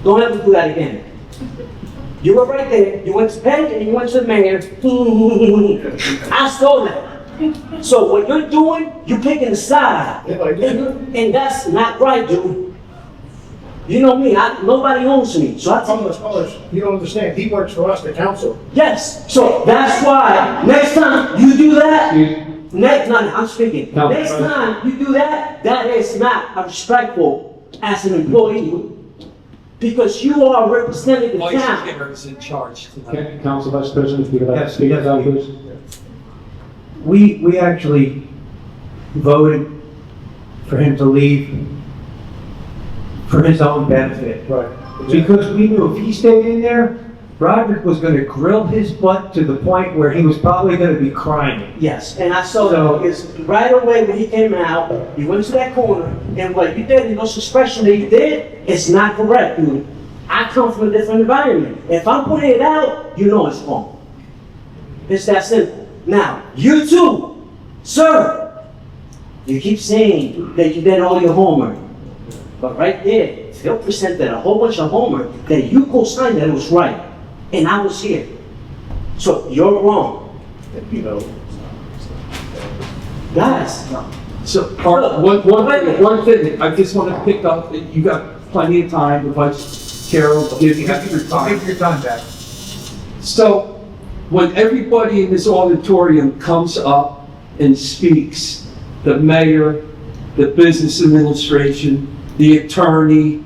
Don't ever do that again. You were right there. You went to Penn and you went to the mayor. I stole that. So what you're doing, you're picking a side. And that's not right, dude. You know me, nobody owns me, so I tell you. You don't understand, he works for us, the council. Yes, so that's why, next time you do that, I'm speaking. Next time you do that, that is not respectful as an employee. Because you are representing the Vice town. Chair is in charge tonight. Okay, Council Vice President, if you could like to Yes, speak yes, to that, please. please. We actually voted for him to leave for his own benefit. Right. Because we knew if he stayed in there, Roderick was gonna grill his butt to the point where he was probably gonna be crying. Yes, and I saw that because right away when he came out, he went to that corner, and what you did, the expression that you did, is not correct, dude. I come from a different environment. If I'm putting it out, you know it's wrong. It's that simple. Now, you too, sir, you keep saying that you did all your homework. But right there, Phil presented a whole bunch of homework that you co-signed that it was right. And I was here. So you're wrong. You know. Guys. So, one thing, I just want to pick up, you got plenty of time, the Vice Chair will give you your time. Take your time back. So, when everybody in this auditorium comes up and speaks, the mayor, the business administration, the attorney,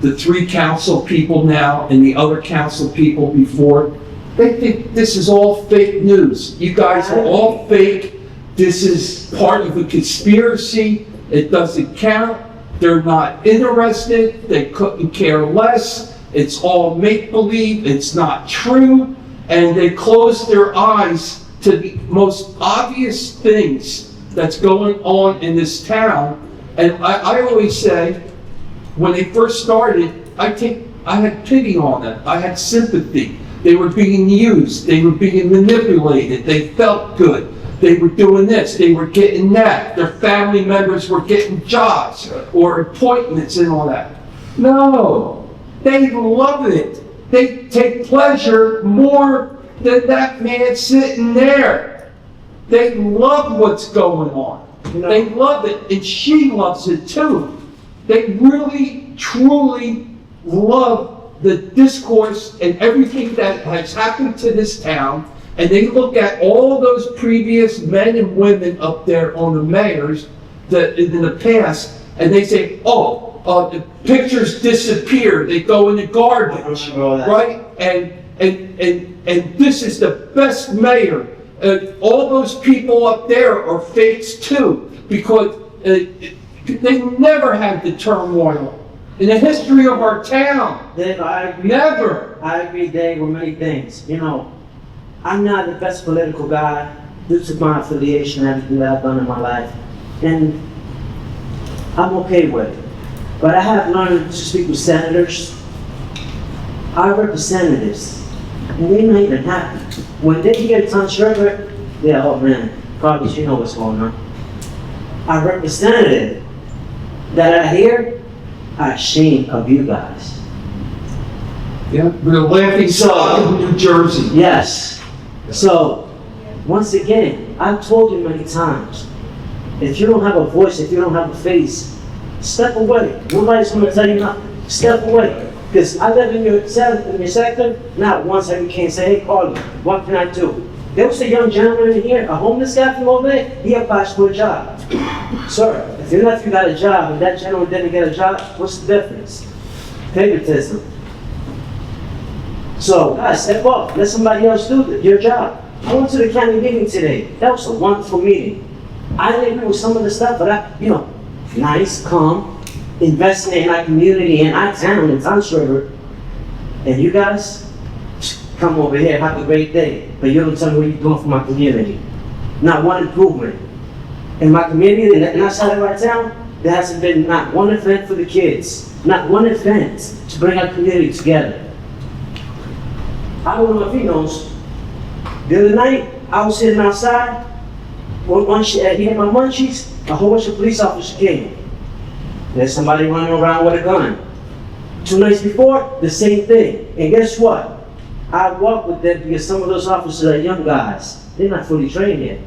the 3 council people now, and the other council people before, they think this is all fake news. You guys are all fake. This is part of a conspiracy. It doesn't count. They're not interested. They couldn't care less. It's all make-believe. It's not true. And they close their eyes to the most obvious things that's going on in this town. And I always say, when they first started, I had pity on them. I had sympathy. They were being used. They were being manipulated. They felt good. They were doing this. They were getting that. Their family members were getting jobs or appointments and all that. No, they love it. They take pleasure more than that man sitting there. They love what's going on. They love it, and she loves it too. They really, truly love the discourse and everything that has happened to this town, and they look at all those previous men and women up there on the mayors that in the past, and they say, oh, the pictures disappeared, they go in the garbage, right? And this is the best mayor. All those people up there are fakes too, because they never had the turmoil in the history of our town. Dave, I agree. Never. I agree, Dave, with many things. You know, I'm not the best political guy due to my affiliation and everything that I've done in my life. And I'm okay with it. But I have learned to speak with senators, our representatives, and they're not even happy. When they get a Township, they're, oh man, probably you know what's going on. Our representative that are here are ashamed of you guys. Yeah, we're laughing stock of New Jersey. Yes. So, once again, I've told you many times, if you don't have a voice, if you don't have a face, step away. Nobody's going to tell you nothing. Step away. Because I live in your sector, not once I can't say, hey, Carly, what can I do? There was a young gentleman in here, a homeless guy from over there, he applied for a job. Sir, if your nephew got a job and that gentleman didn't get a job, what's the difference? Favoritism. So, guys, step up. Let somebody else do your job. I went to the county meeting today. That was a wonderful meeting. I didn't agree with some of the stuff, but nice, calm, investing in our community and our town in Township. And you guys, come over here, have a great day. But you don't tell me what you're doing for my community. Not one improvement. In my community, and outside of our town, there hasn't been not one event for the kids. Not one event to bring our community together. I don't know if he knows. The other night, I was sitting outside, eating my munchies, a whole bunch of police officers came. There's somebody running around with a gun. 2 nights before, the same thing. And guess what? I walk with them because some of those officers are young guys. They're not fully trained yet.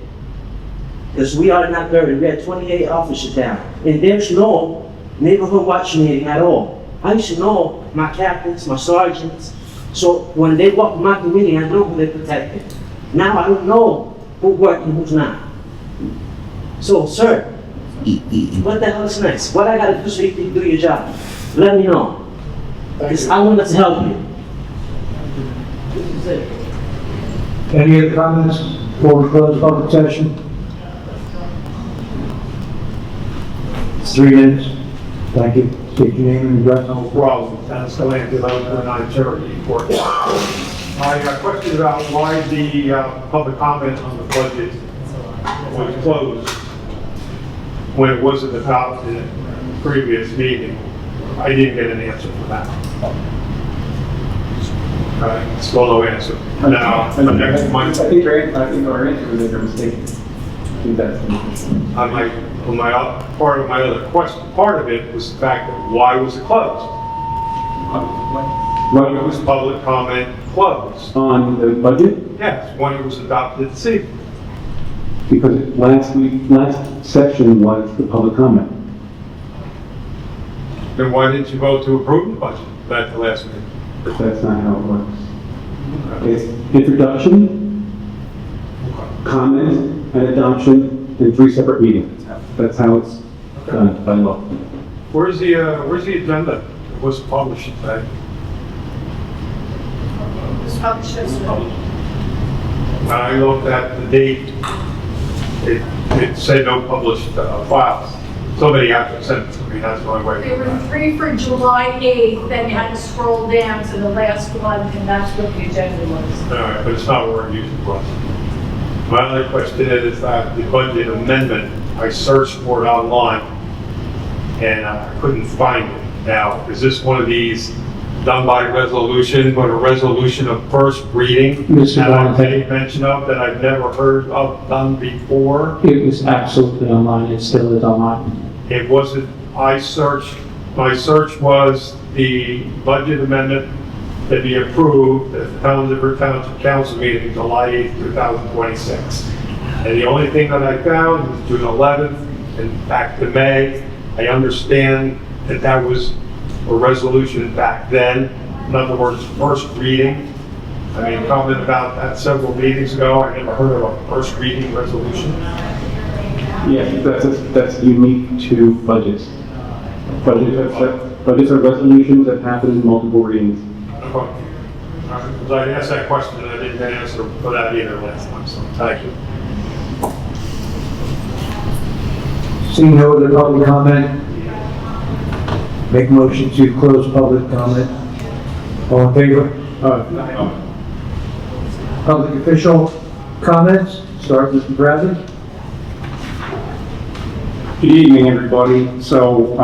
Because we are not very, we had 28 officers down. And there's no neighborhood watch meeting at all. I used to know my captains, my sergeants. So when they walk my community, I know who they protected. Now I don't know who's working, who's not. So, sir, what the hell is next? What I gotta do so you can do your job? Let me know. Because I wanted to help you. Any other comments before we close public session? 3 minutes. Thank you. State your name and address. No problem. Dennis Galante, 1129 Cherokee Court. My question is about why the public comment on the budget was closed when it wasn't adopted in the previous meeting. I didn't get an answer for that. Still no answer. Now, the next month. I think our answer was a mistake. I think that's part of my other question, part of it was the fact that why was it closed? When it was public comment closed? On the budget? Yes, when it was adopted this evening. Because last section was the public comment. Then why didn't you vote to approve the budget at the last meeting? That's not how it works. It's introduction, comment, and adoption in 3 separate meetings. That's how it's done by law. Where's the agenda? It was published today. When I looked at the date, it said no published files. Somebody had to send it to me, that's the only way. There were 3 for July 8th, then you had to scroll down to the last one, and that's what the agenda was. All right, but it's not where it usually was. My other question is that the budget amendment, I searched for it online, and I couldn't find it. Now, is this one of these done by resolution, but a resolution of first reading? Mr. And I Valente. made mention of that I've never heard of done before. It was absolutely online. It still is online. It wasn't, my search was the budget amendment to be approved at the Township Council meeting July 8th, 2026. And the only thing that I found was June 11th and back to May. I understand that that was a resolution back then. In other words, first reading. I mean, comment about that several meetings ago. I never heard of a first reading resolution. Yeah, that's unique to budgets. Budgets are resolutions that happen in multiple readings. Because I asked that question and I didn't get an answer for that either last time, so thank you. Seeing no other public comment, make a motion to close public comment. All in favor? Public official comments, start with Mr. Bradley. Good evening, everybody. So,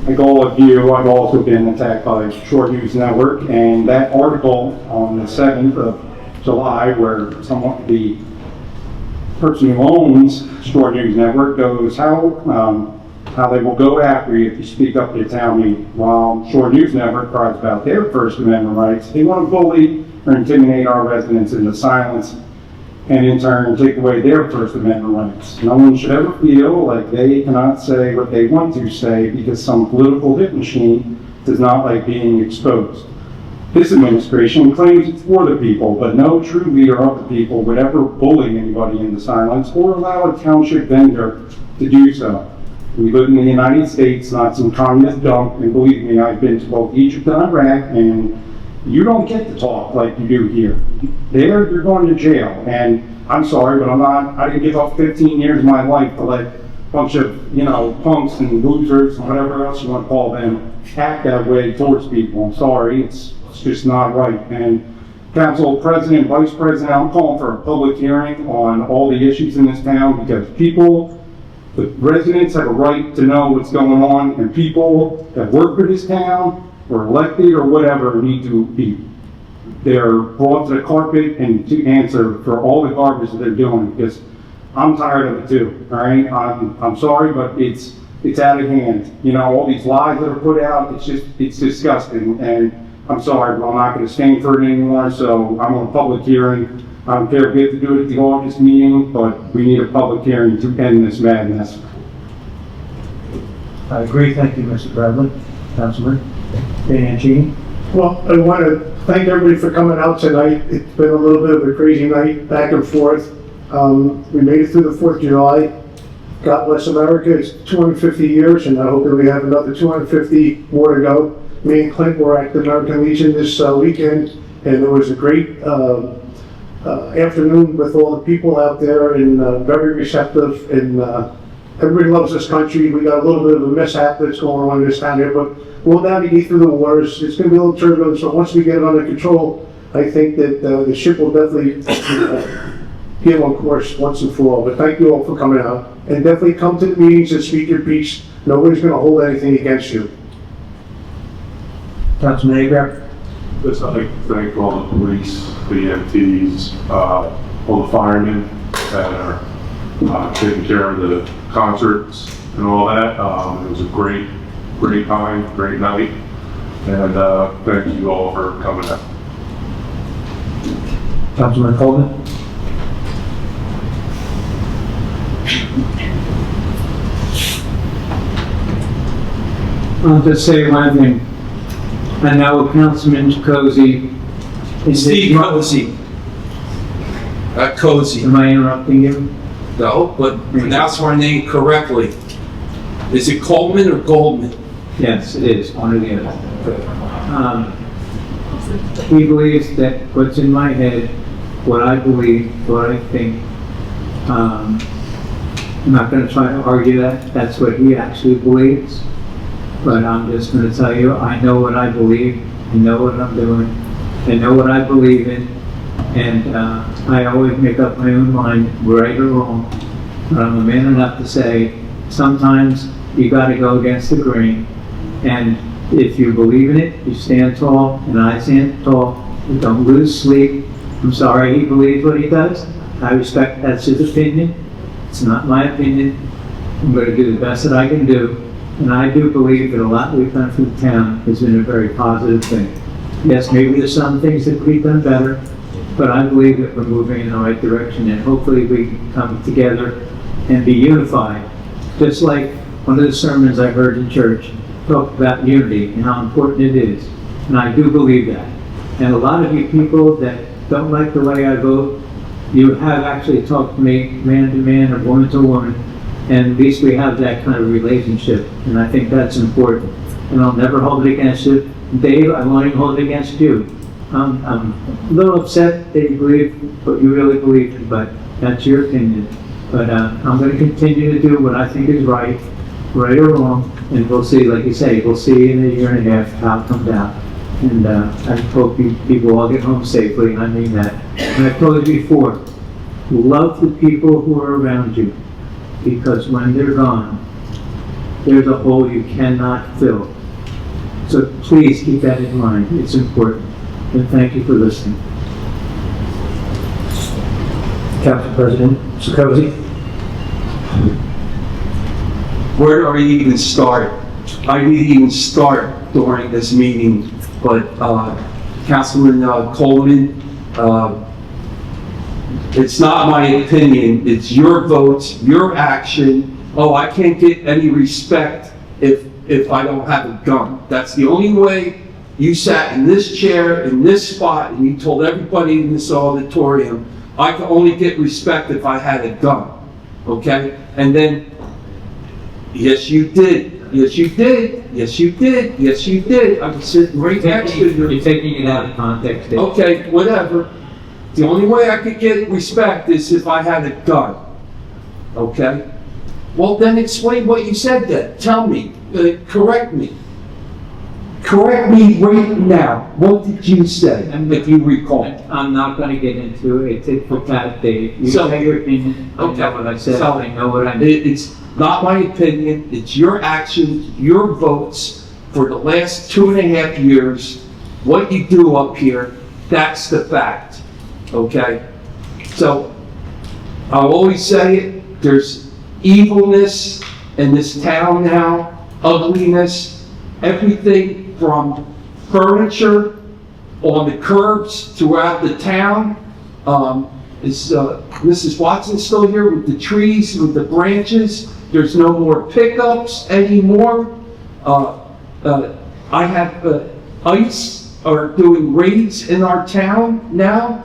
like all of you, I've also been attacked by Short News Network, and that article on the 7th of July, where the person who owns Short News Network goes, how they will go after you if you speak up at a town meeting, while Short News Network cries about their First Amendment rights. They want to bully or intimidate our residents into silence, and in turn take away their First Amendment rights. No one should ever feel like they cannot say what they want to say because some political hit machine does not like being exposed. This administration claims it's for the people, but no true leader of the people would ever bully anybody into silence or allow a township vendor to do so. We live in the United States, not some communist dump, and believe me, I've been to both Egypt and Iraq, and you don't get to talk like you do here. There, you're going to jail. And I'm sorry, but I didn't give up 15 years of my life to let a bunch of, punks and losers and whatever else you want to call them act that way towards people. I'm sorry, it's just not right. And Council President, Vice President, I'm calling for a public hearing on all the issues in this town because the residents have a right to know what's going on, and people that work for this town or elected or whatever need to be, they're brought to the carpet and to answer for all the garbage that they're doing, because I'm tired of it too, all right? I'm sorry, but it's out of hand. All these lies that are put out, it's disgusting, and I'm sorry, but I'm not gonna stand for it anymore, so I'm on a public hearing. I don't care if we have to do it at the August meeting, but we need a public hearing to end this madness. I agree, thank you, Mr. Bradley. Councilman Bianchini. Well, I want to thank everybody for coming out tonight. It's been a little bit of a crazy night, back and forth. We made it through the 4th of July. God bless America. It's 250 years, and I hope that we have another 250 more to go. Me and Clint were at the American Legion this weekend, and there was a great afternoon with all the people out there, and very receptive, and everybody loves this country. We got a little bit of a mishap that's going on in this town here, but we'll navigate through the waters. It's going to be a little turbulent, so once we get it under control, I think that the ship will definitely get on course once and for all. But thank you all for coming out, and definitely come to the meetings and speak your piece. Nobody's going to hold anything against you. Councilman Agar. Just I'd like to thank all the police, the EMTs, all the firemen that are taking care of the concerts and all that. It was a great time, great night, and thank you all for coming out. Councilman Coleman. I'll just say one thing. I know Councilman Cozy is Steve Cozy. Cozy. Am I interrupting you? No, but pronounce my name correctly. Is it Coleman or Goldman? Yes, it is, one or the other. He believes that what's in my head, what I believe, what I think. I'm not going to try to argue that. That's what he actually believes. But I'm just going to tell you, I know what I believe. I know what I'm doing. I know what I believe in. And I always make up my own mind, right or wrong. But I'm a man enough to say, sometimes you got to go against the grain. And if you believe in it, you stand tall, and I stand tall. You don't lose sleep. I'm sorry he believes what he does. I respect that's his opinion. It's not my opinion. I'm going to do the best that I can do. And I do believe that a lot we've done for the town has been a very positive thing. Yes, maybe there's some things that we've done better, but I believe that we're moving in the right direction, and hopefully we can come together and be unified. Just like one of the sermons I heard in church talked about unity and how important it is. And I do believe that. And a lot of you people that don't like the way I vote, you have actually talked to me man to man or woman to woman, and at least we have that kind of relationship, and I think that's important. And I'll never hold it against you. Dave, I won't even hold it against you. I'm a little upset that you believe what you really believe in, but that's your opinion. But I'm going to continue to do what I think is right or wrong, and we'll see, like you say, we'll see in a year and a half how it comes out. And I hope people all get home safely, and I mean that. And I've told you before, love the people who are around you, because when they're gone, there's a hole you cannot fill. So please keep that in mind. It's important. And thank you for listening. Council President Sukosi. Where do I even start? I didn't even start during this meeting, but Councilman Coleman, it's not my opinion, it's your votes, your action. Oh, I can't get any respect if I don't have a gun. That's the only way. You sat in this chair, in this spot, and you told everybody in this auditorium, I can only get respect if I had a gun, okay? And then, yes you did, yes you did, yes you did, yes you did. I was sitting right next to you. You're taking it out of context. Dave. Okay, whatever. The only way I could get respect is if I had a gun, okay? Well, then explain what you said then. Tell me, correct me. Correct me right now. What did you say, if you recall? I'm not going to get into it. It's for that, Dave. You So- say your opinion. I Okay. know what I said. So- I know what I mean. It's not my opinion, it's your actions, your votes for the last 2.5 years. What you do up here, that's the fact, okay? So, I'll always say it, there's evilness in this town now, ugliness, everything from furniture on the curbs throughout the town. Is Mrs. Watson still here with the trees, with the branches? There's no more pickups anymore. I have ICE are doing raids in our town now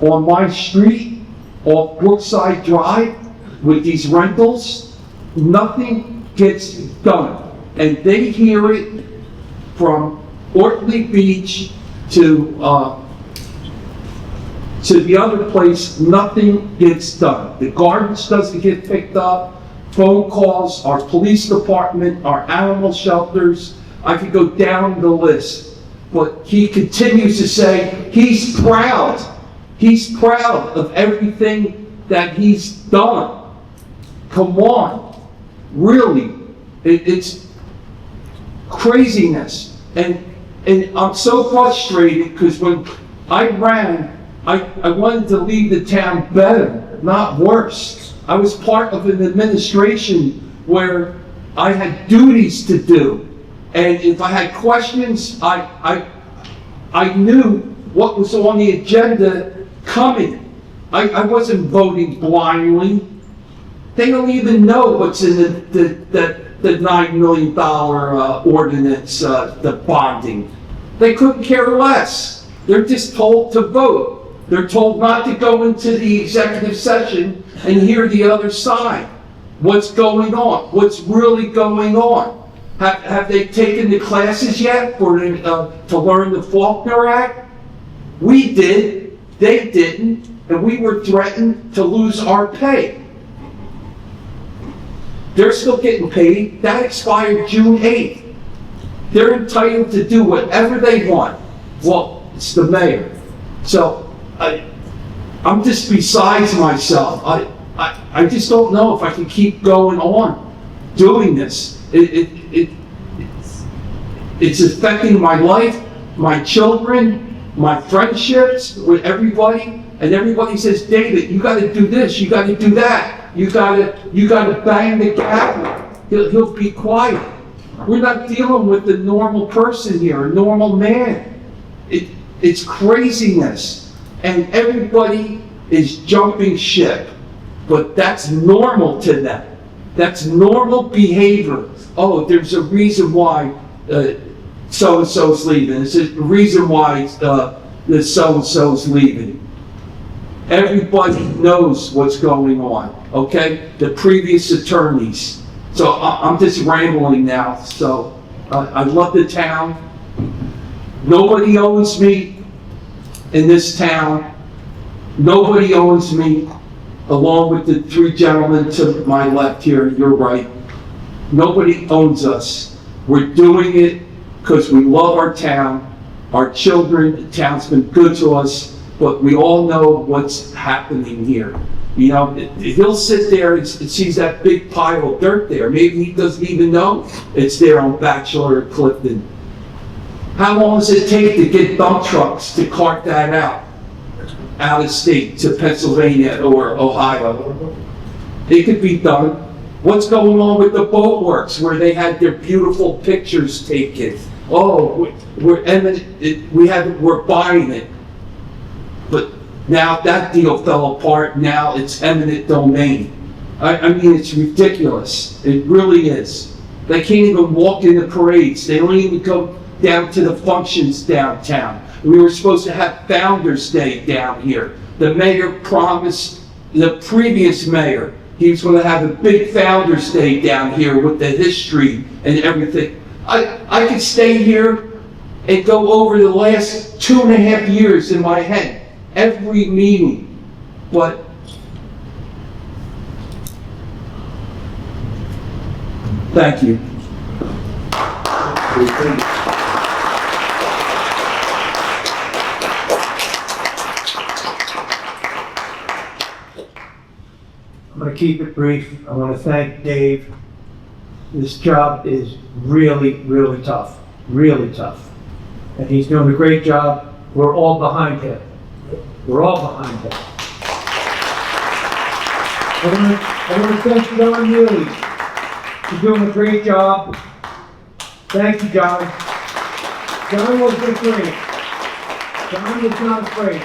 on my street off Brookside Drive with these rentals. Nothing gets done. And they hear it from Ortley Beach to the other place. Nothing gets done. The garbage doesn't get picked up. Phone calls, our police department, our animal shelters. I could go down the list. But he continues to say he's proud. He's proud of everything that he's done. Come on. Really. It's craziness. And I'm so frustrated because when I ran, I wanted to leave the town better, not worse. I was part of an administration where I had duties to do. And if I had questions, I knew what was on the agenda coming. I wasn't voting blindly. They don't even know what's in the $9 million ordinance, the bonding. They couldn't care less. They're just told to vote. They're told not to go into the executive session and hear the other side. What's going on? What's really going on? Have they taken the classes yet to learn the Faulkner Act? We did. They didn't. And we were threatened to lose our pay. They're still getting paid. That expired June 8th. They're entitled to do whatever they want. Well, it's the mayor. So I'm just besides myself. I just don't know if I can keep going on doing this. It's affecting my life, my children, my friendships with everybody. And everybody says, David, you got to do this, you got to do that. You got to bang the gavel. He'll be quiet. We're not dealing with the normal person here, a normal man. It's craziness. And everybody is jumping ship. But that's normal to them. That's normal behavior. Oh, there's a reason why so-and-so's leaving. There's a reason why the so-and-so's leaving. Everybody knows what's going on, okay? The previous attorneys. So I'm just rambling now. So I love the town. Nobody owns me in this town. Nobody owns me, along with the three gentlemen to my left here, your right. Nobody owns us. We're doing it because we love our town, our children. The town's been good to us, but we all know what's happening here. You know, he'll sit there and sees that big pile of dirt there. Maybe he doesn't even know it's there on Bachelor and Clifton. How long does it take to get dump trucks to cart that out of state to Pennsylvania or Ohio? It could be done. What's going on with the boat works where they had their beautiful pictures taken? Oh, we're buying it. But now that deal fell apart. Now it's eminent domain. I mean, it's ridiculous. It really is. They can't even walk in the parades. They don't even go down to the functions downtown. We were supposed to have Founders Day down here. The mayor promised, the previous mayor, he was going to have a big Founders Day down here with the history and everything. I could stay here and go over the last 2.5 years in my head, every meeting, but thank you. I'm going to keep it brief. I want to thank Dave. This job is really, really tough. Really tough. And he's doing a great job. We're all behind him. We're all behind him. I want to thank John Neely for doing a great job. Thank you, John. John wasn't afraid. John was not afraid.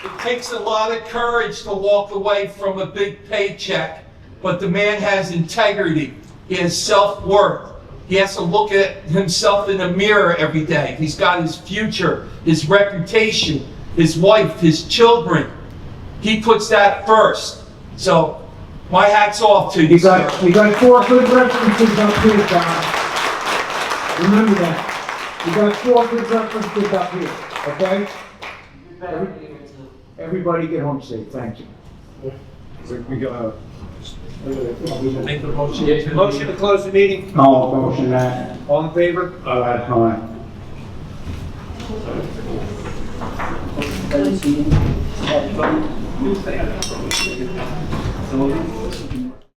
It takes a lot of courage to walk away from a big paycheck, but the man has integrity. He has self-worth. He has to look at himself in the mirror every day. He's got his future, his reputation, his wife, his children. He puts that first. So, my hat's off to you, sir. We got 4 good references up here, John. Remember that. We got 4 good references up here, okay? Everybody get home safe, thank you. We got, Make the motion. Motion to close the meeting. No, motion that. All in favor? Aye. Aye.